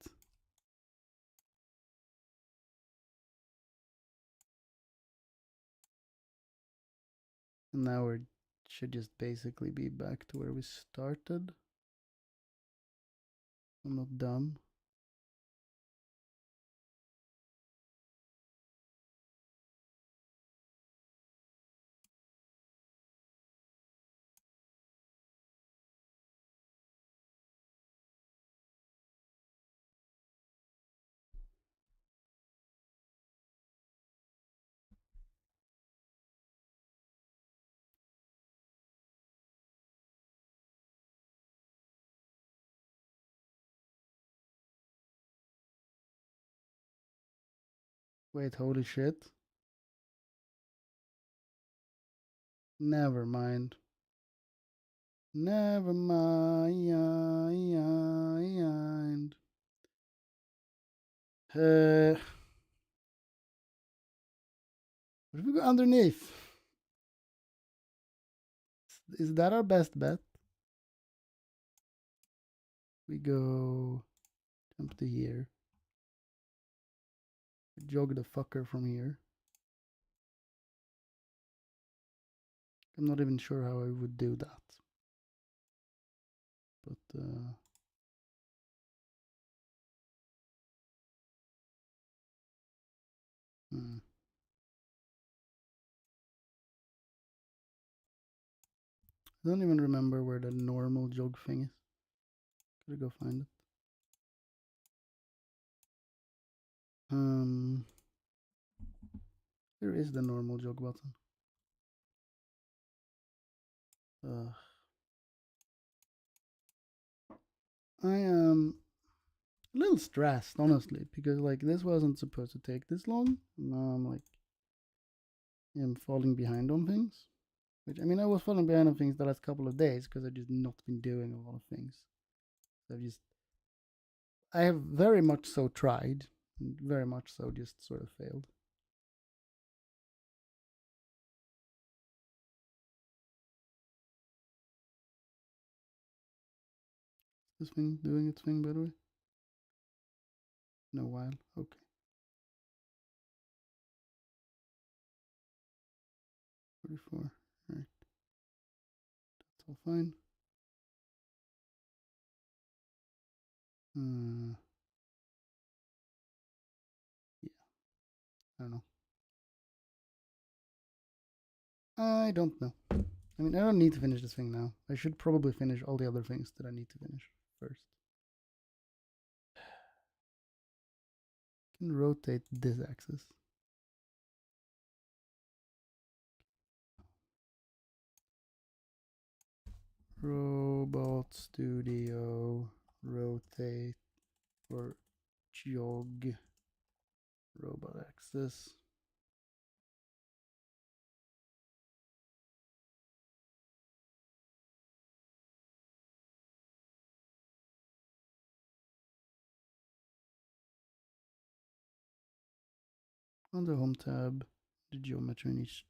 And now we should just basically be back to where we started. I'm not dumb. Wait, holy shit. Never mind. Never mind. What if we go underneath? Is that our best bet? We go jump to here. Jog the fucker from here. I'm not even sure how I would do that. But I don't even remember where the normal jog thing is. Gotta go find it. Here is the normal jog button. I am a little stressed, honestly, because like this wasn't supposed to take this long. Now I'm like, I'm falling behind on things. Which I mean, I was falling behind on things the last couple of days because I've just not been doing a lot of things. I have very much so tried, And very much so just sort of failed. This thing doing its thing, by the way? No while. Okay. 44. Alright. That's all fine. Yeah. I don't know. I don't know. I mean, I don't need to finish this thing now. I should probably finish all the other things that I need to finish first. I can rotate this axis. Robotstudio, rotate or jog, robot axis. On the home tab, the geometry needs.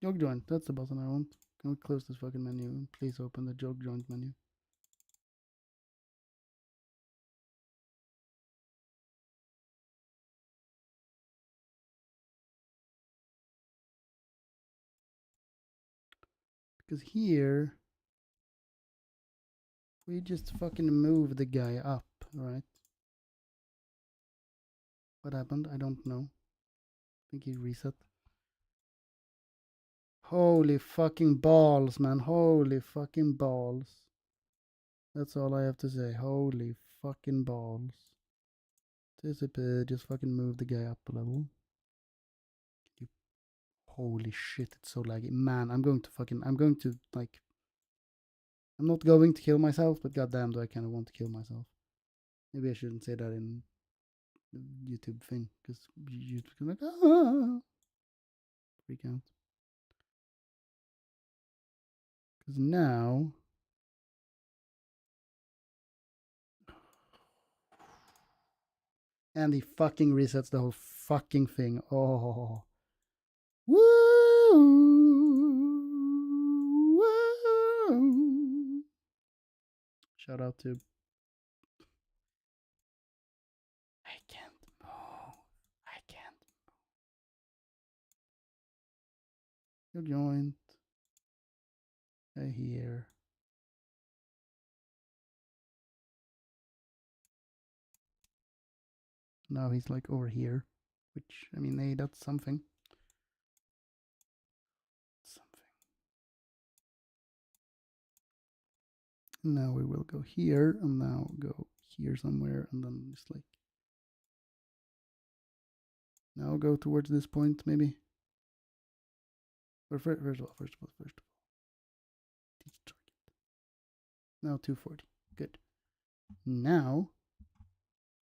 Jog joint, that's the button I want. Can we close this fucking menu and please open the jog joint menu? Because here, we just fucking move the guy up, right? What happened? I don't know. I think he reset. Holy fucking balls, man. Holy fucking balls. That's all I have to say. Holy fucking balls. TCP, just fucking move the guy up a level. Holy shit, it's so laggy. Man, I'm going to, like, I'm not going to kill myself, but goddamn do I kind of want to kill myself. Maybe I shouldn't say that in the YouTube thing, because YouTube's like, freak out. Because now, and he fucking resets the whole fucking thing. Oh. Woo! Woo! Shout out to. I can't move. I can't move. Your joint. Here. Now he's like over here, which, I mean, hey, that's something. Now we will go here, and now go here somewhere, and then just like. Now go towards this point, maybe. Or first of all. Teach target. Now 240. Good. Now,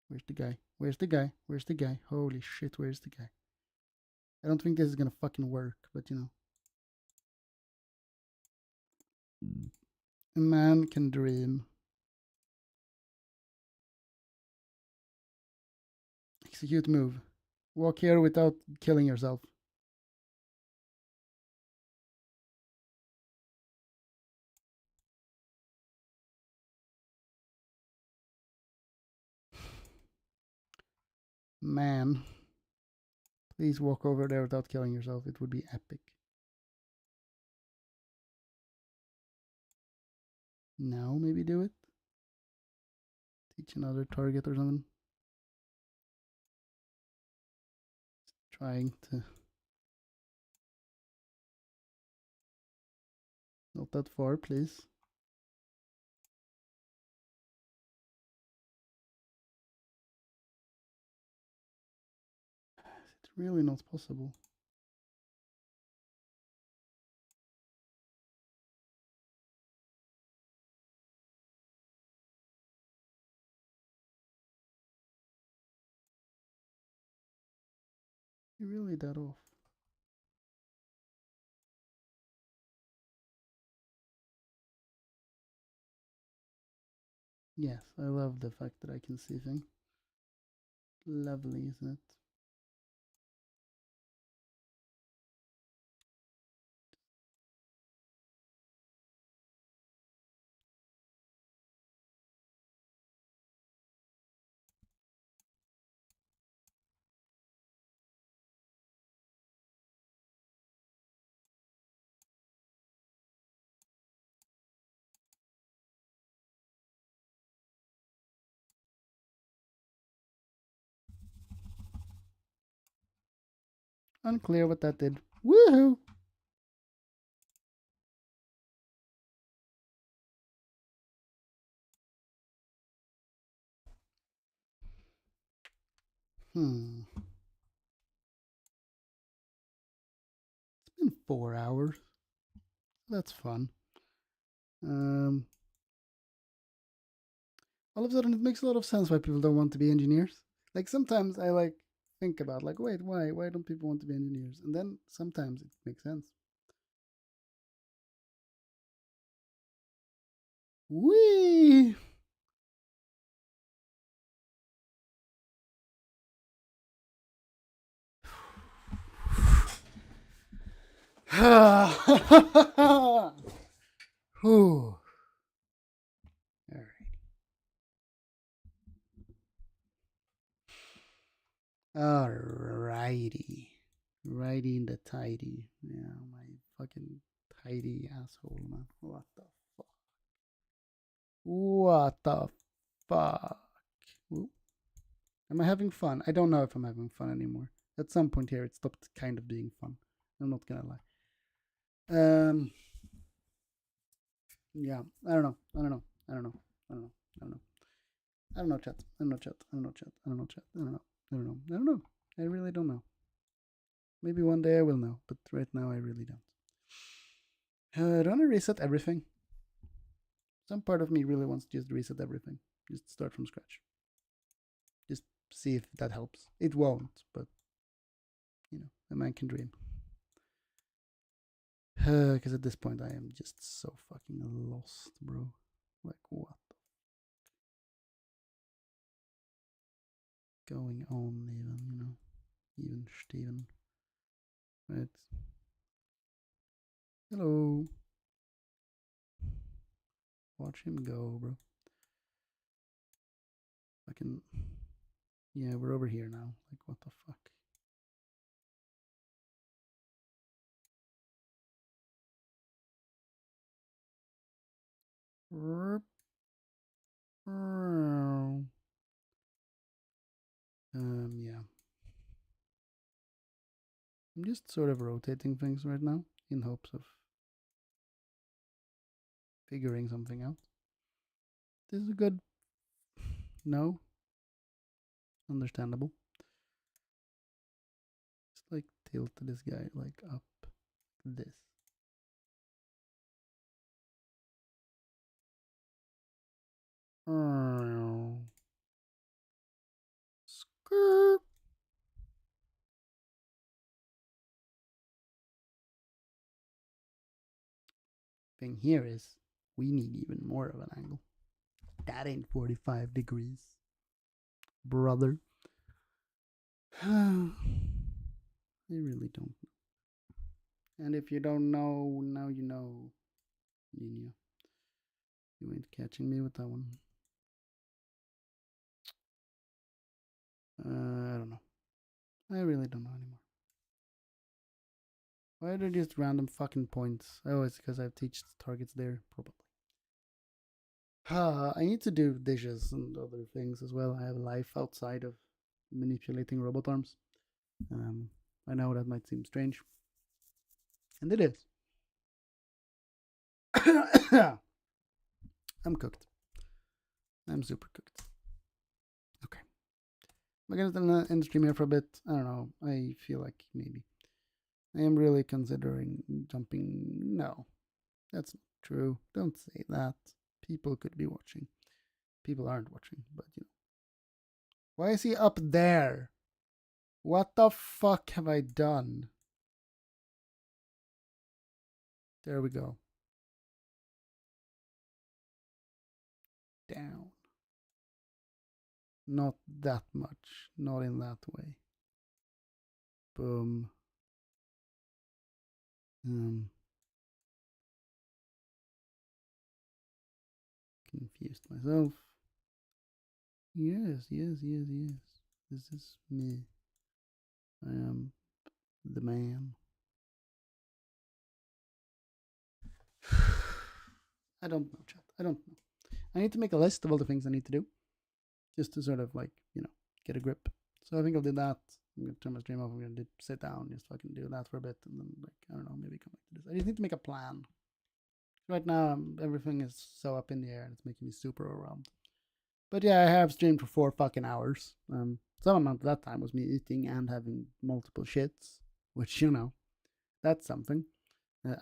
where's the guy? Where's the guy? Where's the guy? Holy shit, where's the guy? I don't think this is gonna fucking work, but you know. A man can dream. Execute move. Walk here without killing yourself. Man, please walk over there without killing yourself. It would be epic. Now maybe do it. Teach another target or something. Trying to. Not that far, please. It's really not possible. You're really that off. Yes, I love the fact that I can see things. Lovely, isn't it? Unclear what that did. Woohoo! It's been 4 hours. That's fun. All of a sudden, it makes a lot of sense why people don't want to be engineers. Like sometimes I like think about like, wait, why don't people want to be engineers? And then sometimes it makes sense. Whee! Whew. Alrighty. Righty in the tidy. Yeah, my fucking tidy asshole, man. What the fuck? What the fuck? Ooh. Am I having fun? I don't know if I'm having fun anymore. At some point here, it stopped kind of being fun. I'm not gonna lie. Yeah, I don't know. I don't know. I don't know. I don't know. I don't know. I don't know, chat. I don't know, chat. I don't know, chat. I don't know, chat. I don't know. I don't know. I don't know. I really don't know. Maybe one day I will know, but right now I really don't. Don't I reset everything? Some part of me really wants to just reset everything. Just start from scratch. Just see if that helps. It won't, but you know, a man can dream. Because at this point I am just so fucking lost, bro. Like what going on even, you know? Even Steven. Right. Hello. Watch him go, bro. Fucking yeah, we're over here now. Like what the fuck? Yeah. I'm just sort of rotating things right now in hopes of figuring something out. This is a good. No. Understandable. Just like tilt this guy like up this. Skirt. Thing here is we need even more of an angle. That ain't 45 degrees, brother. I really don't know. And if you don't know, now you know. You ain't catching me with that one. I don't know. I really don't know anymore. Why are there just random fucking points? Oh, it's because I've teached targets there, probably. I need to do dishes and other things as well. I have a life outside of manipulating robot arms. Um, I know that might seem strange, and it is. I'm cooked. I'm super cooked. Okay. I'm gonna end the stream here for a bit. I don't know. I feel like maybe. I am really considering jumping. No, that's not true. Don't say that. People could be watching. People aren't watching, but you know. Why is he up there? What the fuck have I done? There we go. Down. Not that much. Not in that way. Boom. Confused myself. Yes. This is me. I am the man. I don't know, chat. I don't know. I need to make a list of all the things I need to do, just to sort of like, you know, get a grip. So I think I'll do that. I'm gonna turn my stream off. I'm gonna sit down, just fucking do that for a bit, and then like I don't know, maybe come back to this. I just need to make a plan. Right now, everything is so up in the air, and it's making me super overwhelmed. But yeah, I have streamed for 4 fucking hours. Some amount of that time was me eating and having multiple shits, which you know, that's something.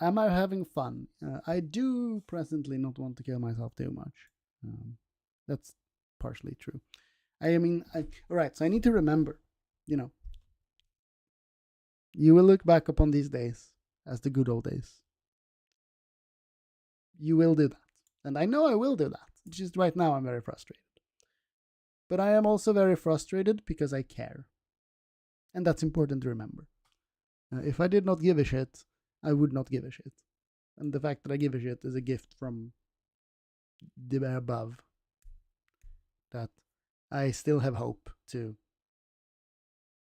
Am I having fun? I do presently not want to kill myself too much. That's partially true. I mean, all right. So I need to remember, you know, you will look back upon these days as the good old days. You will do that, and I know I will do that. Just right now, I'm very frustrated. But I am also very frustrated because I care, and that's important to remember. If I did not give a shit, I would not give a shit. And the fact that I give a shit is a gift from the above. That I still have hope to.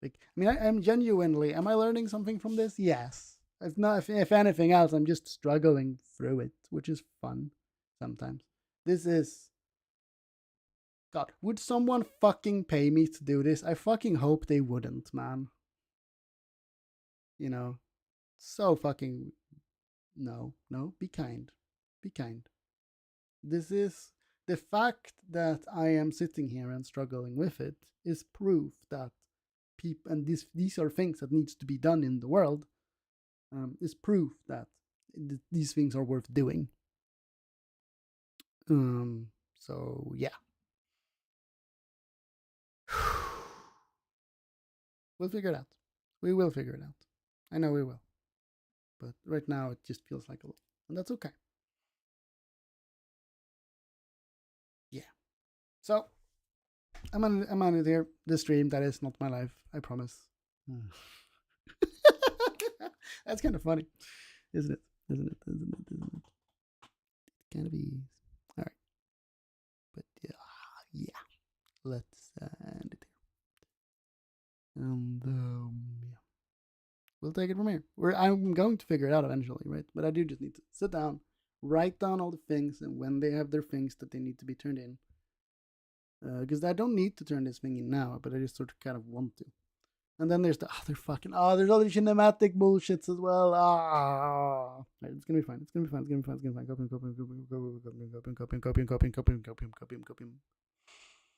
Like, I mean, I'm genuinely. Am I learning something from this? Yes. If not, if anything else, I'm just struggling through it, which is fun sometimes. This is. God, would someone fucking pay me to do this? I fucking hope they wouldn't, man. You know, so fucking. No, be kind. Be kind. This is the fact that I am sitting here and struggling with it is proof that people, and these are things that needs to be done in the world, is proof that these things are worth doing. So yeah. We'll figure it out. We will figure it out. I know we will. But right now it just feels like a lot. And that's okay. Yeah. So I'm on it here. This stream, that is not my life. I promise. That's kind of funny, isn't it? Isn't it? Kind of be. All right. But yeah. Let's end it here. And yeah. We'll take it from here. I'm going to figure it out eventually, right? But I do just need to sit down, write down all the things, and when they have their things that they need to be turned in. Because I don't need to turn this thing in now, but I just sort of kind of want to. And then there's the other fucking there's all the cinematic bullshits as well. Right, it's gonna be fine. It's gonna be fine. It's gonna be fine. It's gonna be fine. Copium.